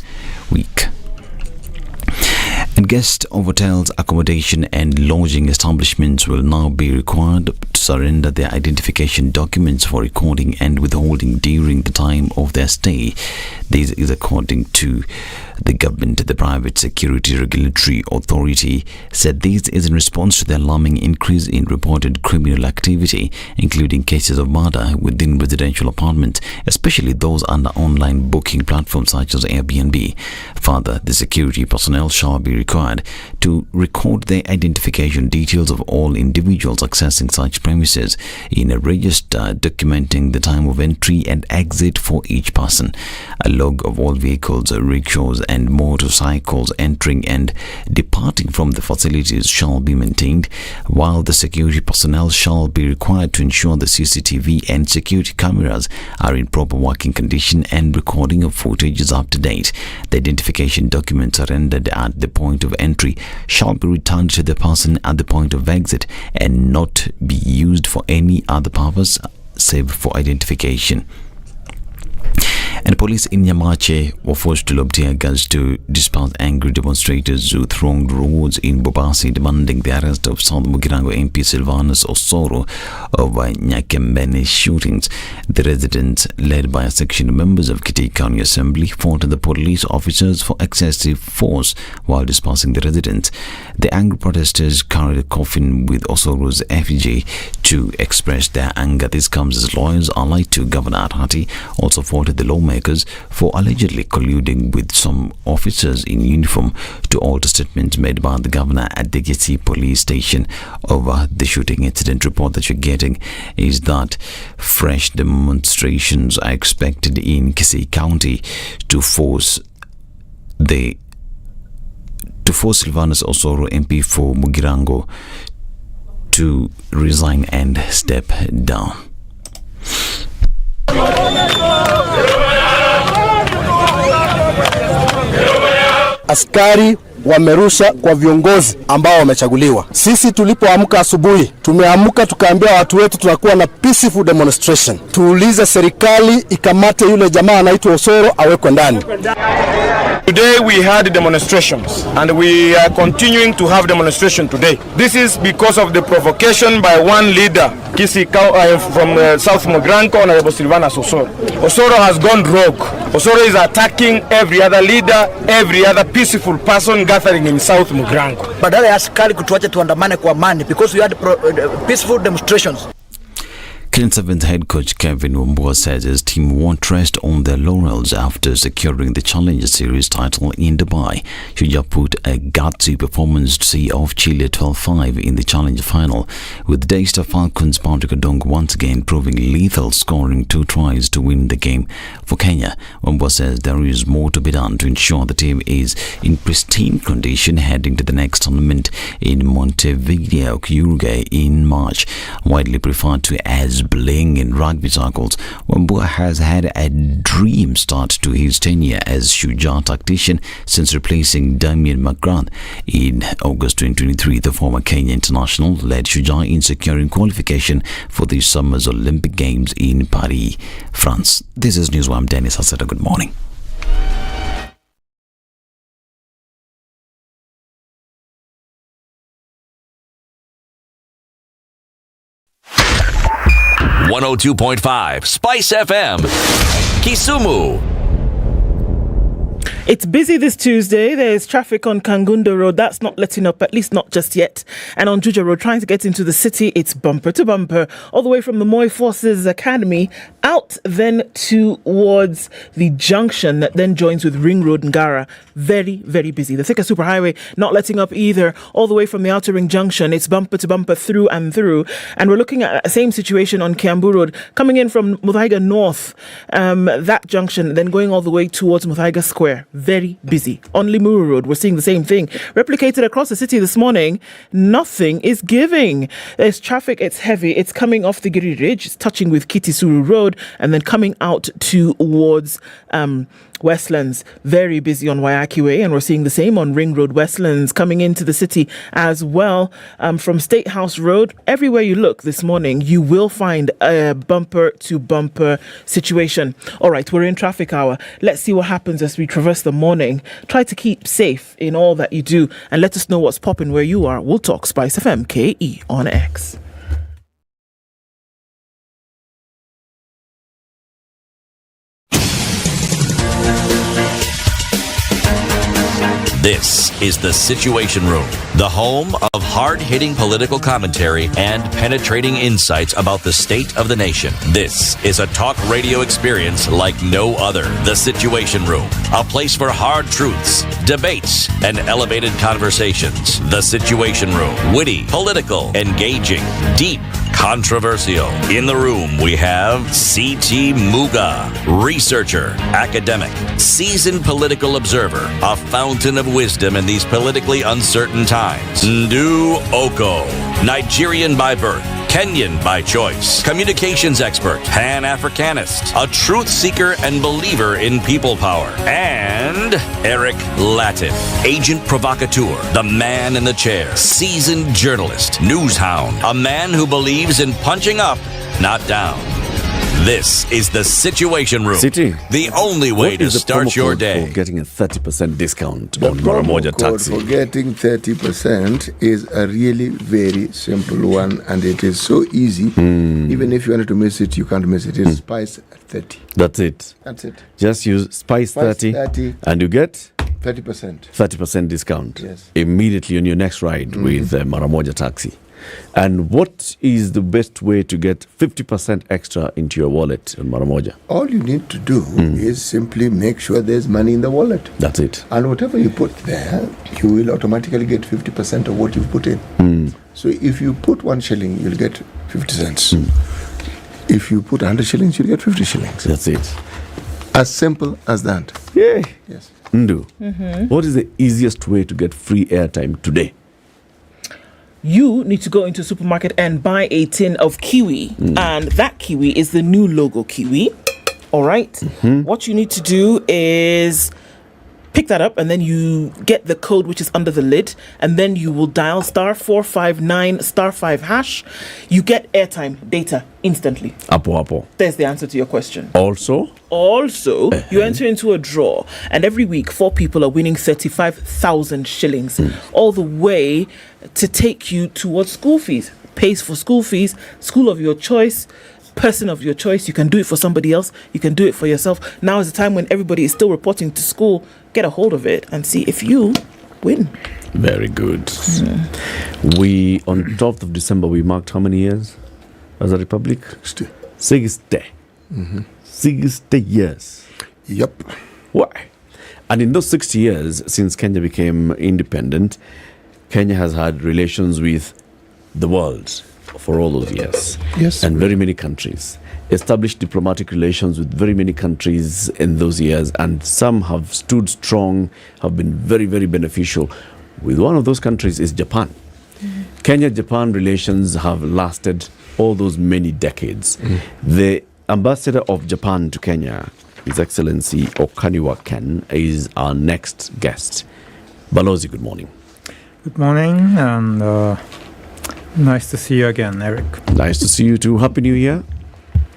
week. And guests of hotels, accommodation and lodging establishments will now be required to surrender their identification documents for recording and withholding during the time of their stay. This is according to the government. The Private Security Regulatory Authority said this is in response to the alarming increase in reported criminal activity, including cases of murder within residential apartments, especially those under online booking platforms such as Airbnb. Further, the security personnel shall be required to record their identification details of all individuals accessing such premises in a register documenting the time of entry and exit for each person. A log of all vehicles, rickshaws and motorcycles entering and departing from the facilities shall be maintained, while the security personnel shall be required to ensure the CCTV and security cameras are in proper working condition and recording of footage is up to date. The identification documents surrendered at the point of entry shall be returned to the person at the point of exit and not be used for any other purpose save for identification. And police in Nyamache were forced to lob tear gas to disperse angry demonstrators who thronged roads in Mombasa demanding the arrest of South Mugirango MP Silvanus Osoro over Nyakembene shootings. The residents, led by a section of members of Kisii County Assembly, fought the police officers for excessive force while dispersing the residents. The angry protesters carried a coffin with Osoro's effigy to express their anger. This comes as lawyers allied to Governor Atati also fought the lawmakers for allegedly colluding with some officers in uniform to alter statements made by the governor at the Kisii police station over the shooting incident. Report that you're getting is that fresh demonstrations are expected in Kisii County to force to force Silvanus Osoro, MP for Mugirango, to resign and step down. Askari wamerusha kwa viongozi ambao wamechaguliwa. Sisi tulipoamka asubuhi, tumeamka tukaambia watu wetu tunakuwa na peaceful demonstration. Tuulize serikali ikamate yule jamaa anaitwa Osoro awekwe ndani. Today we had demonstrations and we are continuing to have demonstration today. This is because of the provocation by one leader, Kisii from South Mugranko, Honorable Silvanus Osoro. Osoro has gone rogue. Osoro is attacking every other leader, every other peaceful person gathering in South Mugranko. Badala ya askari kutuacha tuandamane kwa amani because we had peaceful demonstrations. Kenyan Sevens head coach Kevin Wambua says his team won't rest on their laurels after securing the Challenger Series title in Dubai. Shujaa put a gutsy performance to see off Chile 12-5 in the Challenger final, with Daystar Falcons Patrick Odong once again proving lethal, scoring 2 tries to win the game for Kenya. Wambua says there is more to be done to ensure the team is in pristine condition heading to the next tournament in Montevideo, Uruguay in March. Widely referred to as bling in rugby circles, Wambua has had a dream start to his tenure as Shujaa tactician since replacing Damien McGrath in August 2023. The former Kenya international led Shujaa in securing qualification for the summer's Olympic Games in Paris, France. This is News. I'm Dennis Haseta. Good morning. .5 Spice FM, Kisumu. It's busy this Tuesday. There's traffic on Kangundo Road. That's not letting up, at least not just yet. And on Juja Road, trying to get into the city, it's bumper to bumper, all the way from the Moi Forces Academy out then towards the junction that then joins with Ring Road and Ngara. Very, very busy. The Thika Superhighway not letting up either, all the way from the Outer Ring Junction. It's bumper to bumper through and through. And we're looking at the same situation on Kiambu Road, coming in from Muthaiga North, that junction, then going all the way towards Muthaiga Square. Very busy. On Limuru Road, we're seeing the same thing. Replicated across the city this morning, nothing is giving. There's traffic, it's heavy. It's coming off the Giri Ridge, it's touching with Kitisuru Road, and then coming out towards Westlands. Very busy on Wayaki Way, and we're seeing the same on Ring Road, Westlands, coming into the city as well. From State House Road, everywhere you look this morning, you will find a bumper-to-bumper situation. All right, we're in traffic hour. Let's see what happens as we traverse the morning. Try to keep safe in all that you do, and let us know what's popping where you are. We'll talk Spice FM KE on X. This is the Situation Room, the home of hard-hitting political commentary and penetrating insights about the state of the nation. This is a talk radio experience like no other. The Situation Room, a place for hard truths, debates, and elevated conversations. The Situation Room, witty, political, engaging, deep, controversial. In the room, we have C.T. Muga, researcher, academic, seasoned political observer, a fountain of wisdom in these politically uncertain times. Ndu Okoh, Nigerian by birth, Kenyan by choice, communications expert, Pan-Africanist, a truth seeker and believer in people power, and Eric Latiff, agent provocateur, the man in the chair, seasoned journalist, news hound, a man who believes in punching up, not down. This is the Situation Room. City, the only way to start your day. For getting a 30% discount The on Maramoja promo code taxi. for getting 30% is a really very simple one, and it is so easy. Even if you wanted to miss it, you can't miss it. It's Spice 30. That's it. That's it. Just use Spice 30 and you get 30%. 30% discount. Yes. Immediately on your next ride with Maramoja taxi. And what is the best way to get 50% extra into your wallet on Maramoja? All you need to do is simply make sure there's money in the wallet. That's it. And whatever you put there, you will automatically get 50% of what you've put in. So if you put 1 shilling, you'll get 50 cents. If you put 100 shillings, you'll get 50 shillings. That's it. As simple as that. Yeah. Yes. Ndu, Mhm. what is the easiest way to get free airtime today? You need to go into a supermarket and buy a tin of kiwi. And that kiwi is the new logo kiwi. All right. What you need to do is pick that up and then you get the code which is under the lid and then you will dial *459 *5#. You get airtime data instantly. Apo. There's the answer to your question. Also, you enter into a draw, and every week 4 people are winning 35,000 shillings, all the way to take you towards school fees. Pays for school fees, school of your choice, person of your choice. You can do it for somebody else. You can do it for yourself. Now is the time when everybody is still reporting to school. Get a hold of it and see if you win. very good. We, on 12th of December, we marked how many years as a republic? 60. 60 years. Yep. Why? And in those 60 years, since Kenya became independent, Kenya has had relations with the world for all those years. Yes. And very many countries. Established diplomatic relations with very many countries in those years, and some have stood strong, have been very, very beneficial. With one of those countries is Japan. Kenya-Japan relations have lasted all those many decades. The ambassador of Japan to Kenya, His Excellency Okaniwa Ken, is our next guest. Balozi, good morning. Good morning, and nice to see you again, Eric. Nice to see you too. Happy New Year.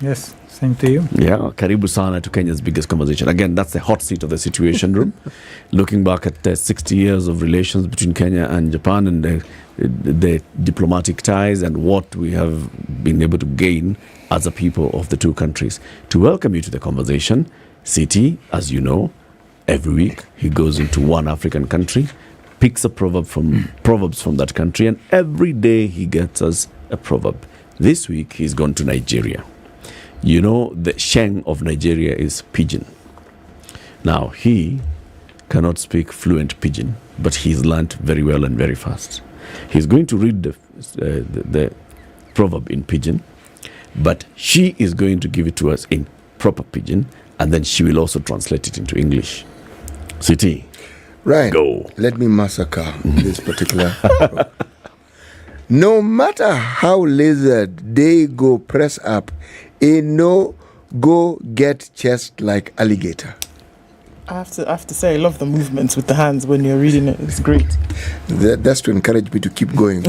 Yes, same to you. Yeah, karibu sana to Kenya's biggest conversation. Again, that's the hot seat of the Situation Room. Looking back at 60 years of relations between Kenya and Japan and the diplomatic ties and what we have been able to gain as a people of the two countries. To welcome you to the conversation, City, as you know, every week he goes into one African country, picks a proverbs from that country, and every day he gets us a proverb. This week he's gone to Nigeria. You know, the sheng of Nigeria is pidgin. Now, he cannot speak fluent pidgin, but he's learnt very well and very fast. He's going to read the proverb in pidgin, but she is going to give it to us in proper pidgin, and then she will also translate it into English. City. Right. Go. Let me massacre this particular. No matter how lizard they go press up, no go get chest like alligator. I have to say, I love the movements with the hands when you're reading it. It's great. That's to encourage me to keep going.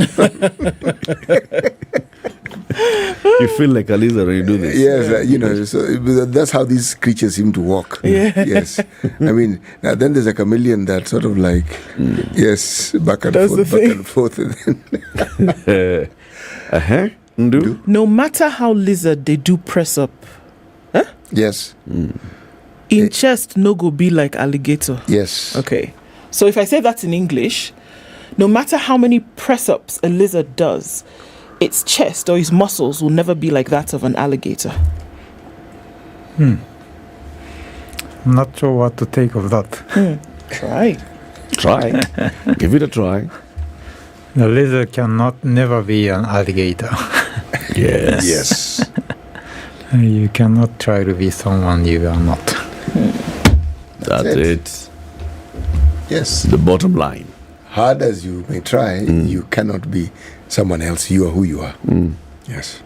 You feel like a lizard when you do this. Yes, so that's how these creatures seem to walk. Yeah. Yes. I mean, then there's a chameleon that sort of like, yes, back and forth. No matter how lizard they do press up. Huh? Yes. In chest, no go be like alligator. Yes. Okay. So if I say that in English, no matter how many press-ups a lizard does, its chest or its muscles will never be like that of an alligator. I'm not sure what to take of that. Try. Give it a try. The lizard cannot never be an alligator. Yes. Yes. You cannot try to be someone you are not. That's it. Yes. The bottom line. Hard as you may try, you cannot be someone else. You are who you are. Yes.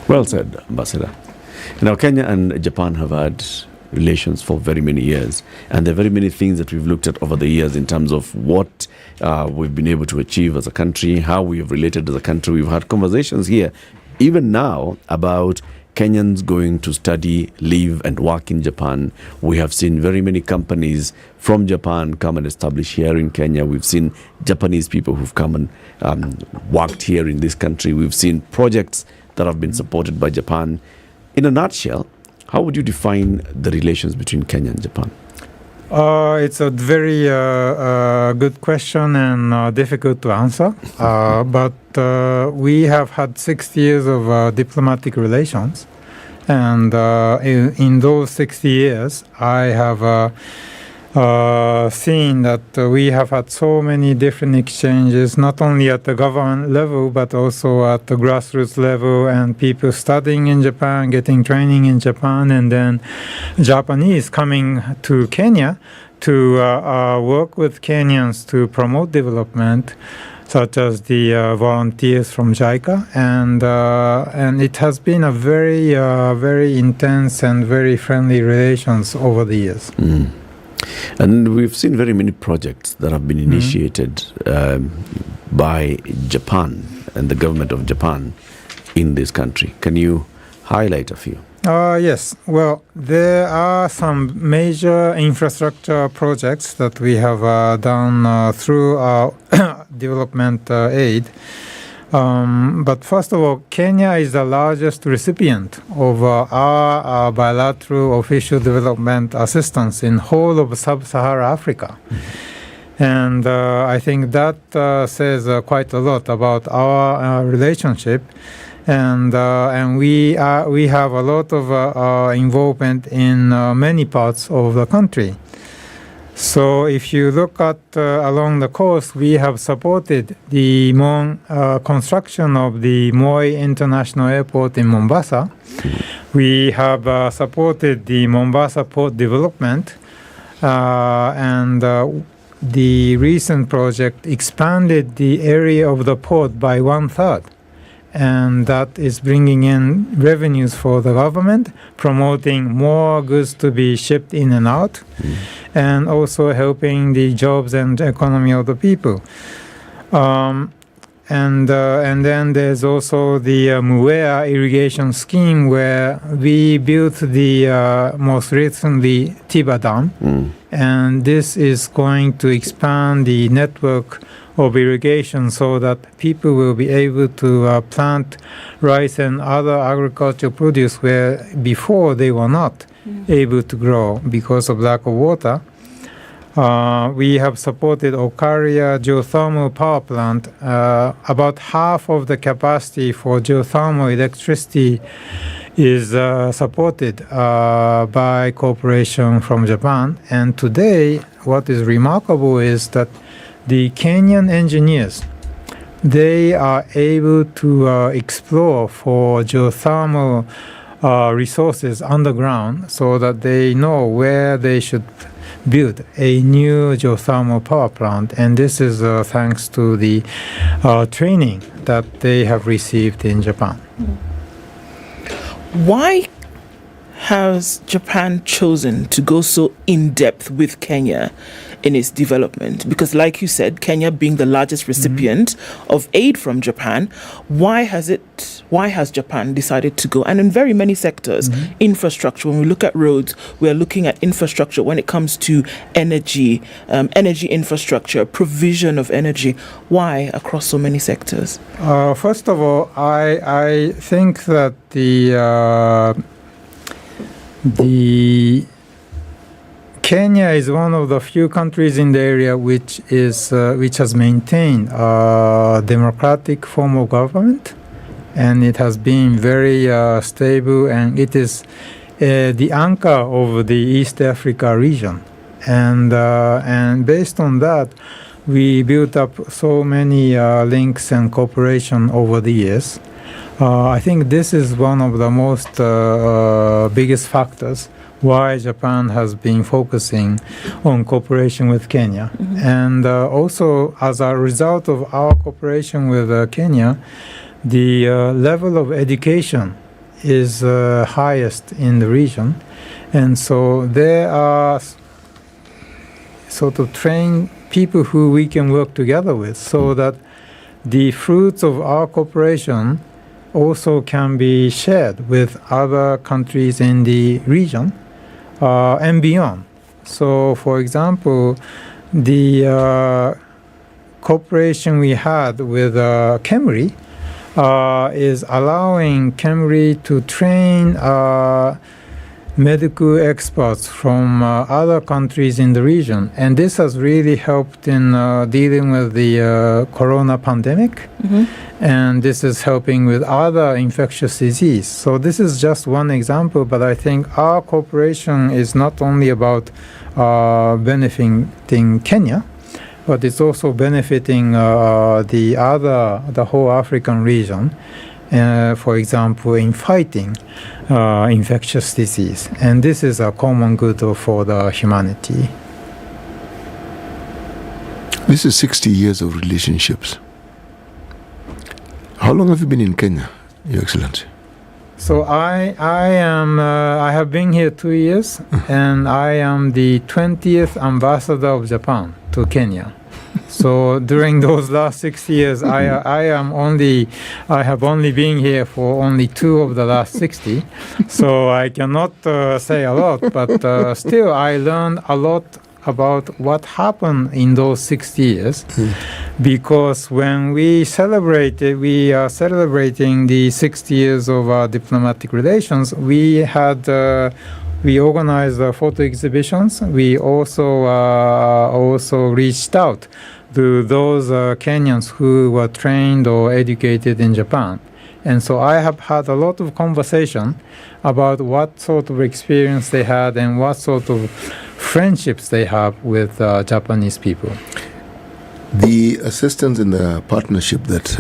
Well said, Ambassador. Now, Kenya and Japan have had relations for very many years, and there are very many things that we've looked at over the years in terms of what we've been able to achieve as a country, how we have related as a country. We've had conversations here, even now, about Kenyans going to study, live and work in Japan. We have seen very many companies from Japan come and establish here in Kenya. We've seen Japanese people who've come and worked here in this country. We've seen projects that have been supported by Japan. In a nutshell, how would you define the relations between Kenya and Japan? It's a very good question and difficult to answer. But we have had 60 years of diplomatic relations. And in those 60 years, I have seen that we have had so many different exchanges, not only at the government level, but also at the grassroots level, and people studying in Japan, getting training in Japan, and then Japanese coming to Kenya to work with Kenyans to promote development, such as the volunteers from JICA, and it has been a very, very intense and very friendly relations over the years. And we've seen very many projects that have been initiated by Japan and the government of Japan in this country. Can you highlight a few? Yes. Well, there are some major infrastructure projects that we have done through our development aid. But first of all, Kenya is the largest recipient of our bilateral official development assistance in whole of sub-Saharan Africa. And I think that says quite a lot about our relationship. And we have a lot of involvement in many parts of the country. So if you look at along the coast, we have supported the construction of the Moi International Airport in Mombasa. We have supported the Mombasa port development, and the recent project expanded the area of the port by 1/3. And that is bringing in revenues for the government, promoting more goods to be shipped in and out, and also helping the jobs and economy of the people. And then there's also the Muga irrigation scheme, where we built the most recently Tiba Dam, and this is going to expand the network of irrigation so that people will be able to plant rice and other agricultural produce where before they were not able to grow because of lack of water. We have supported Okoh geothermal power plant. About half of the capacity for geothermal electricity is supported by cooperation from Japan. And today, what is remarkable is that the Kenyan engineers, they are able to explore for geothermal resources underground so that they know where they should build a new geothermal power plant. And this is thanks to the training that they have received in Japan. Why has Japan chosen to go so in-depth with Kenya in its development? Because like you said, Kenya being the largest recipient of aid from Japan, why has Japan decided to go? And in very many sectors, infrastructure, when we look at roads, we are looking at infrastructure when it comes to energy, energy infrastructure, provision of energy. Why across so many sectors? First of all, I think that the Kenya is one of the few countries in the area which has maintained a democratic form of government, and it has been very stable, and it is the anchor of the East Africa region, and based on that, we built up so many links and cooperation over the years. I think this is one of the most biggest factors why Japan has been focusing on cooperation with Kenya. And also, as a result of our cooperation with Kenya, the level of education is highest in the region. And so there are sort of trained people who we can work together with so that the fruits of our cooperation also can be shared with other countries in the region and beyond. So, for example, the cooperation we had with KEMRI is allowing KEMRI to train medical experts from other countries in the region. And this has really helped in dealing with the corona pandemic. And this is helping with other infectious disease. So this is just one example, but I think our cooperation is not only about benefiting Kenya, but it's also benefiting the whole African region. For example, in fighting infectious disease. And this is a common good for the humanity. This is 60 years of relationships. How long have you been in Kenya, Your Excellency? So I have been here 2 years, and I am the 20th ambassador of Japan to Kenya. So during those last 6 years, I have only been here for only 2 of the last 60. So I cannot say a lot, but still I learned a lot about what happened in those 60 years. Because when we are celebrating the 60 years of our diplomatic relations, we organized photo exhibitions. We also reached out to those Kenyans who were trained or educated in Japan. And so I have had a lot of conversation about what sort of experience they had and what sort of friendships they have with Japanese people. The assistance and the partnership that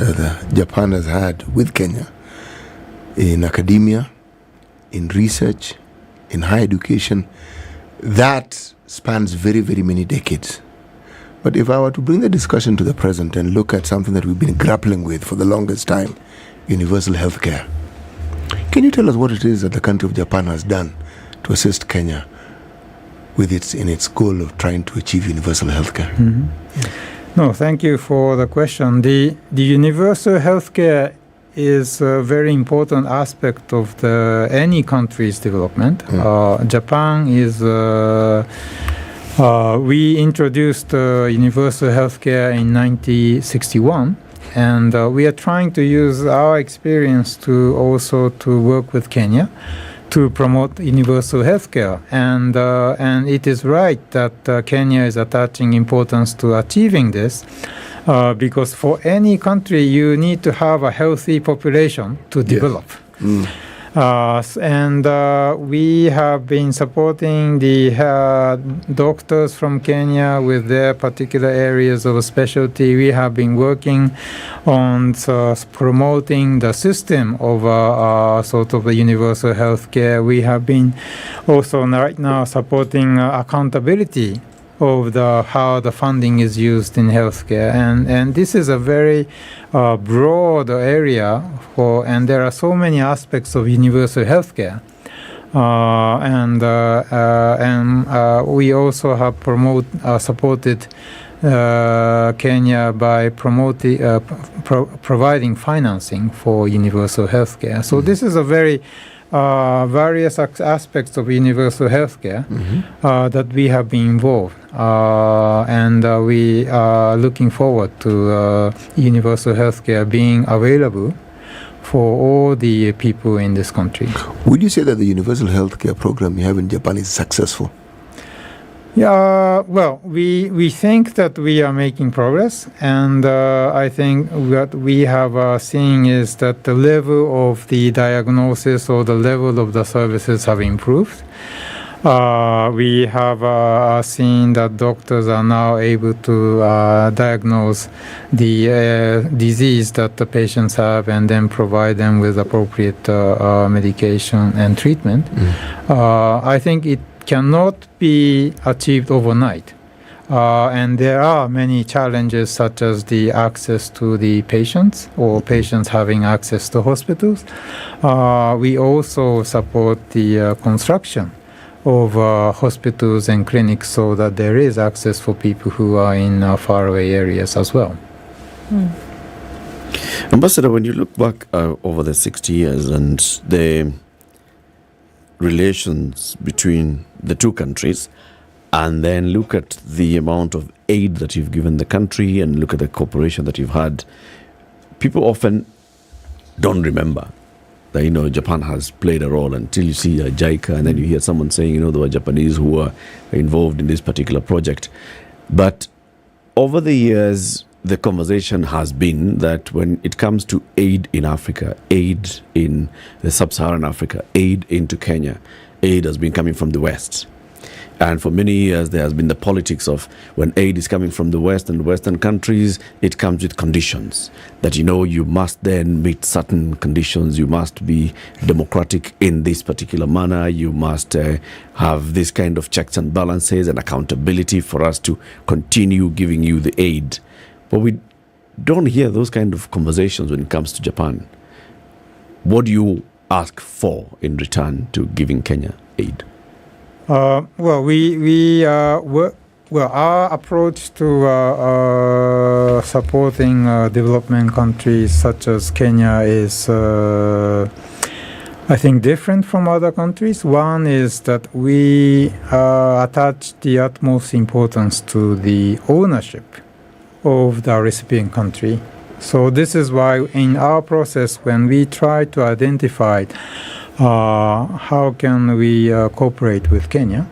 Japan has had with Kenya in academia, in research, in higher education, that spans very, very many decades. But if I were to bring the discussion to the present and look at something that we've been grappling with for the longest time, universal health care, can you tell us what it is that the country of Japan has done to assist Kenya with its goal of trying to achieve universal health care? No, thank you for the question. The universal health care is a very important aspect of any country's development. Japan is we introduced universal health care in 1961, and we are trying to use our experience to work with Kenya to promote universal health care. And it is right that Kenya is attaching importance to achieving this, because for any country you need to have a healthy population to develop. And we have been supporting the doctors from Kenya with their particular areas of specialty. We have been working on promoting the system of sort of the universal health care. We have been also right now supporting accountability of how the funding is used in healthcare, and this is a very broad area and there are so many aspects of universal healthcare, and we also have supported Kenya by providing financing for universal healthcare. So this is a very various aspects of universal healthcare that we have been involved, and we are looking forward to universal healthcare being available for all the people in this country. Would you say that the universal healthcare program you have in Japan is successful? Yeah, well, we think that we are making progress, and I think what we have seen is that the level of the diagnosis or the level of the services have improved. We have seen that doctors are now able to diagnose the disease that the patients have and then provide them with appropriate medication and treatment. I think it cannot be achieved overnight. And there are many challenges such as the access to the patients or patients having access to hospitals. We also support the construction of hospitals and clinics so that there is access for people who are in faraway areas as well. Ambassador, when you look back over the 60 years and the relations between the two countries, and then look at the amount of aid that you've given the country and look at the cooperation that you've had, people often don't remember that, Japan has played a role until you see JICA, and then you hear someone saying, there were Japanese who were involved in this particular project. But over the years, the conversation has been that when it comes to aid in Africa, aid in the sub-Saharan Africa, aid into Kenya, aid has been coming from the West. And for many years, there has been the politics of when aid is coming from the West and Western countries, it comes with conditions that, you must then meet certain conditions. You must be democratic in this particular manner. You must have this kind of checks and balances and accountability for us to continue giving you the aid. But we don't hear those kind of conversations when it comes to Japan. What do you ask for in return to giving Kenya aid? Our approach to supporting development countries such as Kenya is, I think, different from other countries. One is that we attach the utmost importance to the ownership of the recipient country. So this is why in our process, when we try to identify how can we cooperate with Kenya,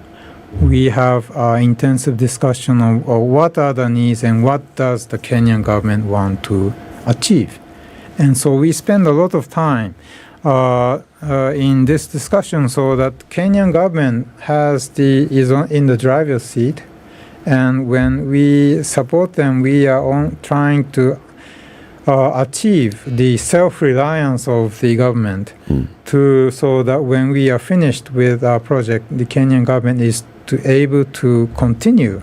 we have intensive discussion of what are the needs and what does the Kenyan government want to achieve. And so we spend a lot of time in this discussion so that Kenyan government is in the driver's seat. And when we support them, we are trying to achieve the self-reliance of the government so that when we are finished with our project, the Kenyan government is able to continue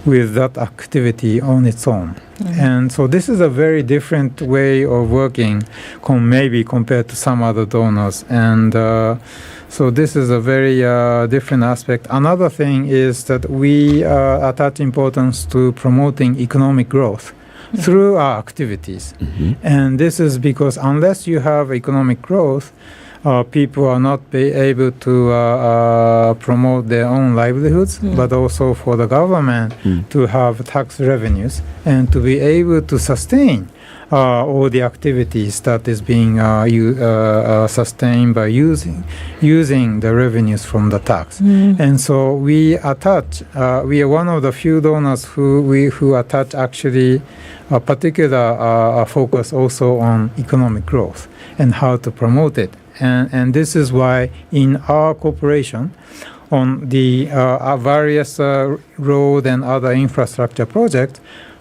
with that activity on its own. And so this is a very different way of working maybe compared to some other donors. And so this is a very different aspect. Another thing is that we attach importance to promoting economic growth through our activities. And this is because unless you have economic growth, people are not able to promote their own livelihoods, but also for the government to have tax revenues and to be able to sustain all the activities that is being sustained by using the revenues from the tax. And so we are one of the few donors who attach actually a particular focus also on economic growth and how to promote it. And this is why in our cooperation on the various road and other infrastructure projects,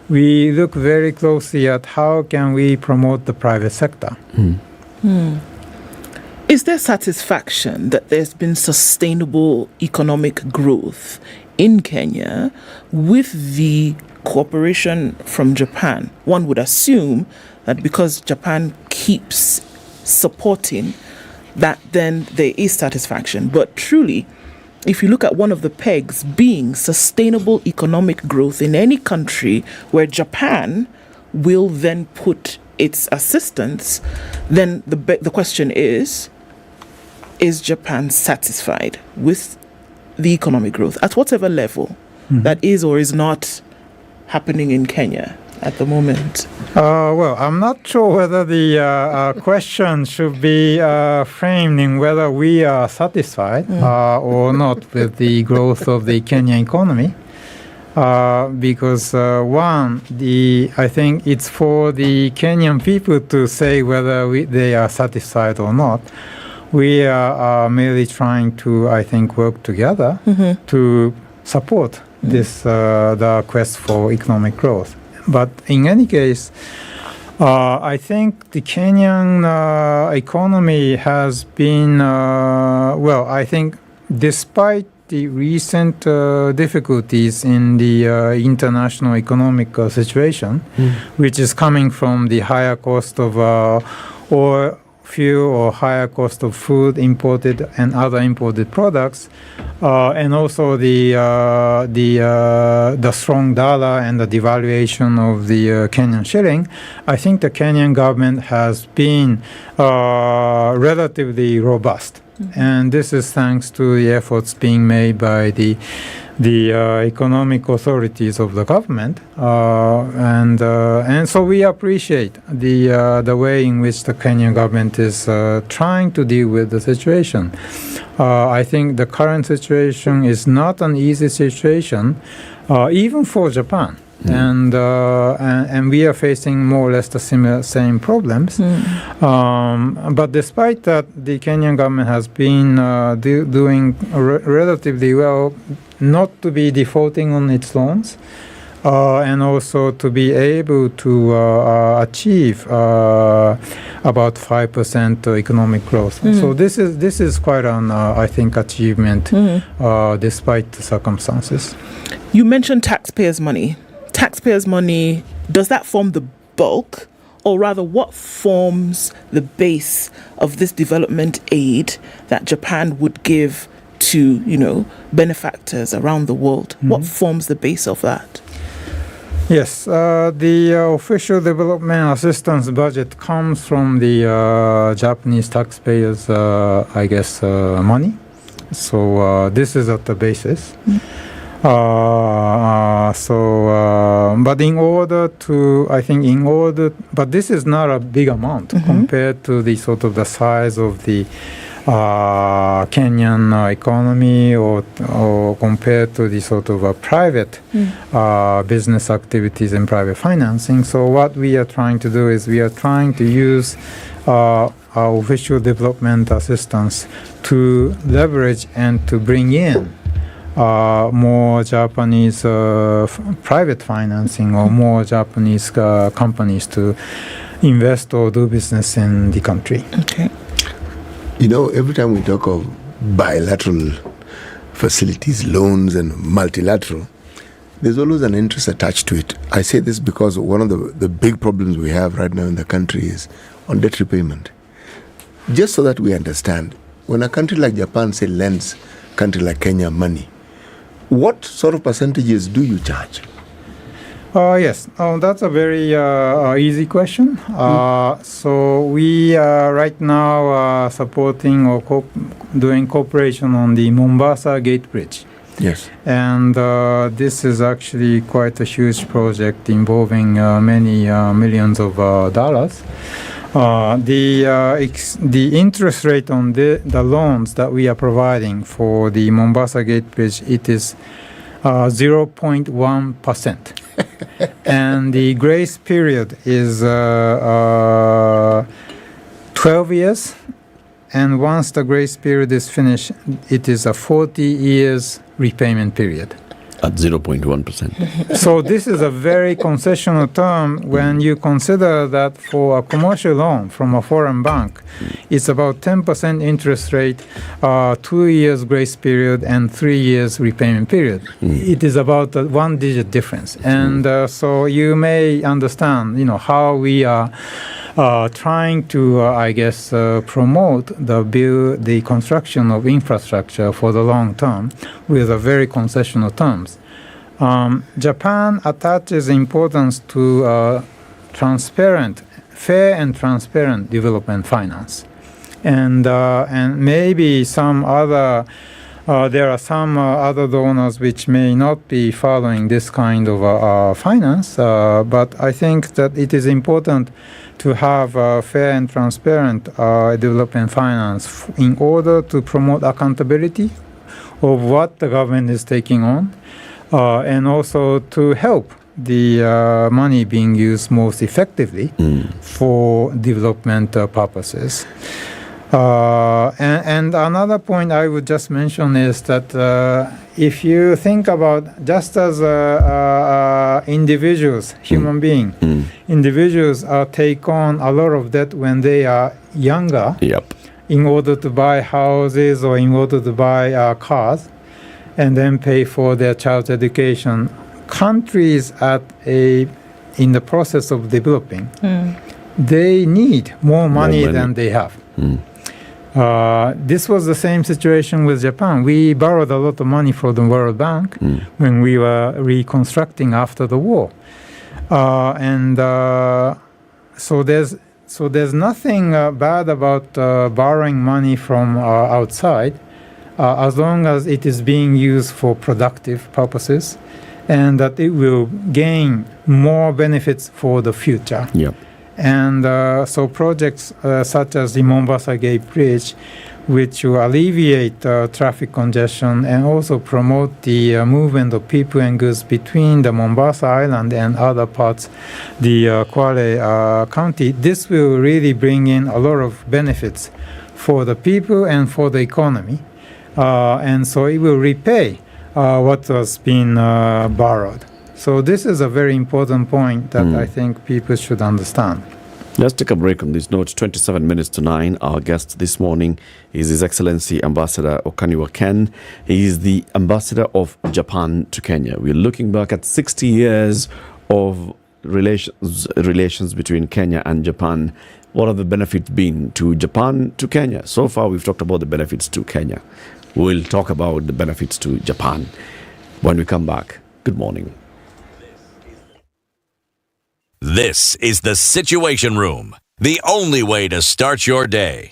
we look very closely at how can we promote the private sector. Is there satisfaction that there's been sustainable economic growth in Kenya with the cooperation from Japan? One would assume that because Japan keeps supporting, that then there is satisfaction. But truly, if you look at one of the pegs being sustainable economic growth in any country where Japan will then put its assistance, then the question is Japan satisfied with the economic growth at whatever level that is or is not happening in Kenya at the moment? Well, I'm not sure whether the question should be framed in whether we are satisfied or not with the growth of the Kenyan economy. Because I think it's for the Kenyan people to say whether they are satisfied or not. We are merely trying to, I think, work together to support this the quest for economic growth. But in any case, I think the Kenyan economy has been, I think despite the recent difficulties in the international economic situation, which is coming from the higher cost of oil, fuel, or higher cost of food imported and other imported products, and also the strong dollar and the devaluation of the Kenyan shilling, I think the Kenyan government has been relatively robust. And this is thanks to the efforts being made by the the economic authorities of the government, and so we appreciate the way in which the Kenyan government is trying to deal with the situation. I think the current situation is not an easy situation, even for Japan. And we are facing more or less the same problems. But despite that, the Kenyan government has been doing relatively well, not to be defaulting on its loans, and also to be able to achieve about 5% economic growth. So this is quite an I think achievement despite the circumstances. You mentioned taxpayers' money. Taxpayers' money, does that form the bulk, or rather what forms the base of this development aid that Japan would give to, benefactors around the world? What forms the base of that? Yes, the official development assistance budget comes from the Japanese taxpayers, money. So this is at the basis. But but this is not a big amount compared to the sort of the size of the Kenyan economy, or compared to the sort of private business activities and private financing. So what we are trying to do is we are trying to use our official development assistance to leverage and to bring in more Japanese private financing, or more Japanese companies to invest or do business in the country. Okay. Every time we talk of bilateral facilities, loans, and multilateral, there's always an interest attached to it. I say this because one of the big problems we have right now in the country is on debt repayment. Just so that we understand, when a country like Japan, say, lends a country like Kenya money, what sort of percentages do you charge? Yes, that's a very easy question. So we are right now supporting or doing cooperation on the Mombasa Gate Bridge. Yes. And this is actually quite a huge project involving many millions of dollars. The interest rate on the loans that we are providing for the Mombasa Gate Bridge, it is 0.1%. And the grace period is 12 years. And once the grace period is finished, it is a 40 years repayment period. At 0.1%. So this is a very concessional term when you consider that for a commercial loan from a foreign bank, it's about 10% interest rate, 2 years grace period, and 3 years repayment period. It is about a one-digit difference. And so you may understand, how we are trying to, promote the construction of infrastructure for the long term with a very concessional terms. Japan attaches importance to fair and transparent development finance, and maybe some other. There are some other donors which may not be following this kind of finance, but I think that it is important to have fair and transparent development finance in order to promote accountability of what the government is taking on, and also to help the money being used most effectively for development purposes. And another point I would just mention is that if you think about just as individuals, human beings, individuals take on a lot of debt when they are younger in order to buy houses or in order to buy cars and then pay for their child's education. Countries in the process of developing, they need more money than they have. This was the same situation with Japan. We borrowed a lot of money from the World Bank when we were reconstructing after the war, so there's nothing bad about borrowing money from outside, as long as it is being used for productive purposes, and that it will gain more benefits for the future. Yep. And so projects such as the Mombasa Gate Bridge, which will alleviate traffic congestion and also promote the movement of people and goods between the Mombasa Island and other parts, the Kwale County, this will really bring in a lot of benefits for the people and for the economy. And so it will repay what has been borrowed. So this is a very important point that I think people should understand. Let's take a break on this note. 27 minutes to 9. Our guest this morning is His Excellency Ambassador Okaniwa Ken. He is the Ambassador of Japan to Kenya. We're looking back at 60 years of relations between Kenya and Japan. What have the benefits been to Japan to Kenya? So far, we've talked about the benefits to Kenya. We'll talk about the benefits to Japan when we come back. Good morning. This is the Situation Room, the only way to start your day.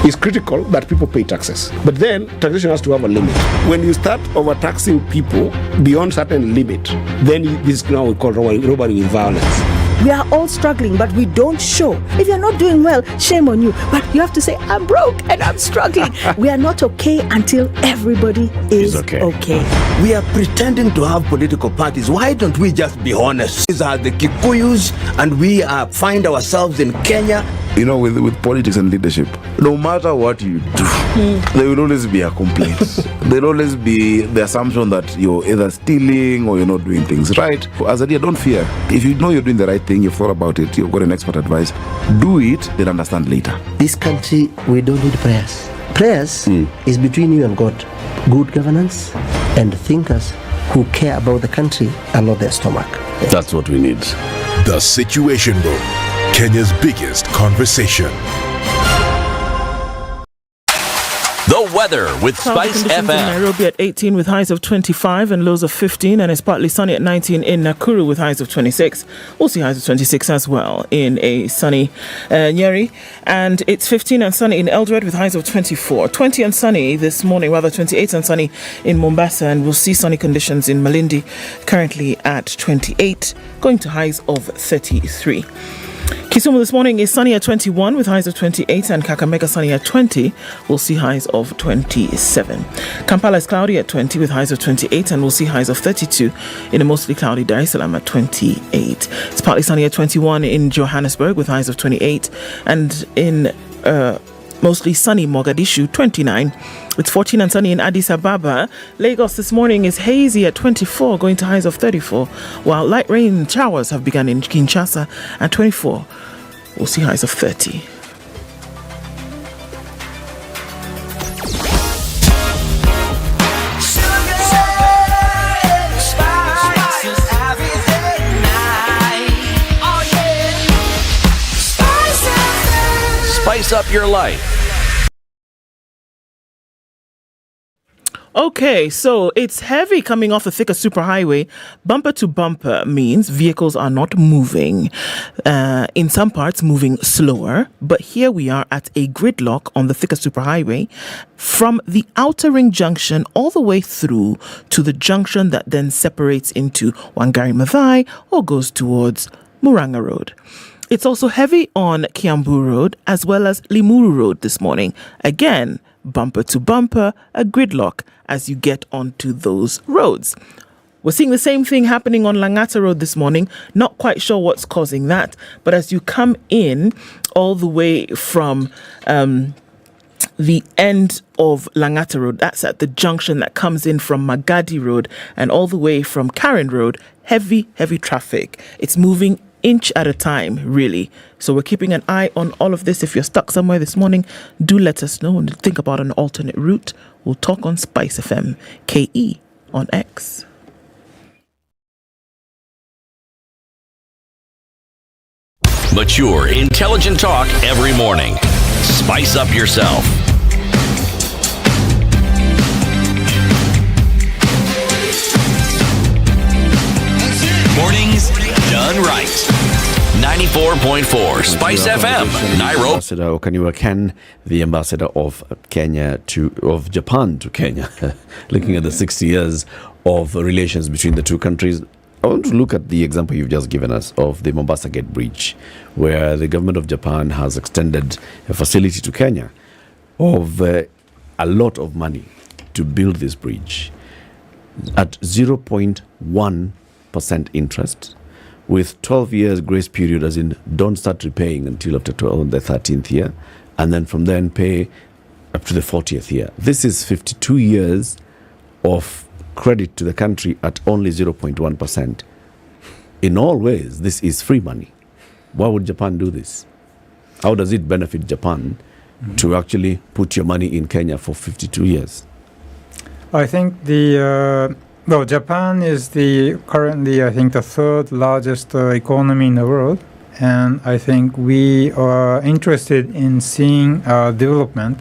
It's critical that people pay taxes. But then taxation has to have a limit. When you start overtaxing people beyond certain limit, then this is now we call robbery with violence. We are all struggling, but we don't show. If you're not doing well, shame on you. But you have to say, I'm broke and I'm struggling. We are not okay until everybody is okay. We are pretending to have political parties. Why don't we just be honest? These are the Kikuyus, and we find ourselves in Kenya. You know, with politics and leadership, no matter what you do, there will always be a complaint. There will always be the assumption that you're either stealing or you're not doing things right. As a leader, don't fear. If you know you're doing the right thing, you've thought about it, you've got an expert advice, do it, then understand later. This country, we don't need prayers. Prayers is between you and God. Good governance and thinkers who care about the country and not their stomach. That's what we need. The Situation Room, Kenya's biggest conversation. The weather with Cloudy Spice conditions FM. in Nairobi at 18 with highs of 25 and lows of 15, and it's partly sunny at 19 in Nakuru with highs of 26. We'll see highs of 26 as well in a sunny Nyeri, and it's 15 and sunny in Eldoret with highs of 24. 20 and sunny this morning, rather 28 and sunny in Mombasa, and we'll see sunny conditions in Malindi, currently at 28, going to highs of 33. Kisumu this morning is sunny at 21 with highs of 28, and Kakamega sunny at 20. We'll see highs of 27. Kampala is cloudy at 20 with highs of 28, and we'll see highs of 32 in a mostly cloudy Dar es Salaam at 28. It's partly sunny at 21 in Johannesburg with highs of 28, and in mostly sunny Mogadishu 29. It's 14 and sunny in Addis Ababa. Lagos this morning is hazy at 24, going to highs of 34, while light rain showers have begun in Kinshasa at 24. We'll see highs of 30. Spice up your life. Okay, so it's heavy coming off the thicker superhighway. Bumper to bumper means vehicles are not moving. In some parts, moving slower. But here we are at a gridlock on the thicker superhighway from the outer ring junction all the way through to the junction that then separates into Wangari Maathai or goes towards Murang'a Road. It's also heavy on Kiambu Road as well as Limuru Road this morning. Again, bumper to bumper, a gridlock as you get onto those roads. We're seeing the same thing happening on Langata Road this morning. Not quite sure what's causing that, but as you come in all the way from the end of Langata Road, that's at the junction that comes in from Magadi Road, and all the way from Karen Road, heavy traffic. It's moving inch at a time, really. So we're keeping an eye on all of this. If you're stuck somewhere this morning, do let us know and think about an alternate route. We'll talk on SpiceFM, KE on X. Mature, intelligent talk every morning. Spice up yourself. Mornings done right. 94.4 Spice FM, Nairobi. Ambassador Okaniwa Ken, the ambassador of Japan to Kenya, looking at the 60 years of relations between the two countries. I want to look at the example you've just given us of the Mombasa Gate Bridge, where the government of Japan has extended a facility to Kenya of a lot of money to build this bridge at 0.1% interest, with 12 years grace period, as in don't start repaying until after the 13th year, and then from then pay up to the 40th year. This is 52 years of credit to the country at only 0.1%. In all ways, this is free money. Why would Japan do this? How does it benefit Japan to actually put your money in Kenya for 52 years? I think Japan is currently the third largest economy in the world, and I think we are interested in seeing development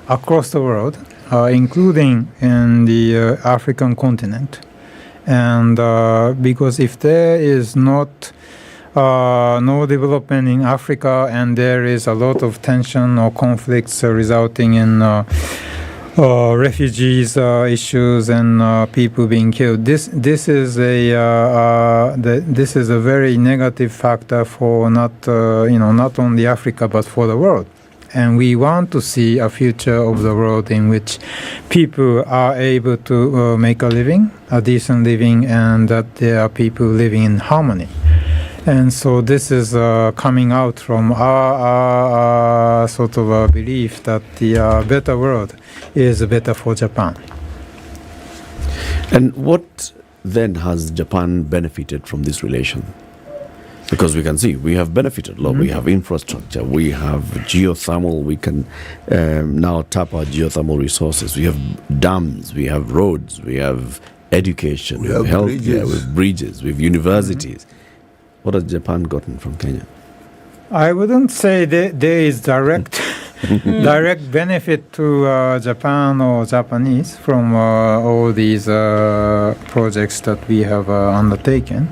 across the world, including in the African continent. And because if there is no development in Africa, and there is a lot of tension or conflicts resulting in refugees issues and people being killed, this is a very negative factor for not only Africa but for the world. And we want to see a future of the world in which people are able to make a living, a decent living, and that there are people living in harmony. And so this is coming out from our sort of a belief that the better world is better for Japan. And what then has Japan benefited from this relation? Because we can see we have benefited a lot. We have infrastructure, we have geothermal, we can now tap our geothermal resources. We have dams, we have roads, we have education, we have healthcare, we have bridges, we have universities. What has Japan gotten from Kenya? I wouldn't say there is direct benefit to Japan or Japanese from all these projects that we have undertaken.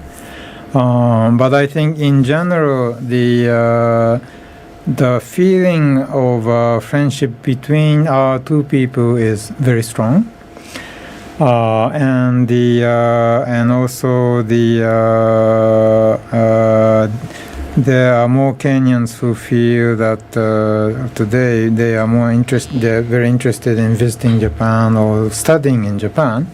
But I think in general, the feeling of friendship between our two people is very strong, and also there are more Kenyans who feel that today they are they're very interested in visiting Japan or studying in Japan.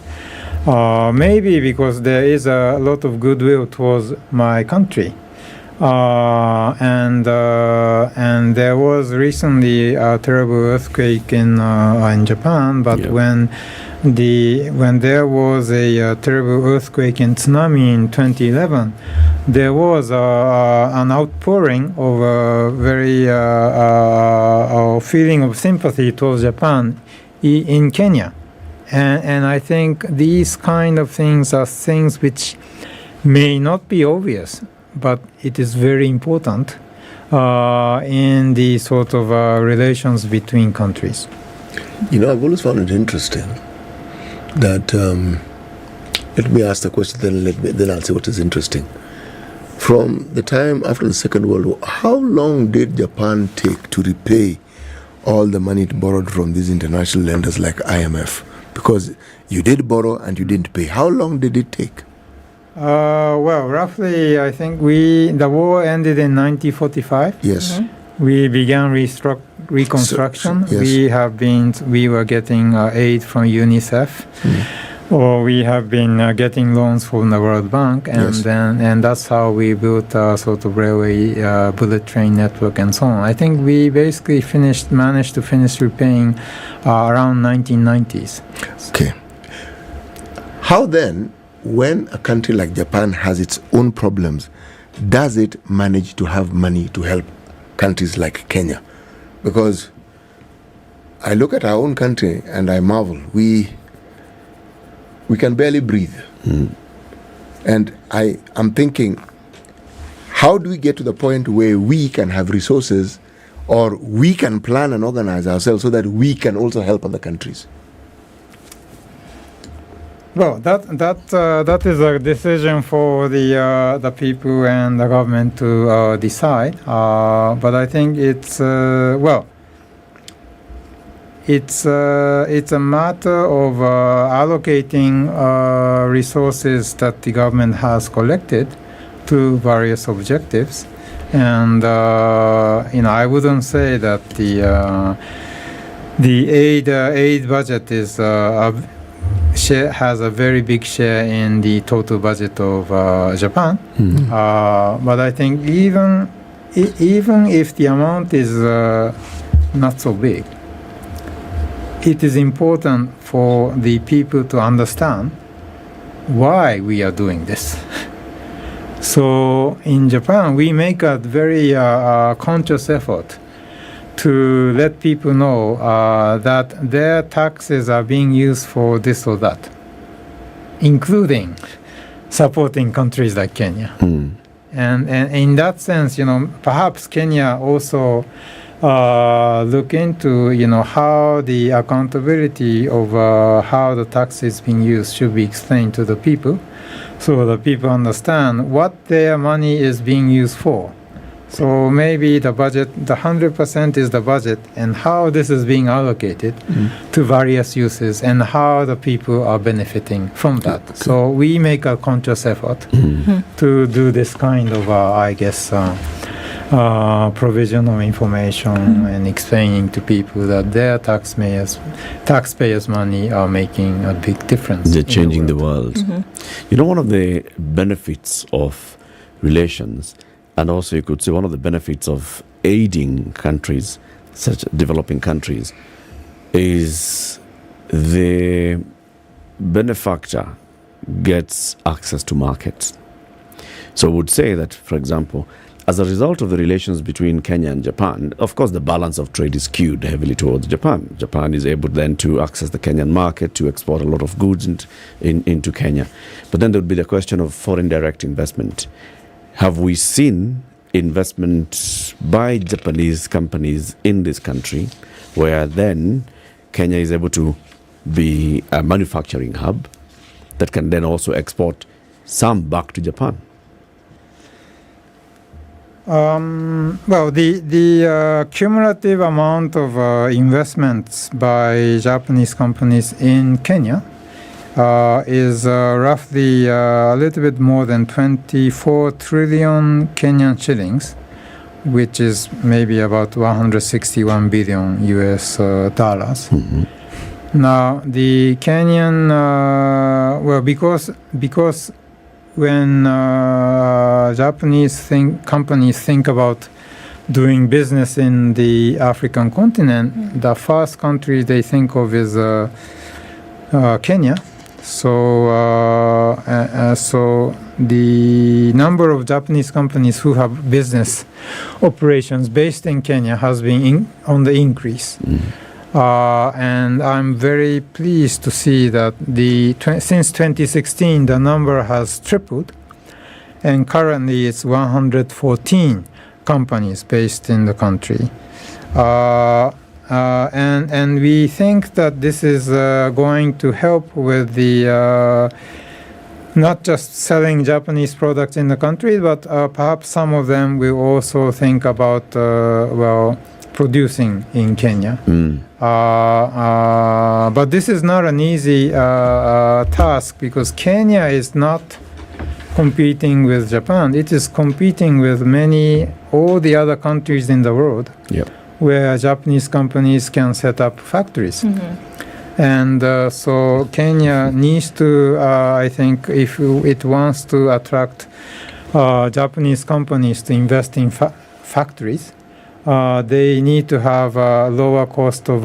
Maybe because there is a lot of goodwill towards my country, and there was recently a terrible earthquake in Japan. But when there was a terrible earthquake and tsunami in 2011, there was an outpouring of a very feeling of sympathy towards Japan in Kenya. And I think these kind of things are things which may not be obvious, but it is very important in the sort of relations between countries. I've always found it interesting that, let me ask the question, then I'll say what is interesting. From the time after the Second World War, how long did Japan take to repay all the money it borrowed from these international lenders like IMF? Because you did borrow and you didn't pay. How long did it take? Well, roughly, I think the war ended in 1945. Yes. We began reconstruction. Yes. We were getting aid from UNICEF, or we have been getting loans from the World Bank, and that's how we built a sort of railway, bullet train network, and so on. I think we basically managed to finish repaying around 1990s. Okay. How then, when a country like Japan has its own problems, does it manage to have money to help countries like Kenya? Because I look at our own country and I marvel. We can barely breathe. And I'm thinking, how do we get to the point where we can have resources, or we can plan and organize ourselves so that we can also help other countries? Well, that is a decision for the people and the government to decide. But I think it's a matter of allocating resources that the government has collected to various objectives, and I wouldn't say that the aid budget is has a very big share in the total budget of Japan. But I think even if the amount is not so big, it is important for the people to understand why we are doing this. So in Japan, we make a very conscious effort to let people know that their taxes are being used for this or that, including supporting countries like Kenya. And in that sense, perhaps Kenya also look into, how the accountability of how the tax is being used should be explained to the people, so that people understand what their money is being used for. So maybe the budget, the 100% is the budget, and how this is being allocated to various uses, and how the people are benefiting from that. Okay. So we make a conscious effort to do this kind of, provision of information and explaining to people that their taxpayers' money are making a big difference. They're changing the world. One of the benefits of relations, and also you could say one of the benefits of aiding countries, such developing countries, is the benefactor gets access to markets. So I would say that, for example, as a result of the relations between Kenya and Japan, of course the balance of trade is skewed heavily towards Japan. Japan is able then to access the Kenyan market to export a lot of goods into Kenya. But then there would be the question of foreign direct investment. Have we seen investment by Japanese companies in this country, where then Kenya is able to be a manufacturing hub that can then also export some back to Japan? The cumulative amount of investments by Japanese companies in Kenya is roughly a little bit more than 24 trillion Kenyan shillings, which is maybe about 161 billion US dollars. Now, the Kenyan, because when Japanese companies think about doing business in the African continent, the first country they think of is Kenya. So the number of Japanese companies who have business operations based in Kenya has been on the increase. And I'm very pleased to see that since 2016 the number has tripled, and currently it's 114 companies based in the country. And we think that this is going to help with the not just selling Japanese products in the country, but perhaps some of them will also think about producing in Kenya. But this is not an easy task, because Kenya is not competing with Japan. It is competing with all the other countries in the world. Where Japanese companies can set up factories. And so Kenya needs to, I think, if it wants to attract Japanese companies to invest in factories, they need to have a lower cost of,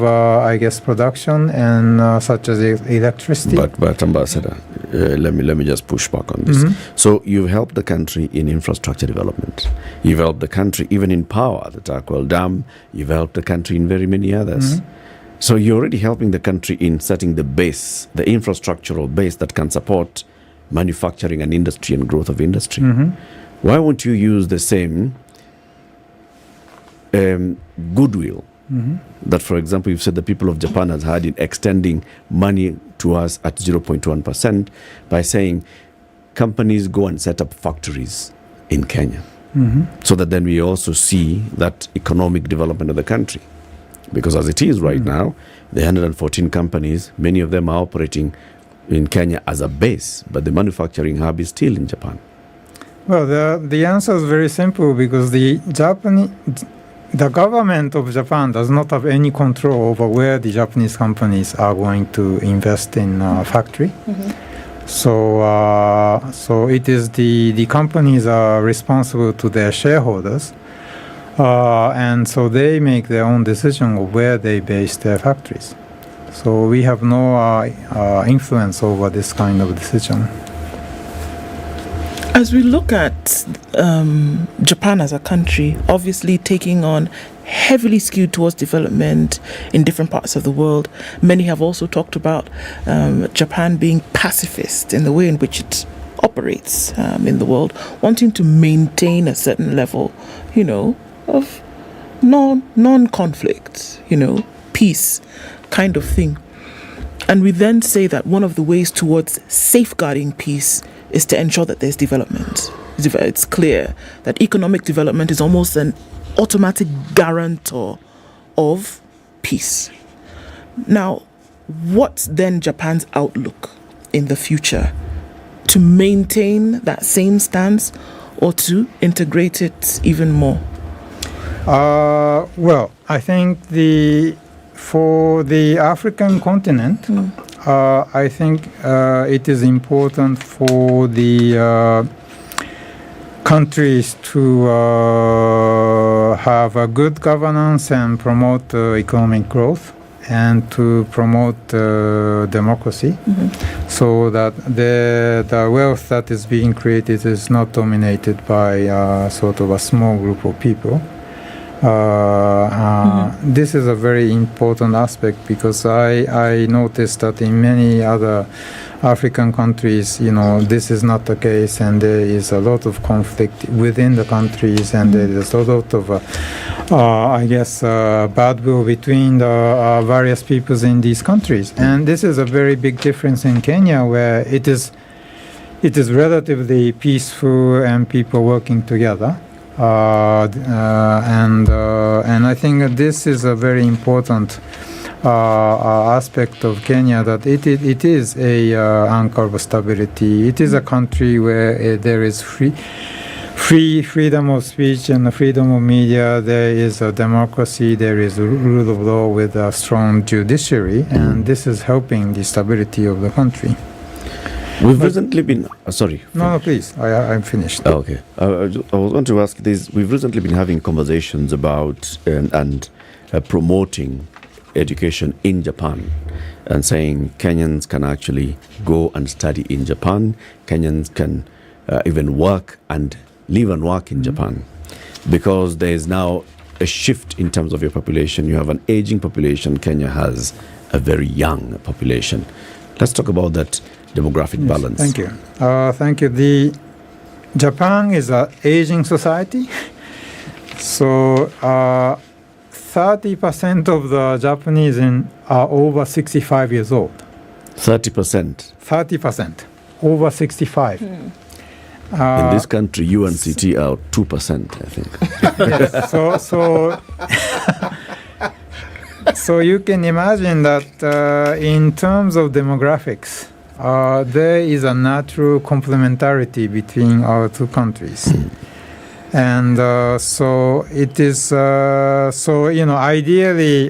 production, and such as electricity. But Ambassador, let me just push back on this. So you've helped the country in infrastructure development. You've helped the country even in power, the Takwel Dam. You've helped the country in very many others. So you're already helping the country in setting the base, the infrastructural base that can support manufacturing and industry and growth of industry. Why won't you use the same goodwill That, for example, you've said the people of Japan has had in extending money to us at 0.1% by saying companies go and set up factories in Kenya. So that then we also see that economic development of the country. Because as it is right now, the 114 companies, many of them are operating in Kenya as a base, but the manufacturing hub is still in Japan. Well, the answer is very simple, because the government of Japan does not have any control over where the Japanese companies are going to invest in factory. So it is the companies are responsible to their shareholders, and so they make their own decision of where they base their factories. So we have no influence over this kind of decision. As we look at Japan as a country, obviously taking on heavily skewed towards development in different parts of the world, many have also talked about Japan being pacifist in the way in which it operates in the world, wanting to maintain a certain level, of non-conflict, peace kind of thing. And we then say that one of the ways towards safeguarding peace is to ensure that there's development. It's clear that economic development is almost an automatic guarantor of peace. Now, what's then Japan's outlook in the future? To maintain that same stance or to integrate it even more? Well, I think for the African continent, I think it is important for the countries to have a good governance and promote economic growth and to promote democracy, so that the wealth that is being created is not dominated by sort of a small group of people. This is a very important aspect, because I noticed that in many other African countries, this is not the case, and there is a lot of conflict within the countries, and there is a lot of, bad will between the various peoples in these countries. And this is a very big difference in Kenya, where it is relatively peaceful and people working together. And I think that this is a very important aspect of Kenya, that it is a anchor of stability. It is a country where there is freedom of speech and freedom of media. There is a democracy. There is a rule of law with a strong judiciary, and this is helping the stability of the country. We've recently been... sorry. No, please. I'm finished. Oh, okay. I was going to ask this. We've recently been having conversations about and promoting education in Japan, and saying Kenyans can actually go and study in Japan. Kenyans can even work and live and work in Japan, because there is now a shift in terms of your population. You have an aging population. Kenya has a very young population. Let's talk about that demographic balance. Thank you. Thank you. Japan is an aging society. So 30% of the Japanese are over 65 years old. 30%? 30%. Over 65. In this country, UNCT are 2%, I think. So you can imagine that in terms of demographics, there is a natural complementarity between our two countries. And so it is, ideally,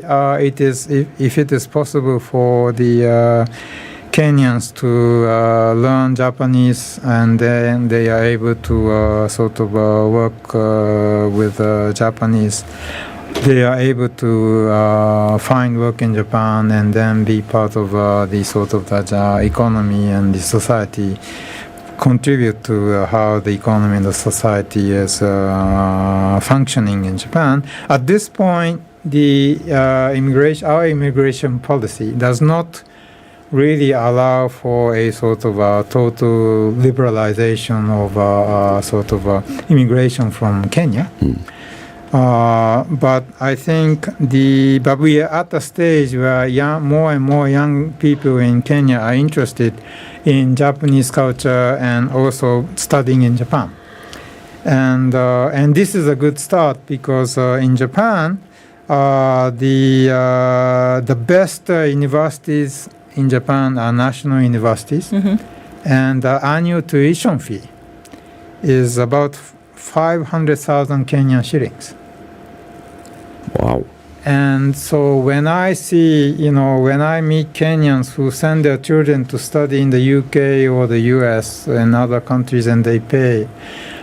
it is, if it is possible for the Kenyans to learn Japanese, and then they are able to work with Japanese, they are able to find work in Japan and then be part of the economy and the society, contribute to how the economy and the society is functioning in Japan. At this point, our immigration policy does not really allow for a total liberalization of immigration from Kenya. But I think but we are at a stage where more and more young people in Kenya are interested in Japanese culture and also studying in Japan. And this is a good start because in Japan, the best universities in Japan are national universities, and the annual tuition fee is about 500,000 Kenyan shillings. Wow. And so when I see, when I meet Kenyans who send their children to study in the UK or the US and other countries, and they pay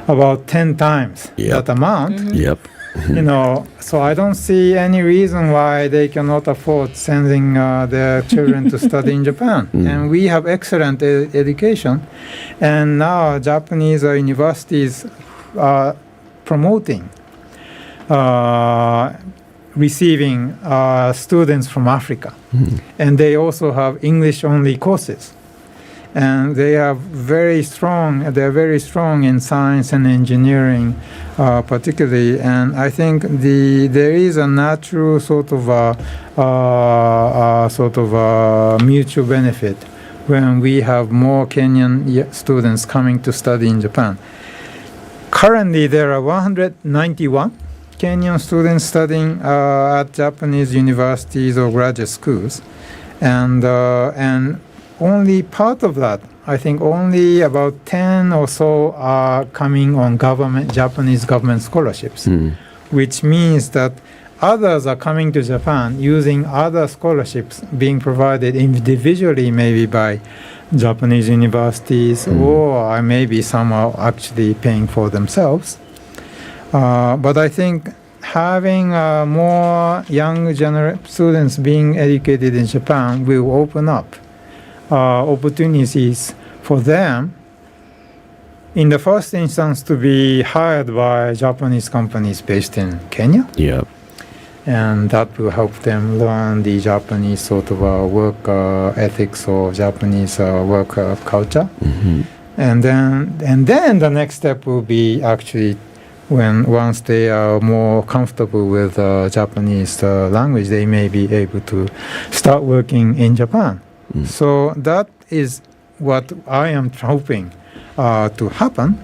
about 10 times that amount, so I don't see any reason why they cannot afford sending their children to study in Japan. And we have excellent education. And now Japanese universities are promoting receiving students from Africa. And they also have English-only courses. And they're very strong in science and engineering, particularly. And I think there is a natural sort of mutual benefit when we have more Kenyan students coming to study in Japan. Currently, there are 191 Kenyan students studying at Japanese universities or graduate schools, and only part of that, I think only about 10 or so are coming on Japanese government scholarships, which means that others are coming to Japan using other scholarships being provided individually, maybe by Japanese universities, or maybe some are actually paying for themselves. But I think having more young students being educated in Japan will open up opportunities for them, in the first instance, to be hired by Japanese companies based in Kenya. And that will help them learn the Japanese sort of work ethics or Japanese work culture. And then the next step will be actually once they are more comfortable with Japanese language, they may be able to start working in Japan. So that is what I am hoping to happen.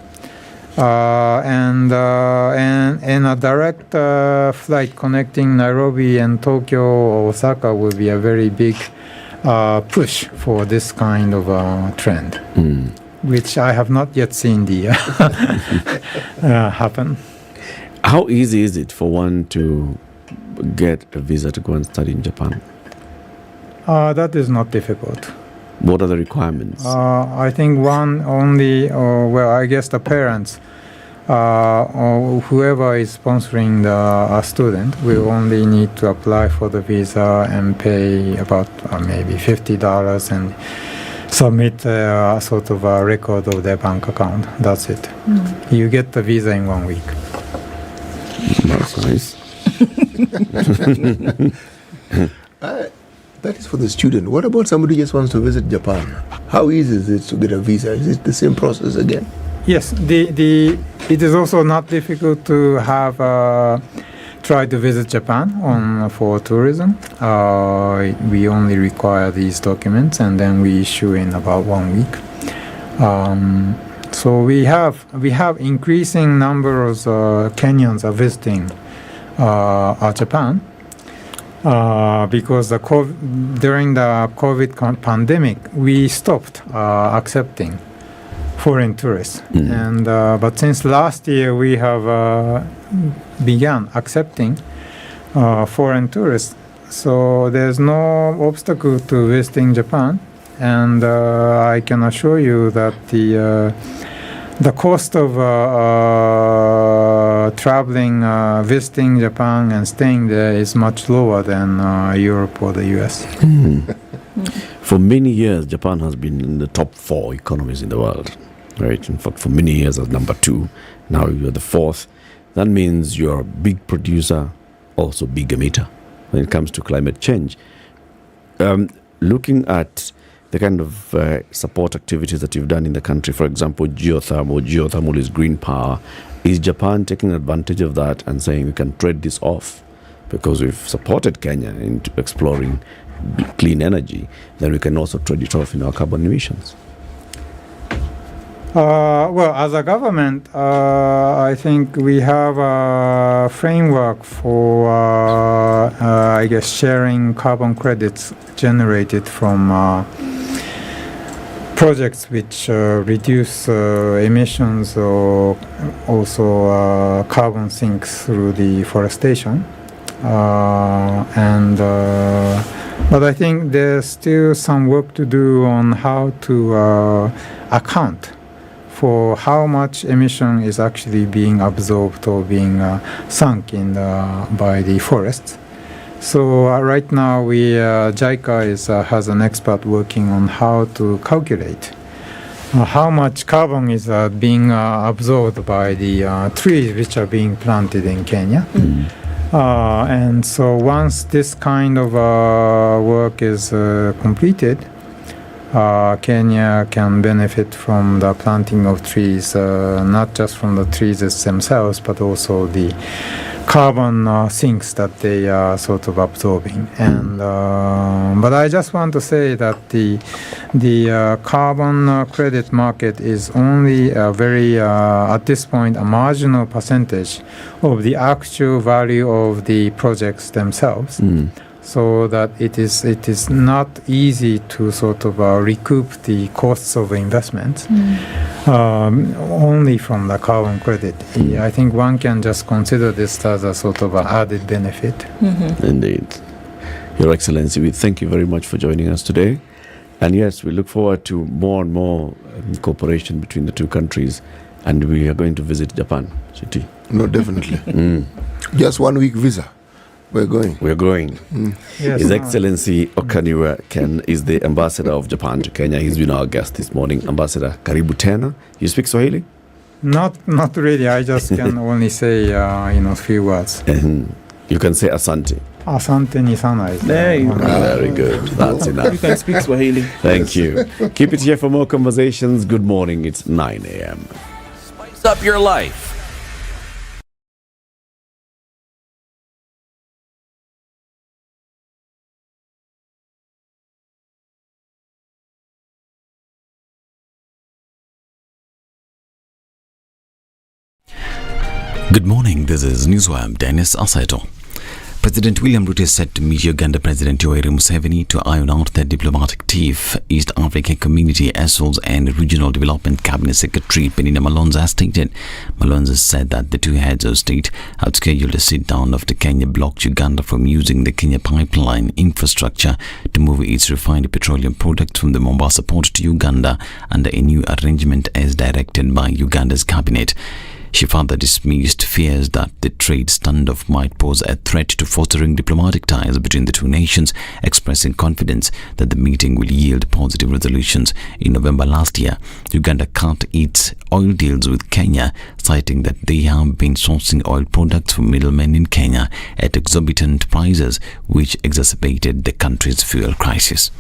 And a direct flight connecting Nairobi and Tokyo or Osaka will be a very big push for this kind of trend, which I have not yet seen happen. How easy is it for one to get a visa to go and study in Japan? That is not difficult. What are the requirements? I think one only, I guess the parents or whoever is sponsoring a student will only need to apply for the visa and pay about maybe $50 and submit a sort of a record of their bank account. That's it. You get the visa in 1 week. That's nice. That is for the student. What about somebody who just wants to visit Japan? How easy is it to get a visa? Is it the same process again? Yes, it is also not difficult to have try to visit Japan for tourism. We only require these documents, and then we issue in about 1 week. So we have increasing numbers of Kenyans are visiting Japan. Because during the COVID pandemic, we stopped accepting foreign tourists, but since last year we have begun accepting foreign tourists. So there's no obstacle to visiting Japan, and I can assure you that the cost of traveling, visiting Japan and staying there is much lower than Europe or the US. For many years, Japan has been in the top 4 economies in the world, right? In fact, for many years as number 2. Now you're the 4th. That means you're a big producer, also big emitter when it comes to climate change. Looking at the kind of support activities that you've done in the country, for example, geothermal is green power. Is Japan taking advantage of that and saying we can trade this off because we've supported Kenya into exploring clean energy, then we can also trade it off in our carbon emissions? Well, as a government, I think we have a framework for, I guess, sharing carbon credits generated from projects which reduce emissions or also carbon sinks through deforestation. But I think there's still some work to do on how to account for how much emission is actually being absorbed or being sunk in by the forests. So right now, JICA has an expert working on how to calculate how much carbon is being absorbed by the trees which are being planted in Kenya. And so once this kind of work is completed, Kenya can benefit from the planting of trees, not just from the trees themselves, but also the carbon sinks that they are sort of absorbing. And but I just want to say that the carbon credit market is only a very at this point a marginal percentage of the actual value of the projects themselves. So that it is not easy to sort of recoup the costs of investment only from the carbon credit. I think one can just consider this as a sort of an added benefit. Indeed. Your Excellency, we thank you very much for joining us today. And yes, we look forward to more and more cooperation between the two countries. And we are going to visit Japan, Chiti. No, definitely. Just 1 week visa. We're going. Yes, His Excellency Okaniwa Ken is the ambassador of Japan to Kenya. He's been our guest this morning. Ambassador, karibu tena. You speak Swahili? Not really. I just can only say a few words. You can say asante. Asante ni sana. There you go. Very good. That's enough. You can speak Swahili. Thank you. Keep it here for more conversations. Good morning. It's 9 a.m. Spice up your life. Good morning, this is Newswire. Dennis Asaito. President William Ruto is set to meet Uganda President Yoweri Museveni to iron out their diplomatic tiff. East African Community, ESOLS and Regional Development Cabinet Secretary Penina Malonza has stated. Malonza said that the two heads of state had scheduled a sit-down after Kenya blocked Uganda from using the Kenya pipeline infrastructure to move its refined petroleum products from the Mombasa port to Uganda under a new arrangement as directed by Uganda's cabinet. She further dismissed fears that the trade standoff might pose a threat to fostering diplomatic ties between the two nations, expressing confidence that the meeting will yield positive resolutions. In November last year, Uganda cut its oil deals with Kenya, citing that they have been sourcing oil products from middlemen in Kenya at exorbitant prices, which exacerbated the country's fuel crisis.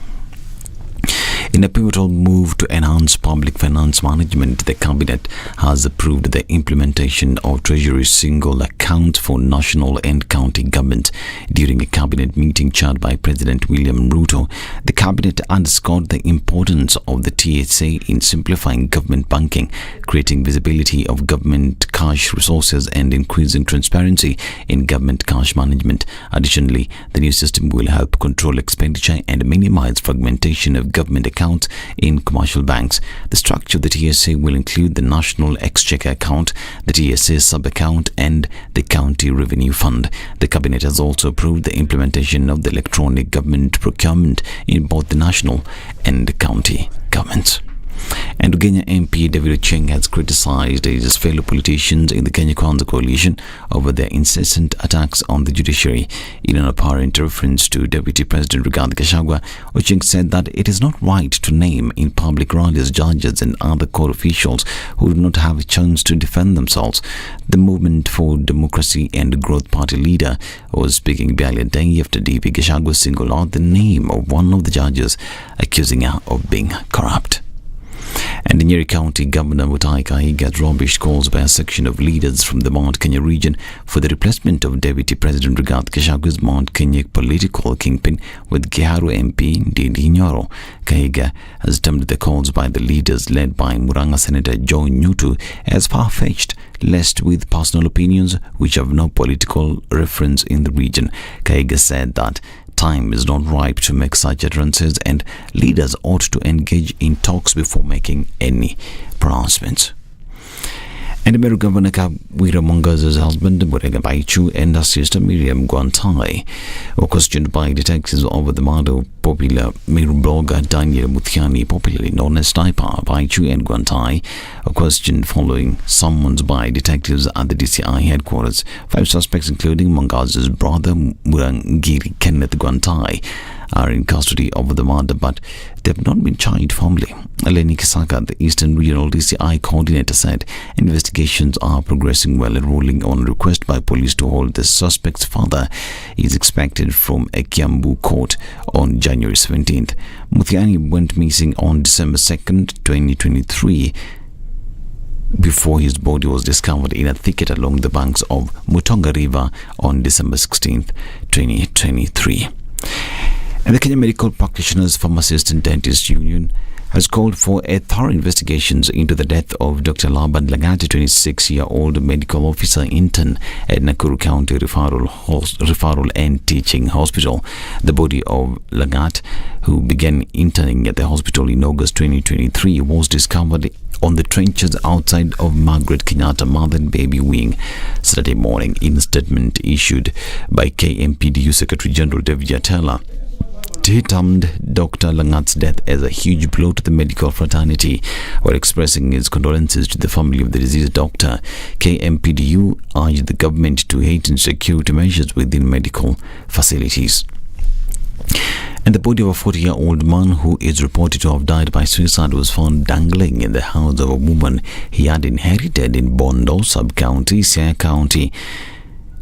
In a pivotal move to enhance public finance management, the Cabinet has approved the implementation of Treasury's single account for national and county government. During a Cabinet meeting chaired by President William Ruto, the Cabinet underscored the importance of the TSA in simplifying government banking, creating visibility of government cash resources and increasing transparency in government cash management. Additionally, the new system will help control expenditure and minimize fragmentation of government accounts in commercial banks. The structure of the TSA will include the National Exchequer Account, the TSA Sub-Account and the County Revenue Fund. The Cabinet has also approved the implementation of the electronic government procurement in both the national and county governments. And Kenya MP David Ocheng has criticized his fellow politicians in the Kenya Kwanza coalition over their incessant attacks on the judiciary. In an apparent reference to Deputy President Rigathi Gachagua, Ocheng said that it is not right to name in public rallies judges and other court officials who do not have a chance to defend themselves. The Movement for Democracy and Growth Party leader was speaking barely a day after DP Gachagua singled out the name of one of the judges, accusing her of being corrupt. And the Nyeri County Governor Mutahi Kahiga has rubbished calls by a section of leaders from the Mount Kenya region for the replacement of Deputy President Rigathi Gachagua's Mount Kenya political kingpin with Kiharu MP Ndindi Nyoro. Kahiga has termed the calls by the leaders led by Murang'a Senator Joe Nyutu as far-fetched, laced with personal opinions which have no political reference in the region. Kahiga said that time is not ripe to make such utterances and leaders ought to engage in talks before making any pronouncements. And Meru Governor Kawira Mwangaza's husband, Murega Baichu, and her sister Miriam Gwantai were questioned by detectives over the murder of popular Meru blogger Daniel Muthiani, popularly known as Sniper. Baichu and Gwantai were questioned following summons by detectives at the DCI headquarters. 5 suspects, including Mwangaza's brother Murangiri Kenneth Gwantai, are in custody over the murder, but they have not been charged formally. Eleni Kisaka, the Eastern Regional DCI coordinator, said investigations are progressing well. A ruling on request by police to hold the suspect's father is expected from a Kiambu court on January 17th. Muthiani went missing on December 2nd, 2023, before his body was discovered in a thicket along the banks of Mutonga River on December 16th, 2023. And the Kenya Medical Practitioners, Pharmacists and Dentists Union has called for a thorough investigations into the death of Dr. Laban Langati, 26-year-old medical officer intern at Nakuru County Referral and Teaching Hospital. The body of Lagat, who began interning at the hospital in August 2023, was discovered on the trenches outside of Margaret Kenyatta Mother and Baby Wing Saturday morning. In a statement issued by KMPDU Secretary General David Yatela, he termed Dr. Langat's death as a huge blow to the medical fraternity. While expressing his condolences to the family of the deceased doctor, KMPDU urged the government to heighten security measures within medical facilities. And the body of a 40-year-old man who is reported to have died by suicide was found dangling in the house of a woman he had inherited in Bondo Sub-County, Siaya County.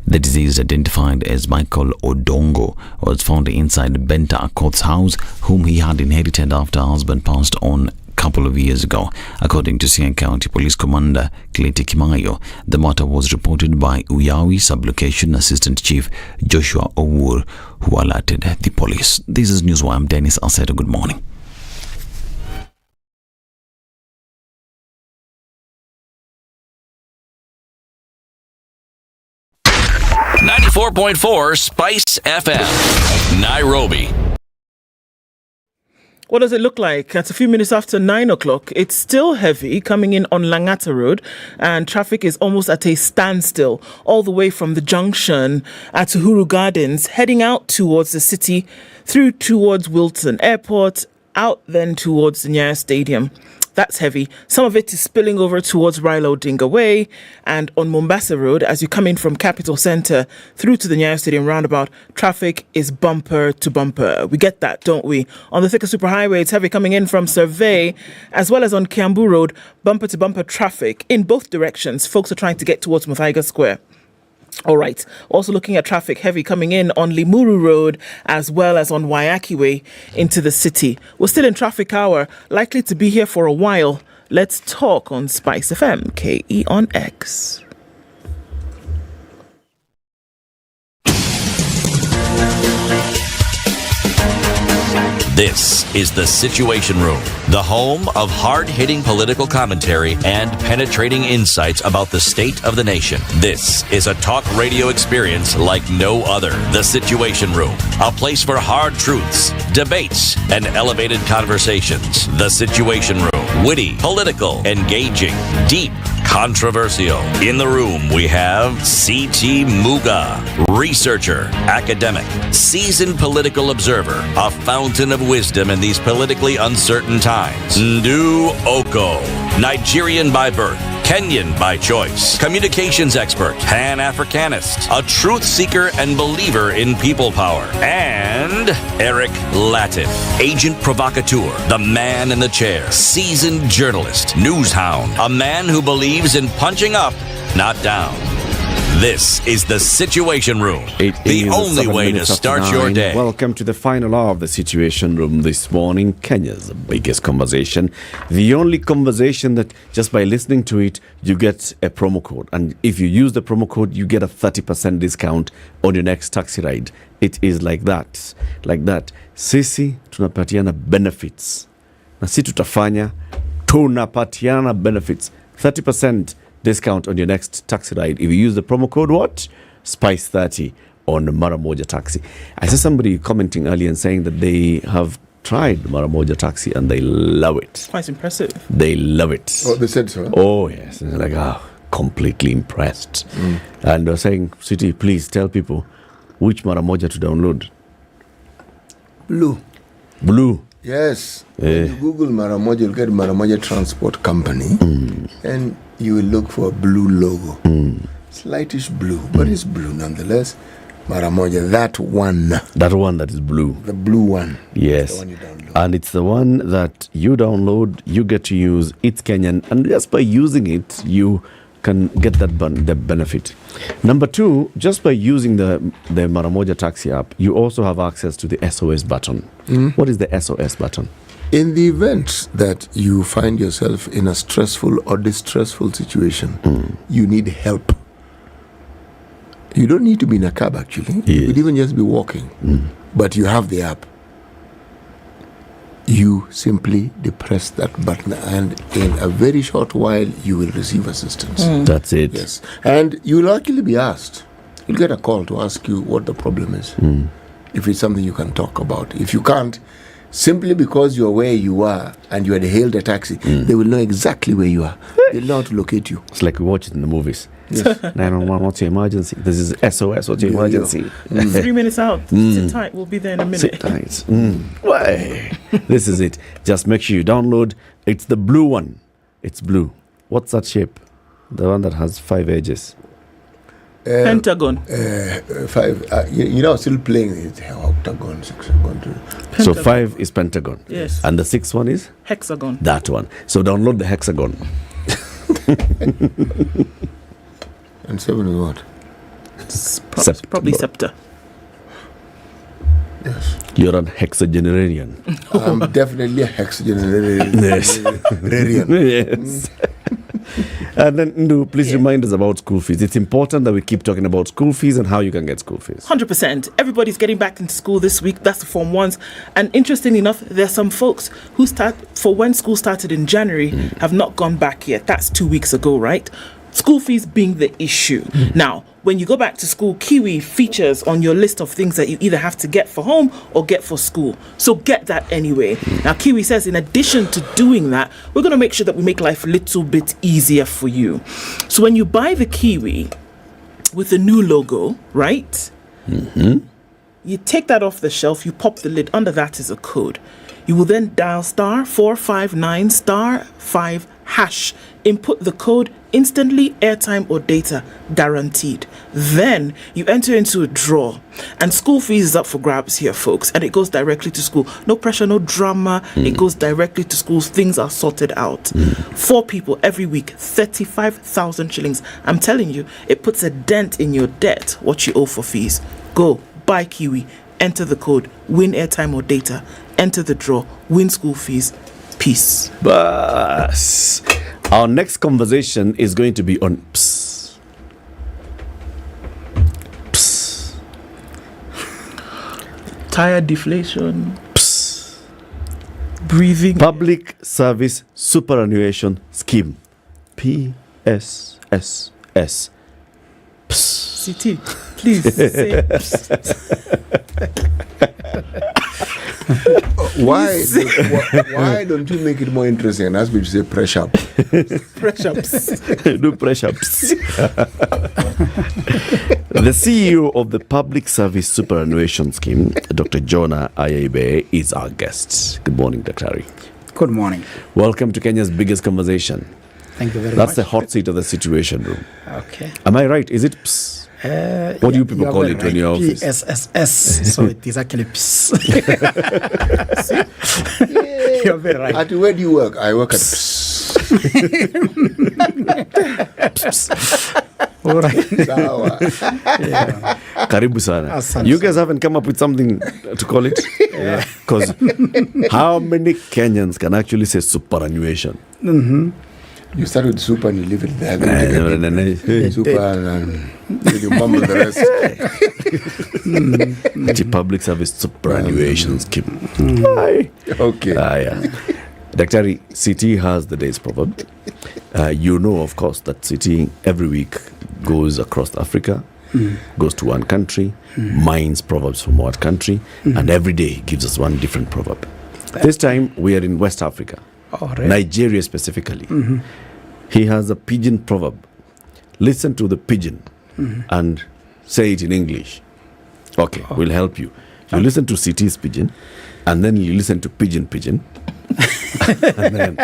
The deceased, identified as Michael Odongo, was found inside Benta Akoth's house, whom he had inherited after her husband passed on a couple of years ago. According to Siaya County Police Commander Clete Kimayo, the matter was reported by Uyawi Sub-Location Assistant Chief Joshua Owur, who alerted the police. This is Newswire. I'm Dennis Aseto. Good morning. .4 Spice FM, Nairobi. What does it look like? It's a few minutes after 9 o'clock. It's still heavy coming in on Langata Road, and traffic is almost at a standstill all the way from the junction at Uhuru Gardens, heading out towards the city, through towards Wilton Airport, out then towards the Nyeri Stadium. That's heavy. Some of it is spilling over towards Raila Odinga Way, and on Mombasa Road, as you come in from Capital Centre through to the Nyeri Stadium roundabout, traffic is bumper to bumper. We get that, don't we? On the Thika Superhighway, it's heavy coming in from Survey, as well as on Kiambu Road, bumper to bumper traffic in both directions. Folks are trying to get towards Muthaiga Square. All right. Also looking at traffic heavy coming in on Limuru Road as well as on Waiyaki Way into the city. We're still in traffic hour, likely to be here for a while. Let's talk on Spice FM, KE on X. This is The Situation Room, the home of hard-hitting political commentary and penetrating insights about the state of the nation. This is a talk radio experience like no other. The Situation Room, a place for hard truths, debates, and elevated conversations. The Situation Room, witty, political, engaging, deep, controversial. In the room, we have C.T. Muga, researcher, academic, seasoned political observer, a fountain of wisdom in these politically uncertain times. Ndu Okoh, Nigerian by birth, Kenyan by choice, communications expert, Pan-Africanist, a truth seeker and believer in people power, and Eric Latiff, agent provocateur, the man in the chair, seasoned journalist, news hound, a man who believes in punching up, not down. This is the Situation Room, the only way to start your day. Welcome to the final hour of the Situation Room this morning, Kenya's biggest conversation. The only conversation that just by listening to it, you get a promo code. And if you use the promo code, you get a 30% discount on your next taxi ride. It is like that. Like that. Sisi, tunapatiana benefits. Na si tutafanya, tunapatiana benefits. 30% discount on your next taxi ride if you use the promo code what? SPICE30 on Maramoja Taxi. I saw somebody commenting earlier and saying that they have tried Maramoja Taxi and they love it. Quite impressive. They love it. Oh, they said so? Oh, yes. And they're like, completely impressed. And they're saying, City, please tell people which Maramoja to download. Blue. Yes. When you Google Maramoja, you'll get Maramoja Transport Company. And you will look for a blue logo. Slightish blue, but it's blue nonetheless. Maramoja, that one. That one that is blue. The blue one. Yes. The one you download. And it's the one that you download, you get to use. It's Kenyan. And just by using it, you can get that the benefit. Number two, just by using the Maramoja Taxi app, you also have access to the SOS button. What is the SOS button? In the event that you find yourself in a stressful or distressful situation, you need help. You don't need to be in a cab, actually. You could even just be walking. But you have the app. You simply depress that button, and in a very short while, you will receive assistance. That's it. Yes. And you will actually be asked. You'll get a call to ask you what the problem is. If it's something you can talk about. If you can't, simply because you're where you are and you had hailed a taxi, they will know exactly where you are. They'll know how to locate you. It's like we watch it in the movies. Yes. 911, what's your emergency? This is SOS, what's your emergency? 3 minutes out. Sit tight, we'll be there in a minute. Sit tight. Why? This is it. Just make sure you download. It's the blue one. It's blue. What's that shape? The one that has 5 edges. Pentagon. 5. You know, still playing it. Octagon, 6. So 5 is pentagon. Yes. And the 6th one is? Hexagon. That one. So download the hexagon. And 7 is what? Probably scepter. Yes. You're an hexagenarian. I'm definitely a hexagenarian. Yes. Yes. And then, Ndu, please remind us about school fees. It's important that we keep talking about school fees and how you can get school fees. 100%. Everybody's getting back into school this week. That's the Form 1s. And interestingly enough, there's some folks who start, for when school started in January, have not gone back yet. That's 2 weeks ago, right? School fees being the issue. Now, when you go back to school, Kiwi features on your list of things that you either have to get for home or get for school. So get that anyway. Now, Kiwi says in addition to doing that, we're going to make sure that we make life a little bit easier for you. So when you buy the Kiwi with the new logo, right? You take that off the shelf, you pop the lid. Under that is a code. You will then dial *459*5#. Input the code instantly, airtime or data guaranteed. Then you enter into a draw, and school fees is up for grabs here, folks, and it goes directly to school. No pressure, no drama. It goes directly to schools. Things are sorted out. 4 people every week, 35,000 shillings. I'm telling you, it puts a dent in your debt, what you owe for fees. Go buy Kiwi, enter the code, win airtime or data, enter the draw, win school fees. Peace. Bas. Our next conversation is going to be on PSS. PSS. Tire deflation. PSS. Breathing. Public Service Superannuation Scheme. PSSS. CT, please say Why don't you make it more interesting and ask me to say press up? Press ups. Do press ups. The CEO of the Public Service Superannuation Scheme, Dr. Jonah Ayebe, is our guest. Good morning, Dr. Good morning. Welcome to Kenya's biggest conversation. Thank you very That's much. the hot seat of the Situation Room. Okay. Am I right? Is it PS? What do you people call it when you're office? PSSS. So it is actually PS. You're very right. At where do you work? I work at All right. Karibu sana. Asante. You guys haven't come up with something to call it? Because how many Kenyans can actually say superannuation? Mm-hmm. You start with super and you leave it there. Super and you mumble the rest. The Public Service Superannuation Scheme. Okay. Yeah. Dr. CT has the day's proverb. You know, of course, that CT every week goes across Africa, goes to one country, mines proverbs from what country, and every day gives us one different proverb. This time we are in West Africa, Nigeria specifically. He has a pidgin proverb. Listen to the pidgin and say it in English. Okay, we'll help you. You listen to CT's pidgin, and then you listen to pidgin. And then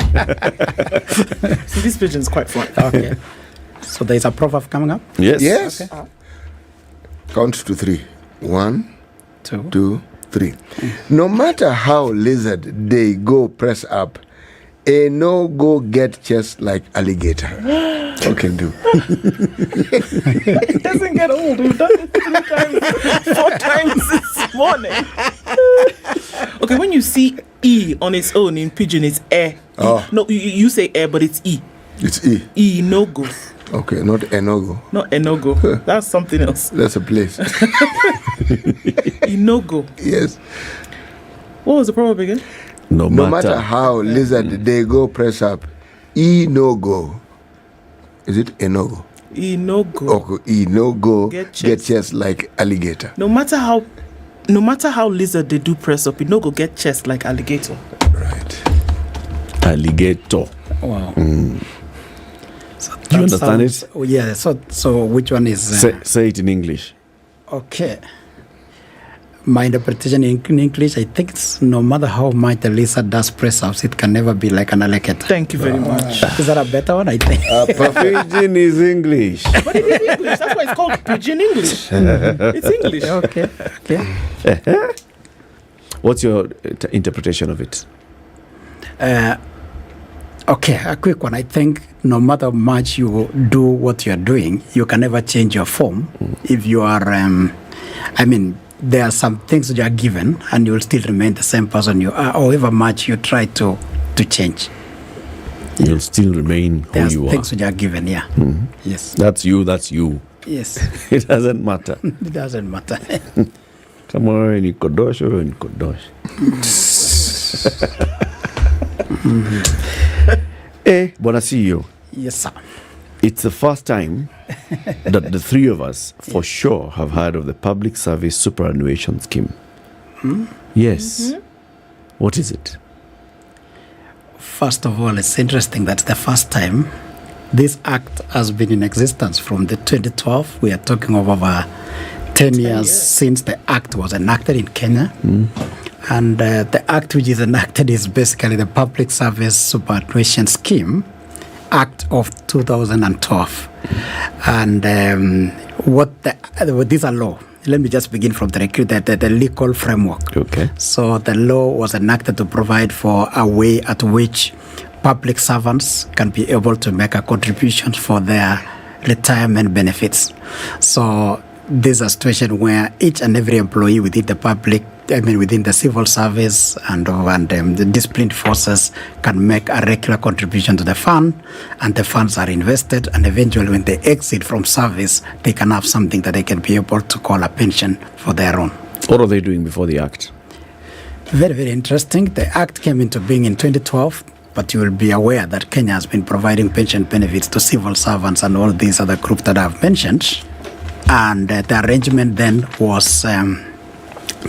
So this pigeon is quite fun. Okay. So there's a proverb coming up? Yes. Okay. Count to 3. 1, 2, 3. No matter how lizard they go press up, a no go get chest like alligator. Okay, do. It doesn't get old. We've done it 4 times this morning. Okay, when you see E on its own in pigeon, it's air. Oh. No, you say air, but it's E. It's E. E no go. Okay, not enogo. Not enogo. That's something else. That's a place. Inogo. Yes. What was the proverb again? No matter how lizard they go press up, E no go. Is it enogo? Inogo. Okay, E no go Get get chest like alligator. No matter how lizard they do press up, it no go get chest like alligator. Alligator. Wow. Do you understand it? Oh, yeah. So which one is? Say it in English. Okay. My interpretation in English, I think it's no matter how much the lizard does press ups, it can never be like an alligator. Thank you very much. Is that a better one? I think. Pidgin is English. But it is English. That's why it's called pidgin English. It's English. Okay. What's your interpretation of it? Okay, a quick one. I think no matter how much you do what you're doing, you can never change your form. If you are, there are some things that you are given and you will still remain the same person you are, however much you try to change. You'll still remain who There are you are. things that you are given, yeah. Yes. That's you. Yes. It doesn't matter. It doesn't matter. Kama wewe ni kodosho, wewe ni kodosho. Bwana CEO. Yes, sir. It's the first time that the three of us, for sure, have heard of the Public Service Superannuation Scheme. Yes. What is it? First of all, it's interesting that the first time this act has been in existence from the 2012. We are talking of over 10 years since the act was enacted in Kenya. And the act which is enacted is basically the Public Service Superannuation Scheme Act of 2012. And these are law. Let me just begin from the legal framework. Okay. So the law was enacted to provide for a way at which public servants can be able to make a contribution for their retirement benefits. So there's a situation where each and every employee within the civil service and the disciplined forces can make a regular contribution to the fund, and the funds are invested, and eventually when they exit from service, they can have something that they can be able to call a pension for their own. What are they doing before the act? Very, very interesting. The act came into being in 2012, but you will be aware that Kenya has been providing pension benefits to civil servants and all these other groups that I've mentioned. And the arrangement then was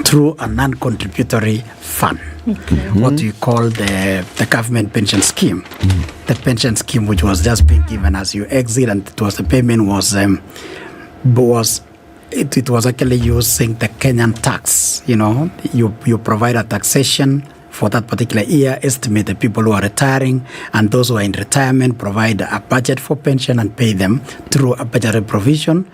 through a non-contributory fund, what we call the government pension scheme. The pension scheme, which was just being given as you exit, and it was the payment was it was actually using the Kenyan tax. You provide a taxation for that particular year, estimate the people who are retiring, and those who are in retirement provide a budget for pension and pay them through a budgetary provision,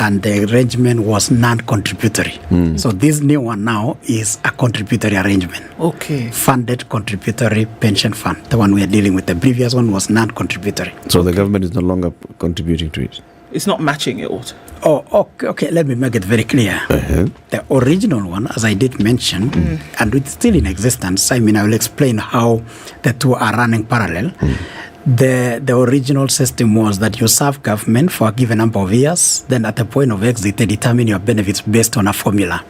and the arrangement was non-contributory. So this new one now is a contributory arrangement. Okay. Funded contributory pension fund. The one we are dealing with, the previous one was non-contributory. So the government is no longer contributing to it? It's not matching it all. Oh, okay. Let me make it very clear. The original one, as I did mention, and it's still in existence. I will explain how the two are running parallel. The original system was that you serve government for a given number of years. Then at the point of exit, they determine your benefits based on a formula.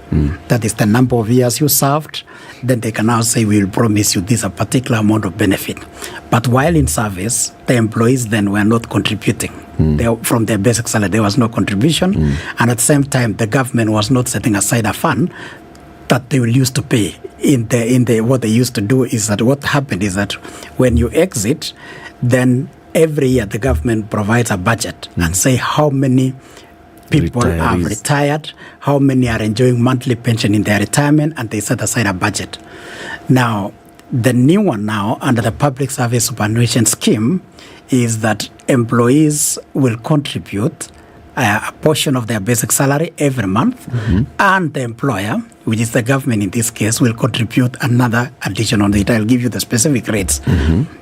That is the number of years you served. Then they can now say, we will promise you this a particular amount of benefit. But while in service, the employees then were not contributing. From their basic salary, there was no contribution. And at the same time, the government was not setting aside a fund that they will use to pay. What they used to do is that what happened is that when you exit, then every year the government provides a budget and say how many people have retired, how many are enjoying monthly pension in their retirement, and they set aside a budget. Now, the new one now under the Public Service Superannuation Scheme is that employees will contribute a portion of their basic salary every month, and the employer, which is the government in this case, will contribute another addition on it. I'll give you the specific rates.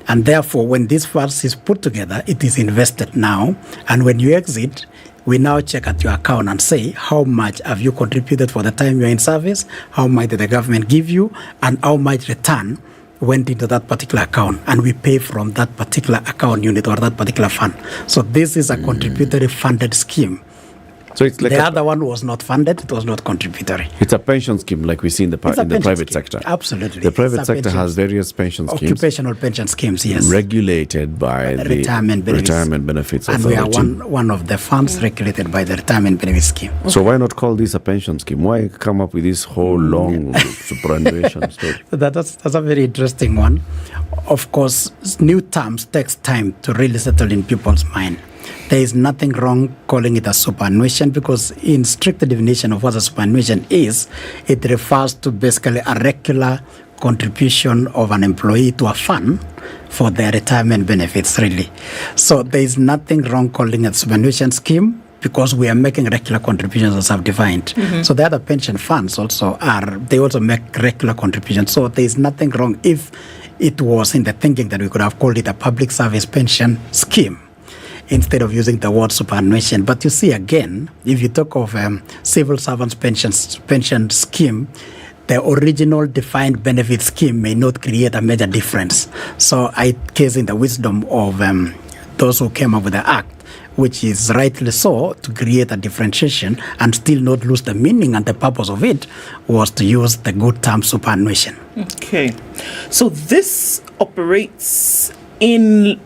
And therefore, when this funds is put together, it is invested now, and when you exit, we now check at your account and say, how much have you contributed for the time you're in service, how much did the government give you, and how much return went into that particular account, and we pay from that particular account unit or that particular fund. So this is a contributory funded scheme. So it's like the other one was not funded, it was not contributory. It's a pension scheme like we see in the private sector. Absolutely. The private sector has various pension schemes. Occupational pension schemes, yes. Regulated by the Retirement Benefits Authority. And we are one of the funds regulated by the Retirement Benefits Scheme. So why not call this a pension scheme? Why come up with this whole long superannuation story? That's a very interesting one. Of course, new terms takes time to really settle in people's mind. There is nothing wrong calling it a superannuation, because in strict definition of what a superannuation is, it refers to basically a regular contribution of an employee to a fund for their retirement benefits, really. So there is nothing wrong calling it a superannuation scheme, because we are making regular contributions as I've defined. So the other pension funds also make regular contributions. So there is nothing wrong if it was in the thinking that we could have called it a public service pension scheme instead of using the word superannuation. But you see, again, if you talk of civil servants pension scheme, the original defined benefit scheme may not create a major difference. So I case in the wisdom of those who came up with the act, which is rightly so, to create a differentiation and still not lose the meaning and the purpose of it, was to use the good term superannuation. Okay. So this operates in,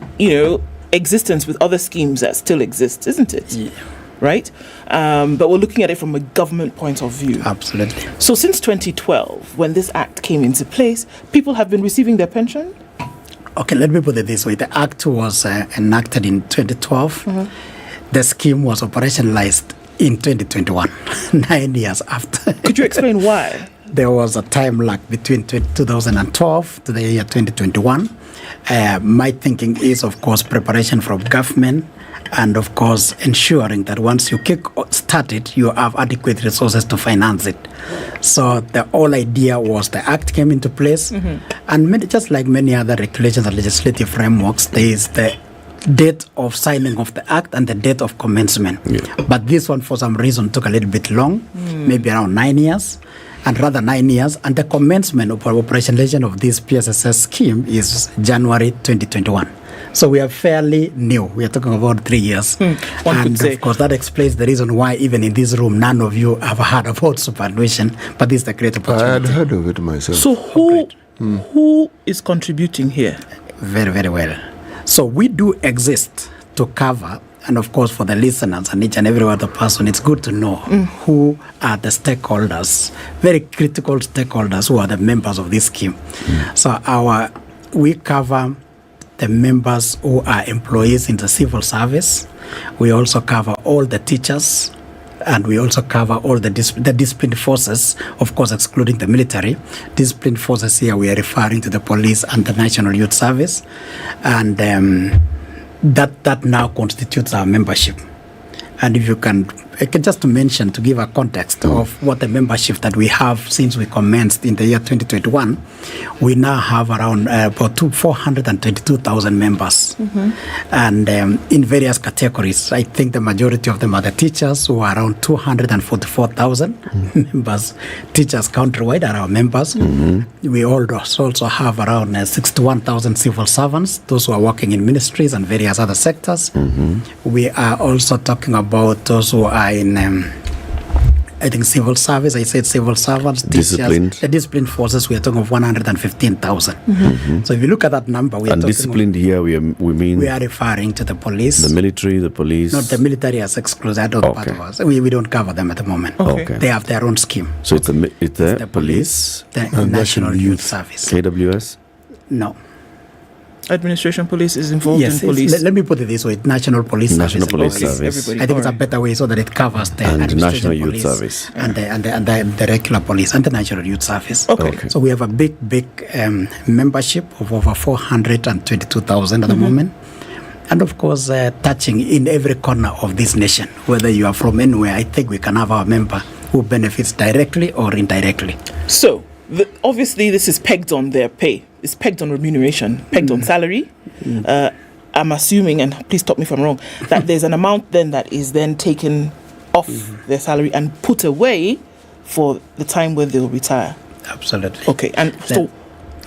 existence with other schemes that still exist, isn't it? Yeah. Right? But we're looking at it from a government point of view. Absolutely. So since 2012, when this act came into place, people have been receiving their pension? Okay, let me put it this way. The act was enacted in 2012. The scheme was operationalized in 2021, 9 years after. Could you explain why? There was a time lag between 2012 to the year 2021. My thinking is, of course, preparation from government, and of course ensuring that once you start it, you have adequate resources to finance it. So the whole idea was the act came into place, and just like many other regulations and legislative frameworks, there is the date of signing of the act and the date of commencement. But this one, for some reason, took a little bit long, maybe around 9 years. And rather 9 years, and the commencement of operationalization of this PSSS scheme is January 2021. So we are fairly new. We are talking about 3 years. And of course, that explains the reason why even in this room, none of you have heard about superannuation, but this is the great opportunity. I had heard of it myself. So who is contributing here? Very, very well. So we do exist to cover and of course for the listeners and each and every other person, it's good to know who are the stakeholders, very critical stakeholders who are the members of this scheme. So we cover the members who are employees in the civil service. We also cover all the teachers, and we also cover all the disciplined forces, of course excluding the military. Disciplined forces here, we are referring to the police and the National Youth Service, and that now constitutes our membership. And if you can, I can just mention, to give a context of what the membership that we have since we commenced in the year 2021, we now have around about 422,000 members. And in various categories. I think the majority of them are the teachers, who are around 244,000 members. Teachers countrywide are our members. We also have around 61,000 civil servants, those who are working in ministries and various other sectors. We are also talking about those who are in, I think, civil service. I said civil servants, Disciplined. teachers. The disciplined forces, we are talking of 115,000. So if you look at that number, we are talking disciplined here, we mean... We are referring to the police. The military, the police... Not the military as exclusive. I don't part of us. We don't cover them at the moment. Okay. They have their own scheme. So it's the police... The National Youth Service. KWS? No. Administration police is involved in police. Let me put it this way: National Police National Service. Police Service. I think it's a better way so that it covers the and National Youth police Service and the regular police and the National Youth Service. Okay. So we have a big membership of over 422,000 at the moment. And of course, touching in every corner of this nation, whether you are from anywhere, I think we can have our member who benefits directly or indirectly. So, obviously, this is pegged on their pay. It's pegged on remuneration, pegged on salary. I'm assuming, and please stop me if I'm wrong, that there's an amount then that is then taken off their salary and put away for the time when they'll retire. Absolutely. Okay, and so...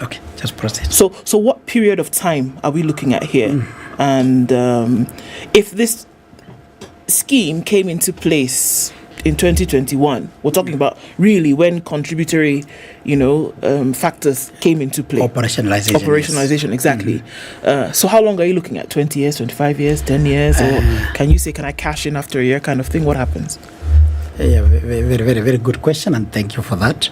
Okay, just proceed. So what period of time are we looking at here? And if this scheme came into place in 2021, we're talking about really when contributory, factors came into play. Operationalization, exactly. So how long are you looking at? 20 years, 25 years, 10 years? Or can you say, can I cash in after a year kind of thing? What happens? Yeah, very, very, very good question, and thank you for that.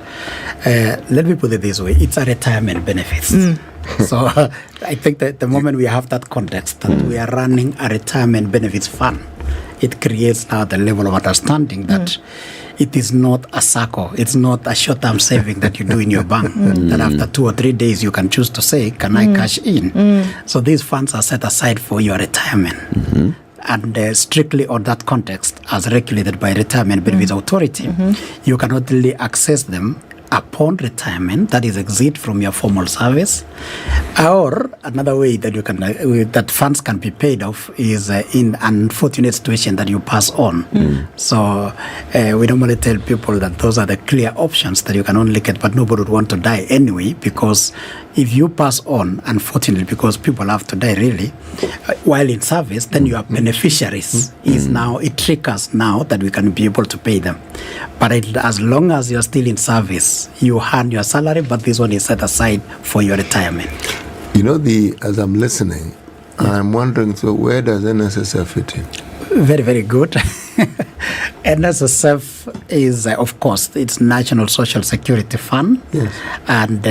Let me put it this way: it's a retirement benefits. So I think that the moment we have that context, that we are running a retirement benefits fund, it creates now the level of understanding that it is not a SACCO, it's not a short-term saving that you do in your bank, that after 2 or 3 days you can choose to say, can I cash in? So these funds are set aside for your retirement. And strictly on that context, as regulated by Retirement Benefits Authority, you can only access them upon retirement, that is exit from your formal service, or another way that you can that funds can be paid off is in an unfortunate situation that you pass on. So we normally tell people that those are the clear options that you can only get, but nobody would want to die anyway, because if you pass on, unfortunately, because people have to die really, while in service, then your beneficiaries is now, it triggers now that we can be able to pay them. But as long as you're still in service, you earn your salary, but this one is set aside for your retirement. As I'm listening, I'm wondering, so where does NSSF fit in? Very, very good. NSSF is, of course, it's National Social Security Fund. Yes. And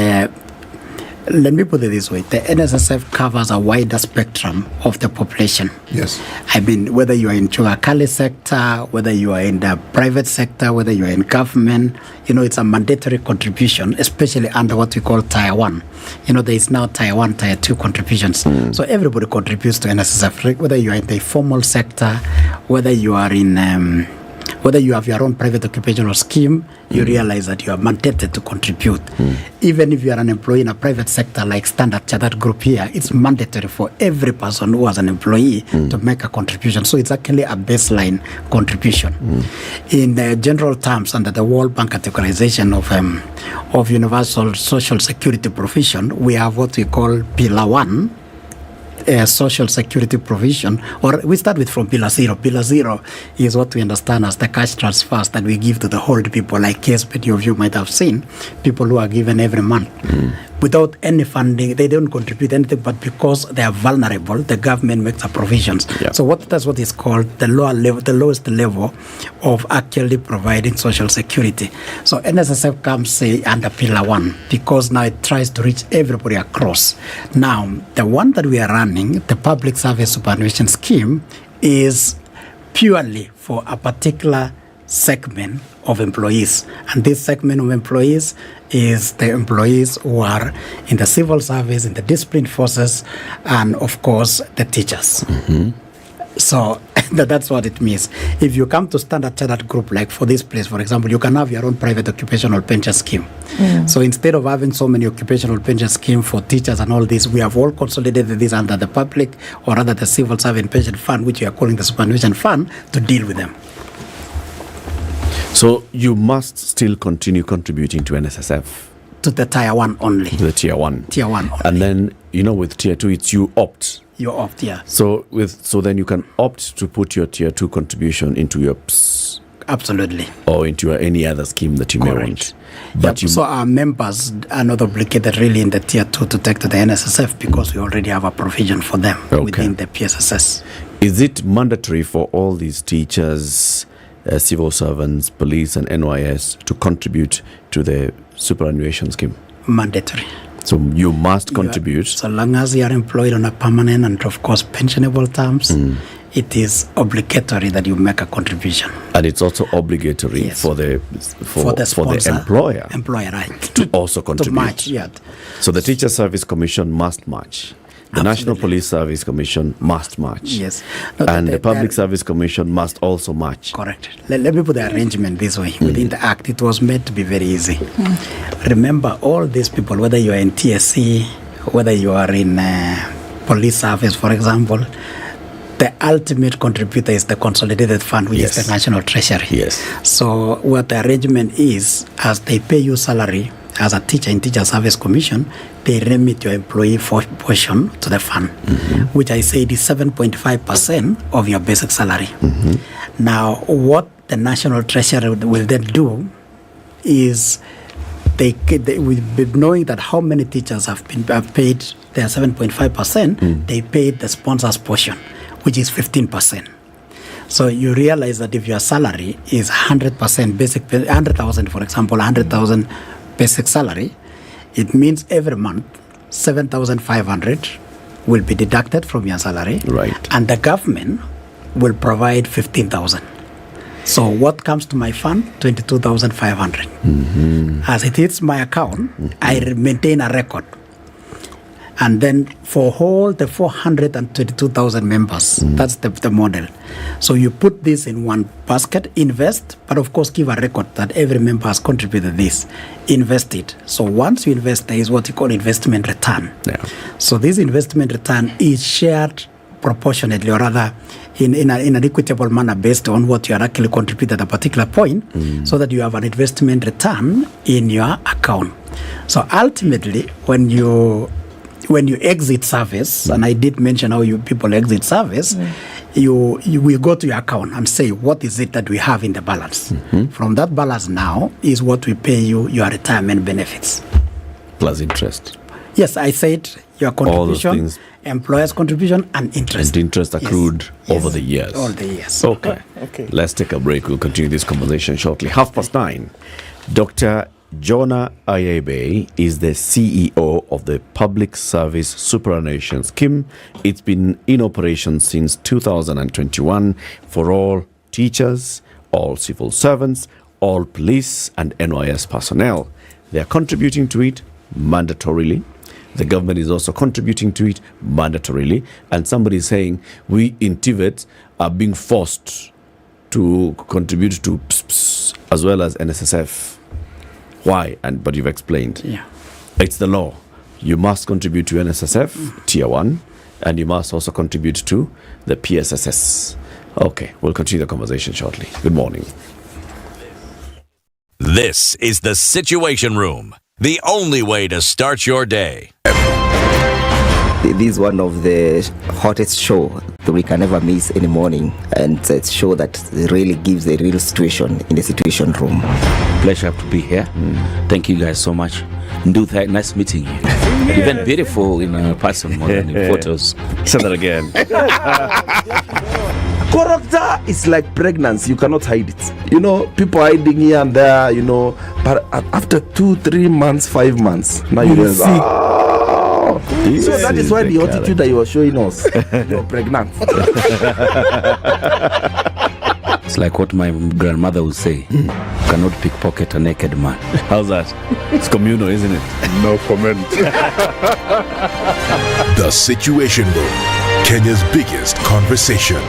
let me put it this way: the NSSF covers a wider spectrum of the population. Yes. I mean, whether you are in Chuakali sector, whether you are in the private sector, whether you are in government, it's a mandatory contribution, especially under what we call Tier 1. There is now Tier 1, Tier 2 contributions. So everybody contributes to NSSF, whether you are in the formal sector, whether you are in... whether you have your own private occupational scheme, you realize that you are mandated to contribute. Even if you are an employee in a private sector like Standard Group here, it's mandatory for every person who is an employee to make a contribution. So it's actually a baseline contribution. In general terms, under the World Bank categorization of universal social security provision, we have what we call Pillar 1, social security provision, or we start with from Pillar 0. Pillar 0 is what we understand as the cash transfers that we give to the old people, like case many of you might have seen, people who are given every month. without any funding, they don't contribute anything, but because they are vulnerable, the government makes a provisions. So that's what is called the lowest level of actually providing social security. So NSSF comes, say, under Pillar 1, because now it tries to reach everybody across. Now, the one that we are running, the Public Service Superannuation Scheme, is purely for a particular segment of employees, and this segment of employees is the employees who are in the civil service, in the disciplined forces, and of course the teachers. So that's what it means. If you come to Standard Group, like for this place, for example, you can have your own private occupational pension scheme. So instead of having so many occupational pension scheme for teachers and all this, we have all consolidated this under the public, or rather the civil servant pension fund, which we are calling the superannuation fund, to deal with them. So you must still continue contributing to NSSF? To the Tier 1 only. To the Tier 1. Tier 1 only. And then, with Tier 2, it's you opt. You opt, yeah. So then you can opt to put your Tier 2 contribution into your PSS. Absolutely. Or into any other scheme that you may want. But so our members are not obligated really in the Tier 2 to take to the NSSF, because we already have a provision for them within the PSSS. Is it mandatory for all these teachers, civil servants, police and NYS to contribute to the superannuation scheme? Mandatory. So you must contribute. So long as you are employed on a permanent and of course pensionable terms, it is obligatory that you make a contribution. And it's also obligatory for the employer. Employer, right. To also contribute. To match, yeah. So the Teacher Service Commission must match. The National Police Service Commission must match. Yes. And the Public Service Commission must also match. Correct. Let me put the arrangement this way. Within the Act, it was made to be very easy. Remember, all these people, whether you are in TSC, whether you are in police service, for example, the ultimate contributor is the consolidated fund, which is the National Treasury. Yes. So what the arrangement is, as they pay you salary as a teacher in Teacher Service Commission, they remit your employee portion to the fund, which I said is 7.5% of your basic salary. Now, what the National Treasury will then do is they will be knowing that how many teachers have paid their 7.5%, they paid the sponsor's portion, which is 15%. So you realize that if your salary is 100% basic, 100,000, for example, 100,000 basic salary, it means every month 7,500 will be deducted from your salary, and the government will provide 15,000. So what comes to my fund? 22,500. As it hits my account, I maintain a record. And then for all the 422,000 members, that's the model. So you put this in one basket, invest, but of course give a record that every member has contributed this, invest it. So once you invest, there is what you call investment return. So this investment return is shared proportionately, or rather in an equitable manner based on what you are actually contributed at a particular point, so that you have an investment return in your account. So ultimately, when you exit service, and I did mention how you people exit service, you will go to your account and say, what is it that we have in the balance? From that balance now is what we pay you your retirement benefits. Plus interest. Yes, I said your contribution, employer's contribution, and interest. And interest accrued over the years. All the years. Okay. Let's take a break. We'll continue this conversation shortly. 9:30. Dr. Jonah Ayebe is the CEO of the Public Service Superannuation Scheme. It's been in operation since 2021 for all teachers, all civil servants, all police and NYS personnel. They are contributing to it mandatorily. The government is also contributing to it mandatorily. And somebody is saying, we in TVET are being forced to contribute to PSS as well as NSSF. Why? But you've explained. Yeah. It's the law. You must contribute to NSSF, Tier 1, and you must also contribute to the PSSS. Okay, we'll continue the conversation shortly. Good morning. This is the Situation Room, the only way to start your day. This is one of the hottest show that we can never miss in the morning, and it's a show that really gives the real situation in the Situation Room. Pleasure to be here. Thank you guys so much. Ndu, nice meeting you. Even beautiful in person more than in photos. Say that again. Character is like pregnancy. You cannot hide it. You know, people hiding here and there, you know, but after 2-3 months, 5 months, now you realize, so that is why the attitude that you were showing us, you're pregnant. It's like what my grandmother would say. You cannot pickpocket a naked man. How's that? It's communal, isn't it? No comment. The Situation Room, Kenya's biggest conversation.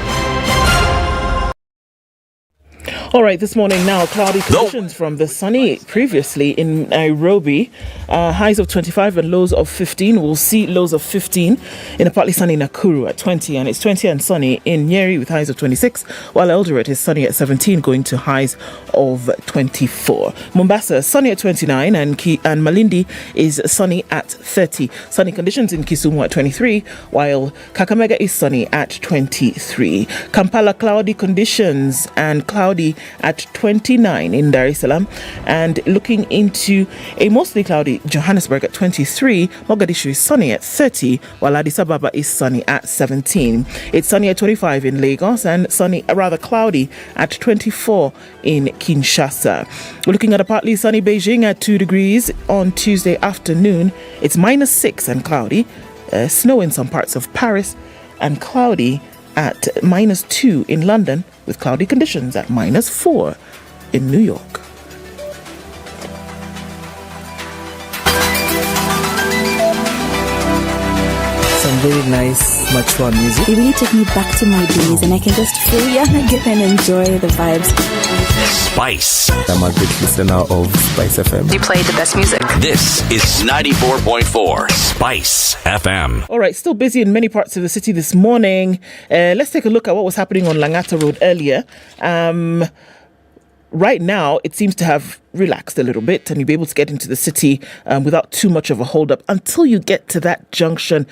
All right, this morning now, cloudy conditions from the sunny previously in Nairobi. Highs of 25 and lows of 15. We'll see lows of 15 in a partly sunny Nakuru at 20. And it's 20 and sunny in Nyeri with highs of 26, while Eldoret is sunny at 17, going to highs of 24. Mombasa, sunny at 29, and Malindi is sunny at 30. Sunny conditions in Kisumu at 23, while Kakamega is sunny at 23. Kampala, cloudy conditions and cloudy at 29 in Dar es Salaam, and looking into a mostly cloudy Johannesburg at 23. Mogadishu is sunny at 30, while Addis Ababa is sunny at 17. It's sunny at 25 in Lagos and rather cloudy at 24 in Kinshasa. We're looking at a partly sunny Beijing at 2 degrees on Tuesday afternoon. It's -6 and cloudy. Snow in some parts of Paris, and cloudy at -2 in London, with cloudy conditions at -4 in New York. Some very nice, mature music. It really took me back to my days, and I can just feel young again and enjoy the vibes. Spice. I'm a big listener of SpiceFM. You play the best music. This is 94.4 Spice FM. All right, still busy in many parts of the city this morning. Let's take a look at what was happening on Langata Road earlier. Right now, it seems to have relaxed a little bit, and you'll be able to get into the city without too much of a hold-up until you get to that junction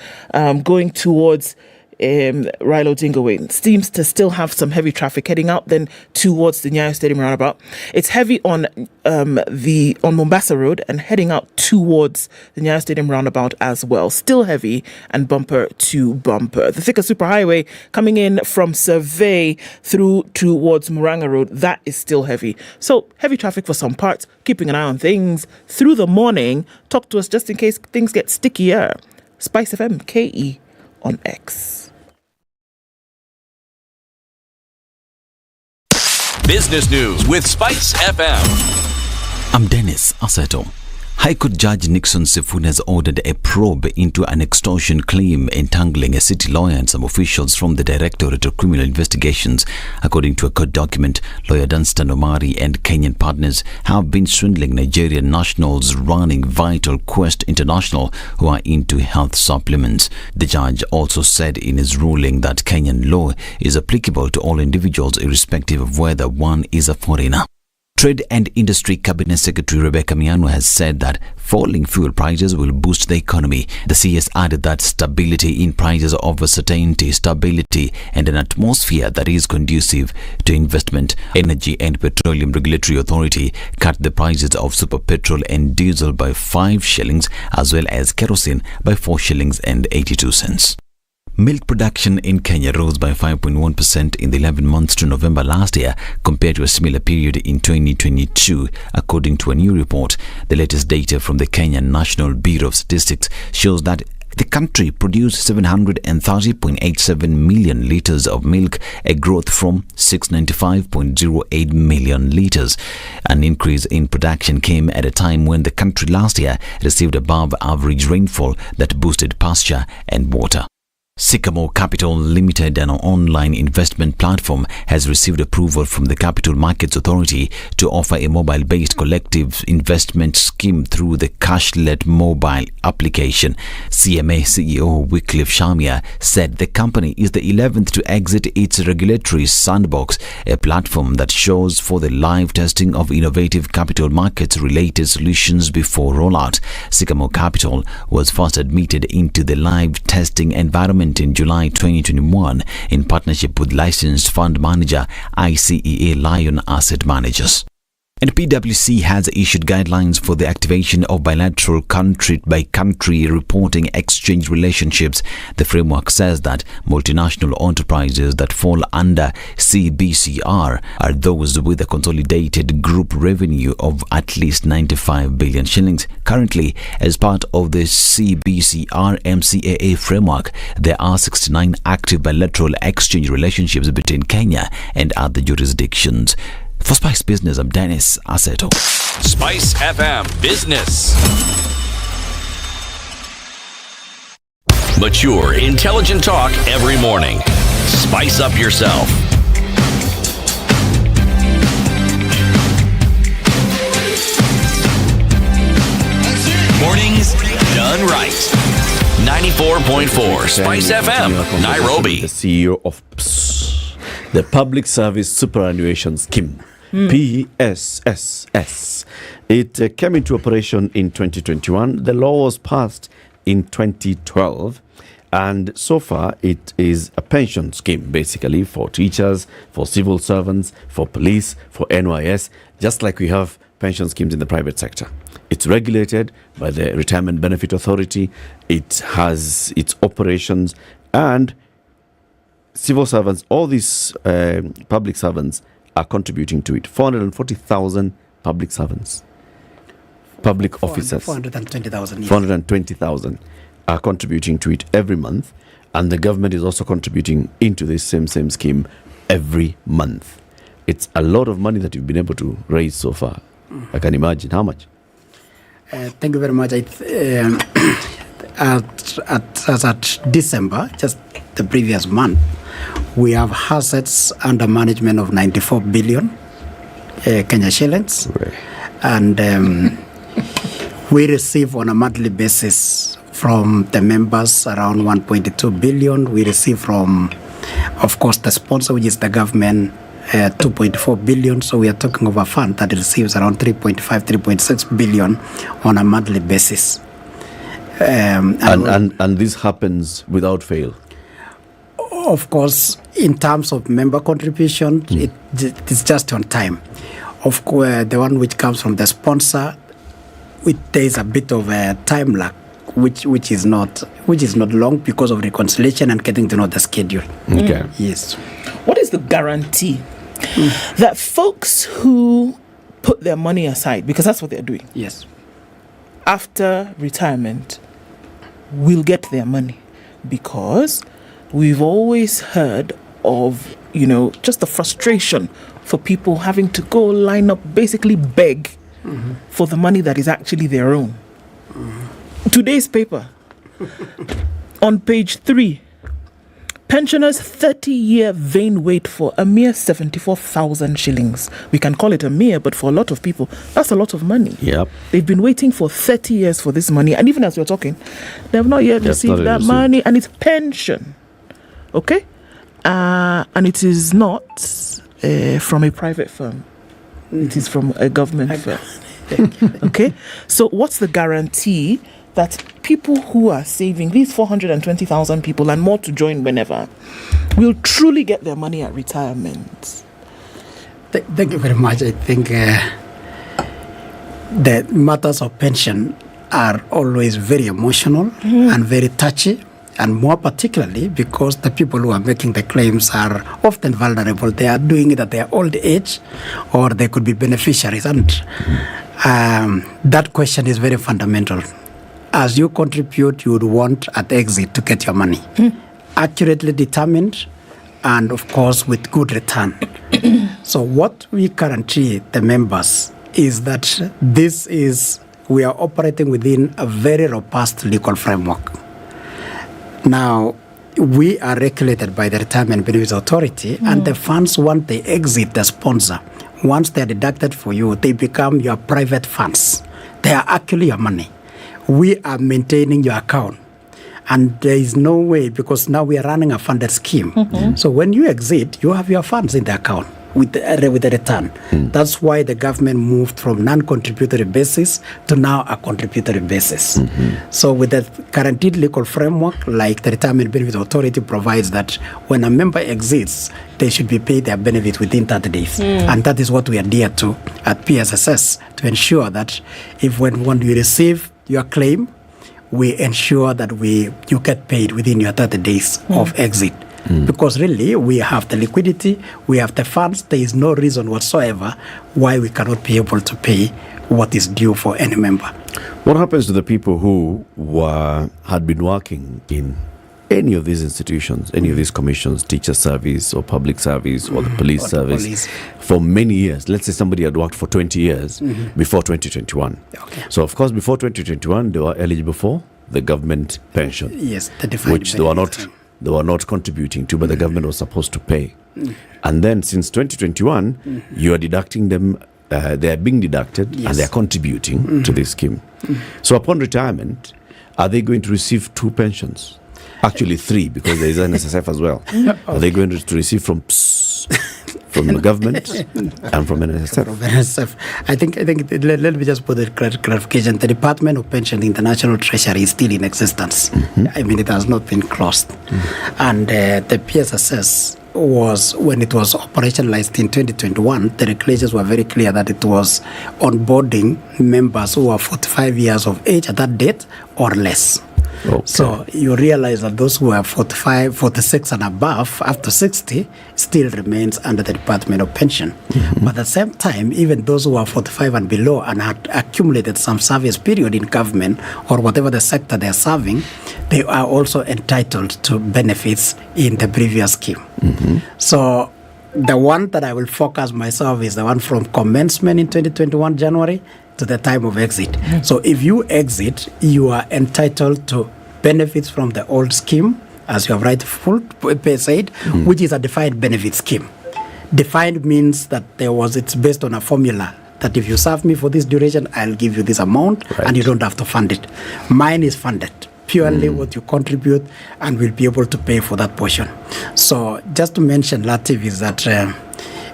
going towards Raila Odinga Way. It seems to still have some heavy traffic heading out then towards the Nyayo Stadium roundabout. It's heavy on Mombasa Road and heading out towards the Nyayo Stadium roundabout as well. Still heavy and bumper to bumper. The Thika Superhighway coming in from Survey through towards Muranga Road, that is still heavy. So heavy traffic for some parts. Keeping an eye on things through the morning. Talk to us just in case things get stickier. Spice FM KE on X. Business News with Spice FM. I'm Dennis Aseto. High Court Judge Nixon Sifuna has ordered a probe into an extortion claim entangling a city lawyer and some officials from the Directorate of Criminal Investigations. According to a court document, lawyer Dunstan Omari and Kenyan partners have been swindling Nigerian nationals running Vital Quest International, who are into health supplements. The judge also said in his ruling that Kenyan law is applicable to all individuals irrespective of whether one is a foreigner. Trade and Industry Cabinet Secretary Rebecca Miano has said that falling fuel prices will boost the economy. The CS added that stability in prices offers certainty, stability, and an atmosphere that is conducive to investment. Energy and Petroleum Regulatory Authority cut the prices of super petrol and diesel by 5 shillings, as well as kerosene by 4 shillings and 82 cents. Milk production in Kenya rose by 5.1% in the 11 months to November last year compared to a similar period in 2022, according to a new report. The latest data from the Kenyan National Bureau of Statistics shows that the country produced 730.87 million litres of milk, a growth from 695.08 million litres. An increase in production came at a time when the country last year received above average rainfall that boosted pasture and water. Sycamore Capital Limited, an online investment platform, has received approval from the Capital Markets Authority to offer a mobile-based collective investment scheme through the Cashlet mobile application. CMA CEO Wycliffe Shamia said the company is the 11th to exit its regulatory sandbox, a platform that shows for the live testing of innovative capital markets-related solutions before rollout. Sycamore Capital was first admitted into the live testing environment in July 2021 in partnership with licensed fund manager ICEA Lion Asset Managers. And PwC has issued guidelines for the activation of bilateral country-by-country reporting exchange relationships. The framework says that multinational enterprises that fall under CBCR are those with a consolidated group revenue of at least 95 billion shillings. Currently, as part of the CBCR MCAA framework, there are 69 active bilateral exchange relationships between Kenya and other jurisdictions. For Spice Business, I'm Dennis Aseto. Spice FM Business. Mature, intelligent talk every morning. Spice up yourself. Mornings done right. 94.4 Spice FM, Nairobi. The CEO of the Public Service Superannuation Scheme, PSSS. It came into operation in 2021. The law was passed in 2012. And so far, it is a pension scheme, basically, for teachers, for civil servants, for police, for NYS, just like we have pension schemes in the private sector. It's regulated by the Retirement Benefit Authority. It has its operations, and civil servants, all these public servants are contributing to it. 440,000 public servants, public officers. 420,000. Yes. 420,000 are contributing to it every month, and the government is also contributing into this same scheme every month. It's a lot of money that you've been able to raise so far. I can imagine. How much? Thank you very much. As at December, just the previous month, we have assets under management of 94 billion Kenya shillings. Right. And we receive on a monthly basis from the members around 1.2 billion. We receive from, of course, the sponsor, which is the government, 2.4 billion. So we are talking of a fund that receives around 3.6 billion on a monthly basis. And this happens without fail? Of course, in terms of member contribution, it's just on time. Of course, the one which comes from the sponsor, there is a bit of a time lag, which is not long because of reconciliation and getting to know the schedule. Okay. Yes. What is the guarantee that folks who put their money aside, because that's what they're doing, yes, after retirement, will get their money? Because we've always heard of, just the frustration for people having to go line up, basically beg for the money that is actually their own. Today's paper, on page 3, pensioners' 30-year vain wait for a mere 74,000 shillings. We can call it a mere, but for a lot of people, that's a lot of money. Yep. They've been waiting for 30 years for this money, and even as we're talking, they have not yet received that money, and it's pension. Okay? And it is not from a private firm. It is from a government firm. Okay? So what's the guarantee that people who are saving, these 420,000 people and more to join whenever, will truly get their money at retirement? Thank you very much. I think the matters of pension are always very emotional and very touchy, and more particularly because the people who are making the claims are often vulnerable. They are doing it at their old age, or they could be beneficiaries. And that question is very fundamental. As you contribute, you would want at exit to get your money accurately determined, and of course with good return. So what we guarantee the members is that we are operating within a very robust legal framework. Now, we are regulated by the Retirement Benefits Authority, and the funds, once they exit the sponsor, once they're deducted for you, they become your private funds. They are actually your money. We are maintaining your account. And there is no way, because now we are running a funded scheme. So when you exit, you have your funds in the account. with the return. That's why the government moved from non-contributory basis to now a contributory basis. So with the guaranteed legal framework, like the Retirement Benefit Authority provides that when a member exits, they should be paid their benefit within 30 days. And that is what we adhere to at PSSS, to ensure that if when you receive your claim, we ensure that you get paid within your 30 days of exit. Because really, we have the liquidity, we have the funds. There is no reason whatsoever why we cannot be able to pay what is due for any member. What happens to the people who had been working in any of these institutions, any of these commissions, teacher service or public service or the police service for many years? Let's say somebody had worked for 20 years before 2021. Okay. So, of course, before 2021, they were eligible for the government pension. Yes, the defined which they were not contributing to, but the government was supposed to pay. And then since 2021, you are deducting them, they are being deducted and they are contributing to this scheme. So upon retirement, are they going to receive 2 pensions? Actually 3, because there is an SSF as well. Are they going to receive from the government and from NSSF? From NSSF. I think let me just put a clarification. The Department of Pension in the National Treasury is still in existence. I mean, it has not been closed. And the PSSS was, when it was operationalized in 2021, the regulations were very clear that it was onboarding members who were 45 years of age at that date or less. Okay. So you realize that those who are 45, 46 and above, up to 60, still remains under the Department of Pension. But at the same time, even those who are 45 and below and had accumulated some service period in government or whatever the sector they are serving, they are also entitled to benefits in the previous scheme. So the one that I will focus myself is the one from commencement in 2021 January to the time of exit. So if you exit, you are entitled to benefits from the old scheme, as you have rightfully said, which is a defined benefit scheme. Defined means that it's based on a formula that if you serve me for this duration, I'll give you this amount, and you don't have to fund it. Mine is funded. Purely what you contribute, and we'll be able to pay for that portion. So just to mention, Latiff, is that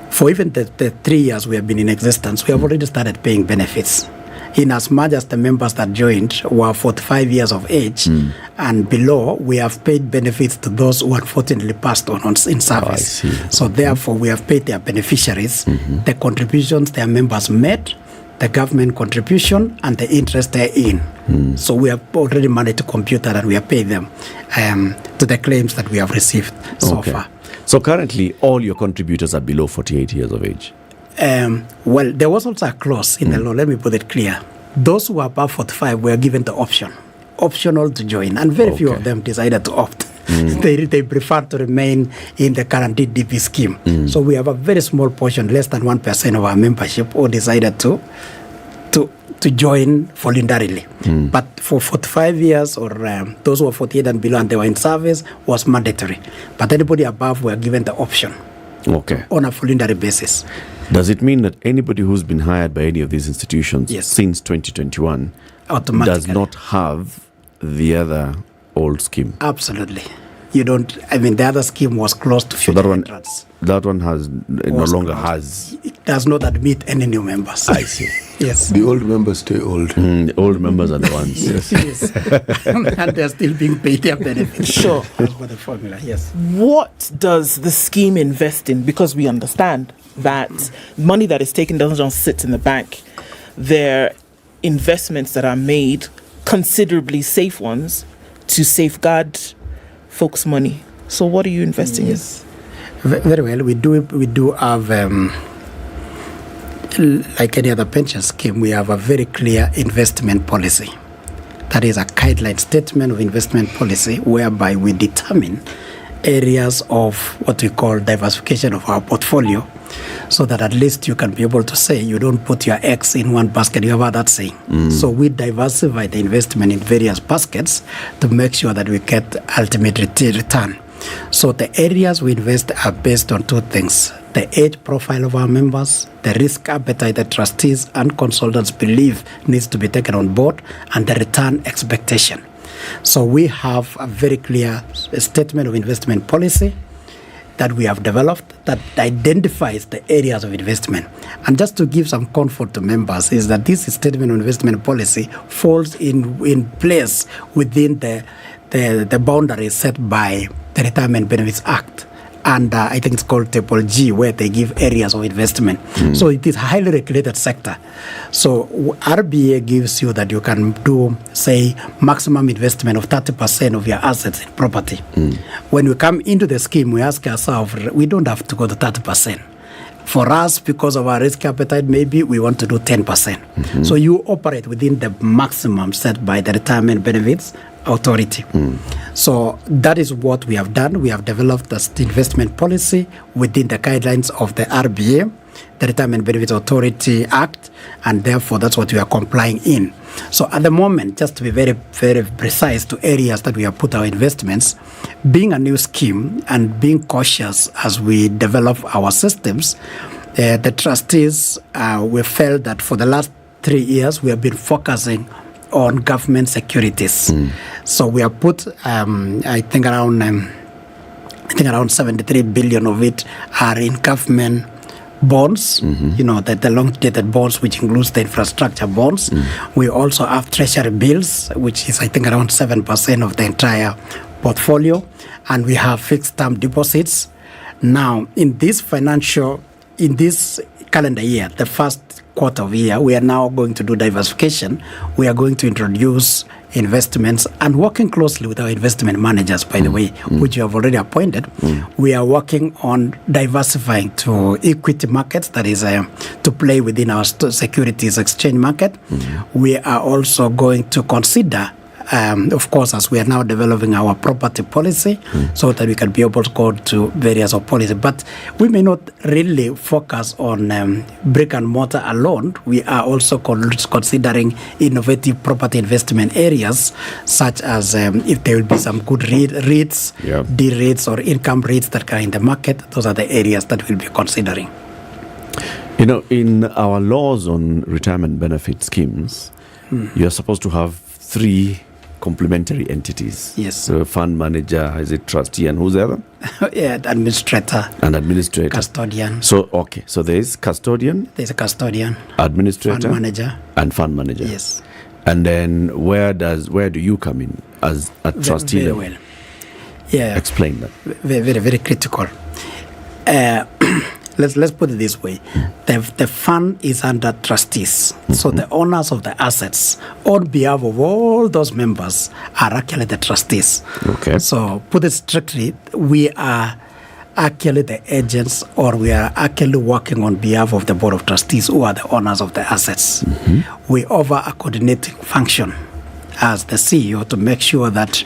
for even the 3 years we have been in existence, we have already started paying benefits. In as much as the members that joined were 45 years of age and below, we have paid benefits to those who unfortunately passed on in service. So therefore, we have paid their beneficiaries the contributions their members made, the government contribution, and the interest they're in. So we have already managed to compute that, and we have paid them to the claims that we have received so far. So currently, all your contributors are below 48 years of age? Well, there was also a clause in the law, let me put it clear. Those who are above 45 were given the optional to join, and very few of them decided to opt. They prefer to remain in the guaranteed DP scheme. So we have a very small portion, less than 1% of our membership, who decided to join voluntarily. But for 45 years or those who are 48 and below and they were in service was mandatory. But anybody above were given the option on a voluntary basis. Does it mean that anybody who's been hired by any of these institutions since 2021 does not have the other old scheme? Absolutely. You don't, I mean, the other scheme was closed to future entrants. That one no longer has. It does not admit any new members. I see. Yes. The old members stay old. The old members are the ones. Yes. And they're still being paid their benefits. Sure. That's what the formula, yes. What does the scheme invest in? Because we understand that money that is taken doesn't just sit in the bank. There are investments that are made, considerably safe ones, to safeguard folks' money. So what are you investing in? Very well. We do have, like any other pension scheme, we have a very clear investment policy. That is a guideline statement of investment policy whereby we determine areas of what we call diversification of our portfolio, so that at least you can be able to say you don't put your eggs in one basket. You have heard that saying. So we diversify the investment in various baskets to make sure that we get ultimate return. So the areas we invest are based on 2 things: the age profile of our members, the risk appetite that trustees and consultants believe needs to be taken on board, and the return expectation. So we have a very clear statement of investment policy. that we have developed that identifies the areas of investment. And just to give some comfort to members is that this statement of investment policy falls in place within the boundaries set by the Retirement Benefits Act. And I think it's called Table G, where they give areas of investment. So it is a highly regulated sector. So RBA gives you that you can do, say, maximum investment of 30% of your assets in property. When we come into the scheme, we ask ourselves, we don't have to go to 30%. For us, because of our risk appetite, maybe we want to do 10%. So you operate within the maximum set by the Retirement Benefits Authority. So that is what we have done. We have developed the investment policy within the guidelines of the RBA, the Retirement Benefits Authority Act, and therefore that's what we are complying in. So at the moment, just to be very, very precise to areas that we have put our investments, being a new scheme and being cautious as we develop our systems, the trustees, we felt that for the last 3 years, we have been focusing on government securities. So we have put, I think around 73 billion of it are in government bonds, the long-dated bonds, which includes the infrastructure bonds. We also have treasury bills, which is, I think, around 7% of the entire portfolio. And we have fixed-term deposits. Now, in this calendar year, the first quarter of the year, we are now going to do diversification. We are going to introduce investments and working closely with our investment managers, by the way, which you have already appointed. We are working on diversifying to equity markets, that is to play within our securities exchange market. We are also going to consider of course, as we are now developing our property policy, so that we can be able to go to various of policy. But we may not really focus on brick and mortar alone. We are also considering innovative property investment areas, such as if there will be some good REITs, D REITs or income REITs that are in the market. Those are the areas that we'll be considering. You know, in our laws on retirement benefit schemes, you're supposed to have 3 complementary entities. Yes. So fund manager, is it trustee, and who's the other? Administrator. And administrator. Custodian. So, okay. So there is custodian. There's a custodian. Administrator. Fund manager. And fund manager. Yes. And then where do you come in as a trustee very level? Well. Yeah. Explain that. Very, very, very critical. Let's put it this way. The fund is under trustees. So the owners of the assets, on behalf of all those members, are actually the trustees. Okay. So put it strictly, we are actually the agents, or we are actually working on behalf of the board of trustees, who are the owners of the assets. We offer a coordinating function as the CEO to make sure that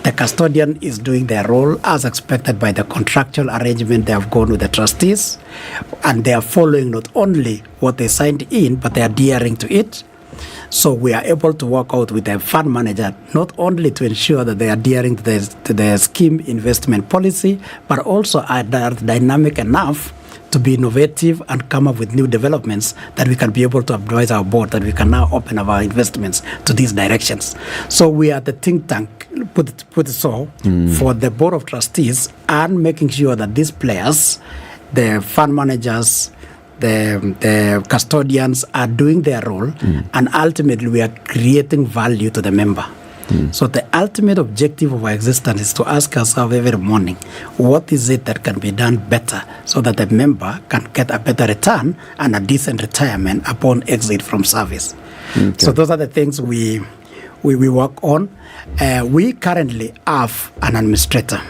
the custodian is doing their role as expected by the contractual arrangement they have gone with the trustees, and they are following not only what they signed in, but they are adhering to it. So we are able to work out with the fund manager not only to ensure that they are adhering to the scheme investment policy, but also are dynamic enough to be innovative and come up with new developments that we can be able to advise our board, that we can now open up our investments to these directions. So we are the think tank, put it so, for the board of trustees, and making sure that these players, the fund managers, the custodians, are doing their role, and ultimately we are creating value to the member. So the ultimate objective of our existence is to ask ourselves every morning, what is it that can be done better so that the member can get a better return and a decent retirement upon exit from service. So those are the things we work on. We currently have an administrator.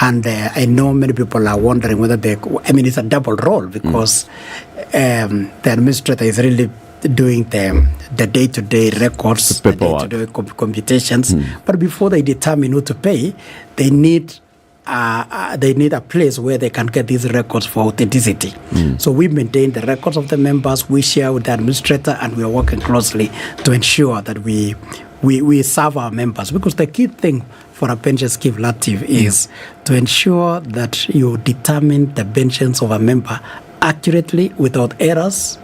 And I know many people are wondering whether it's a double role, because the administrator is really doing the day-to-day records, the day-to-day computations. But before they determine who to pay, they need a place where they can get these records for authenticity. So we maintain the records of the members, we share with the administrator, and we are working closely to ensure that we serve our members. Because the key thing for a pension scheme, Latiff, is to ensure that you determine the pensions of a member accurately, without errors,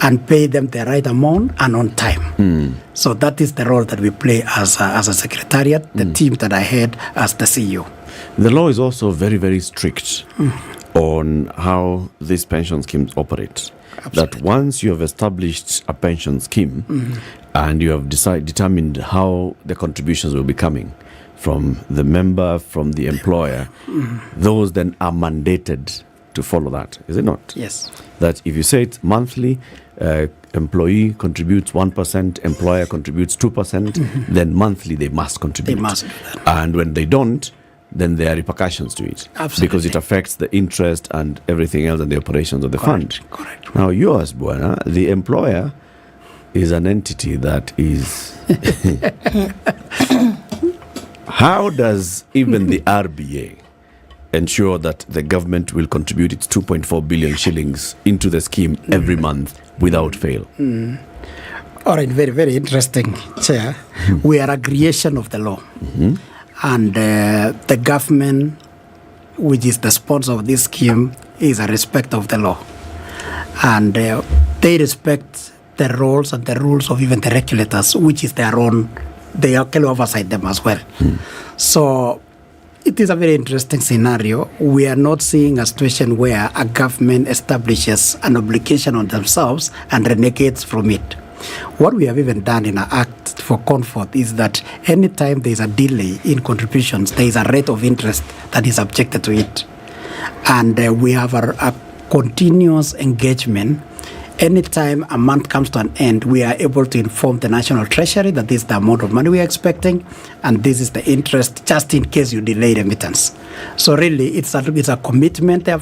and pay them the right amount and on time. So that is the role that we play as a secretariat, the team that I head as the CEO. The law is also very, very strict on how these pension schemes operate. That once you have established a pension scheme and you have determined how the contributions will be coming from the member, from the employer, those then are mandated to follow that, is it not? Yes. That if you say it's monthly, employee contributes 1%, employer contributes 2%, then monthly they must contribute. They must do that. And when they don't, then there are repercussions to it. Absolutely. Because it affects the interest and everything else and the operations of the fund. Correct. Now yours, Bwana, the employer is an entity that is... How does even the RBA ensure that the government will contribute its 2.4 billion shillings into the scheme every month without fail? All right, very, very interesting, Chair. We are a creation of the law. And the government, which is the sponsor of this scheme, is a respect of the law. And they respect the roles and the rules of even the regulators, which is their own. They actually oversight them as well. So it is a very interesting scenario. We are not seeing a situation where a government establishes an obligation on themselves and renegates from it. What we have even done in our Act for Comfort is that anytime there is a delay in contributions, there is a rate of interest that is subjected to it. And we have a continuous engagement. Anytime a month comes to an end, we are able to inform the National Treasury that this is the amount of money we are expecting, and this is the interest, just in case you delay remittance. So really, it's a commitment they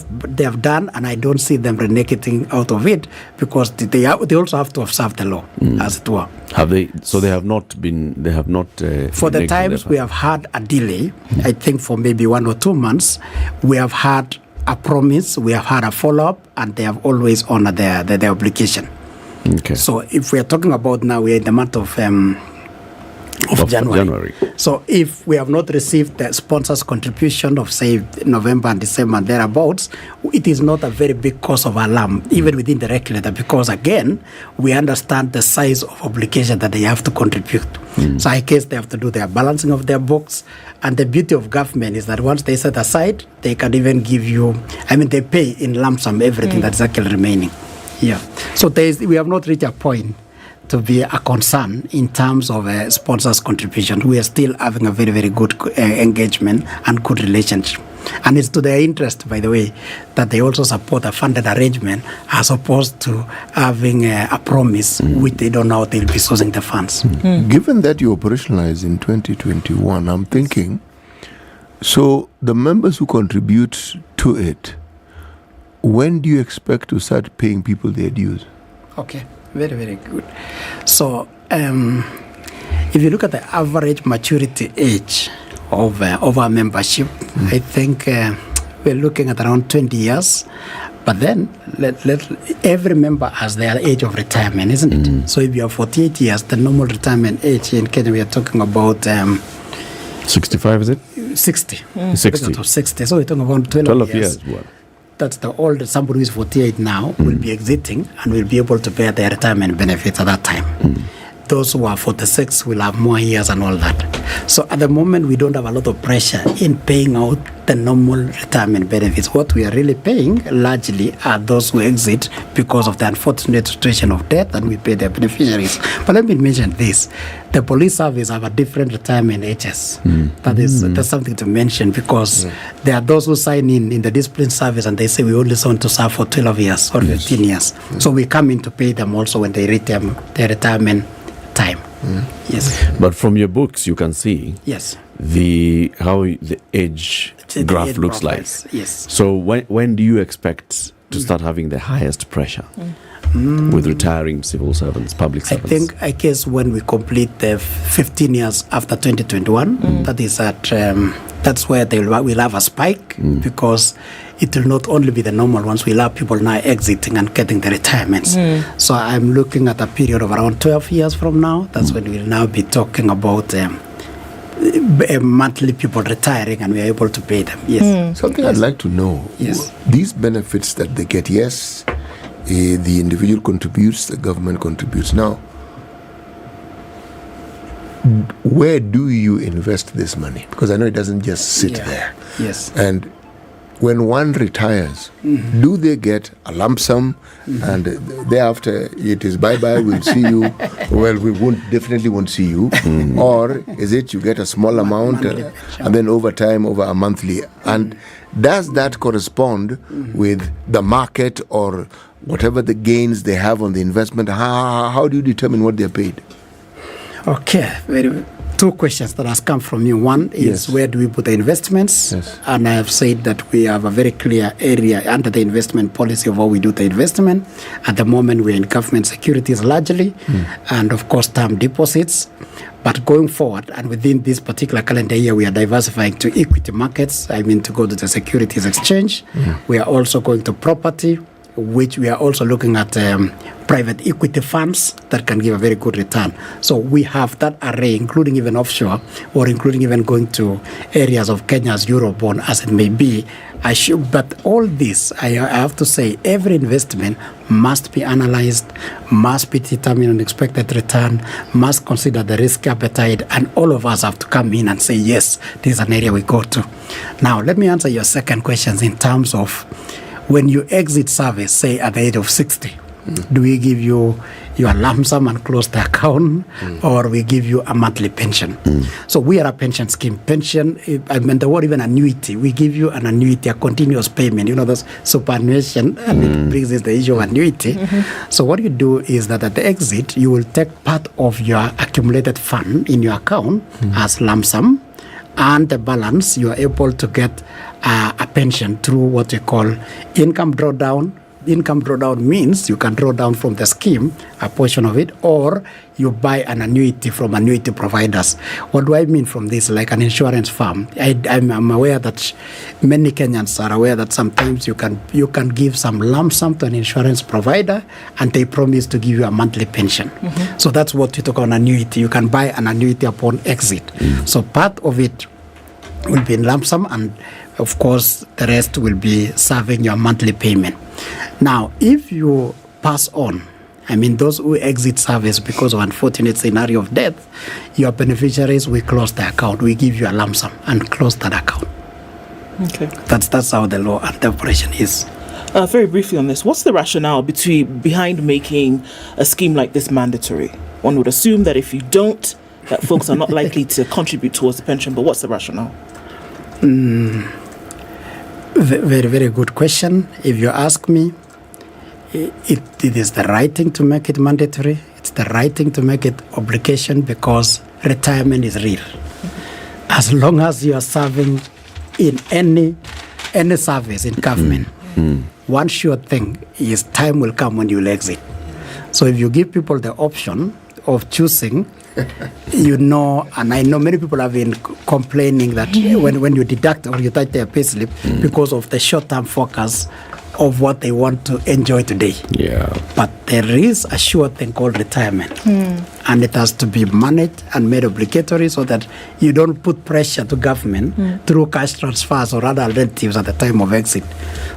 have done, and I don't see them renegating out of it, because they also have to observe the law, as it were. Have they? So they have not been. They have not. For the times we have had a delay, I think for maybe 1 or 2 months, we have had a promise, we have had a follow-up, and they have always honored their obligation. Okay. So if we are talking about now, we are in the month of January. So if we have not received the sponsors' contribution of, say, November and December and thereabouts, it is not a very big cause of alarm, even within the regulator, because again, we understand the size of obligation that they have to contribute. So I guess they have to do their balancing of their books. And the beauty of government is that once they set aside, they can even give you, they pay in lump sum everything that's actually remaining. Yeah. So we have not reached a point to be a concern in terms of sponsors' contribution. We are still having a very, very good engagement and good relationship. And it's to their interest, by the way, that they also support a funded arrangement as opposed to having a promise which they don't know how they'll be sourcing the funds. Given that you operationalized in 2021, I'm thinking, so the members who contribute to it, when do you expect to start paying people their dues? Okay, very, very good. So if you look at the average maturity age of our membership, I think we're looking at around 20 years. But then every member has their age of retirement, isn't it? So if you are 48 years, the normal retirement age in Kenya, we are talking about 65, is it? 60. 60. So we're talking about 12 years. What? That's the oldest. Somebody who is 48 now will be exiting and will be able to pay their retirement benefits at that time. Those who are 46 will have more years and all that. So at the moment, we don't have a lot of pressure in paying out the normal retirement benefits. What we are really paying largely are those who exit because of the unfortunate situation of death, and we pay their beneficiaries. But let me mention this. The police service have a different retirement ages. That's something to mention, because there are those who sign in the discipline service and they say we only want to serve for 12 years or 15 years. So we come in to pay them also when they reach their retirement time. Yes. But from your books, you can see how the age graph looks like. Yes. So when do you expect to start having the highest pressure with retiring civil servants, public servants? I guess when we complete the 15 years after 2021, that is that's where we'll have a spike, because it will not only be the normal ones, we'll have people now exiting and getting the retirements. So I'm looking at a period of around 12 years from now. That's when we'll now be talking about monthly people retiring and we're able to pay them. Yes. Something I'd like to know. Yes. These benefits that they get, the individual contributes, the government contributes. Now, where do you invest this money? Because I know it doesn't just sit there. Yes. And when one retires, do they get a lump sum and thereafter it is bye-bye, we'll see you? Well, we definitely won't see you. Or is it you get a small amount and then over time, over a monthly? And does that correspond with the market or whatever the gains they have on the investment? How do you determine what they're paid? Okay, two questions that has come from you. One is where do we put the investments? And I have said that we have a very clear area under the investment policy of how we do the investment. At the moment, we're in government securities largely, and of course, term deposits. But going forward, and within this particular calendar year, we are diversifying to equity markets. I mean, to go to the securities exchange. We are also going to property, which we are also looking at private equity funds that can give a very good return. So we have that array, including even offshore, or including even going to areas of Kenya's Eurobond, as it may be. But all this, I have to say, every investment must be analyzed, must be determined on expected return, must consider the risk appetite, and all of us have to come in and say, yes, this is an area we go to. Now, let me answer your second question in terms of when you exit service, say at the age of 60, do we give you your lump sum and close the account, or we give you a monthly pension? So we are a pension scheme. Pension, I mean the word even annuity, we give you an annuity, a continuous payment. You know, those superannuation, and it brings us the issue of annuity. So what you do is that at the exit, you will take part of your accumulated fund in your account as lump sum, and the balance you are able to get a pension through what we call income drawdown. Income drawdown means you can draw down from the scheme a portion of it, or you buy an annuity from annuity providers. What do I mean from this? Like an insurance firm. I'm aware that many Kenyans are aware that sometimes you can give some lump sum to an insurance provider and they promise to give you a monthly pension. So that's what we talk on annuity. You can buy an annuity upon exit. So part of it will be in lump sum, and of course the rest will be serving your monthly payment. Now, if you pass on, I mean those who exit service because of unfortunate scenario of death, your beneficiaries, we close the account. We give you a lump sum and close that account. Okay. That's how the law and the operation is. Very briefly on this, what's the rationale behind making a scheme like this mandatory? One would assume that if you don't, that folks are not likely to contribute towards the pension, but what's the rationale? Very, very good question. If you ask me, it is the right thing to make it mandatory. It's the right thing to make it obligation, because retirement is real. As long as you are serving in any service in government, one sure thing is time will come when you will exit. So if you give people the option of choosing, and I know many people have been complaining that when you deduct or you touch their payslip because of the short-term focus of what they want to enjoy today. But there is a sure thing called retirement, and it has to be managed and made obligatory so that you don't put pressure to government through cash transfers or other alternatives at the time of exit.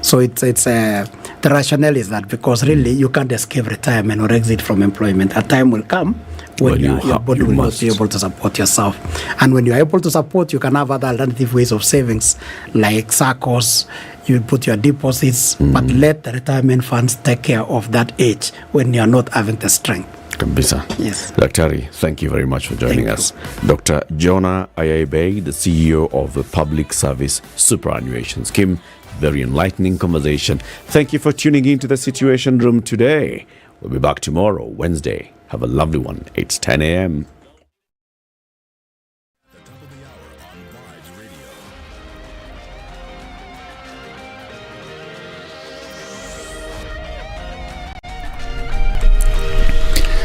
So the rationale is that because really you can't escape retirement or exit from employment. A time will come when your body will not be able to support yourself. And when you're able to support, you can have other alternative ways of savings, like SACCOs. You put your deposits, but let the retirement funds take care of that age when you're not having the strength. Kabisa. Yes. Daktari, thank you very much for joining us. Dr. Jonah Ayaibey, the CEO of the Public Service Superannuation Scheme. Very enlightening conversation. Thank you for tuning in to the Situation Room today. We'll be back tomorrow, Wednesday. Have a lovely one. It's 10 a.m.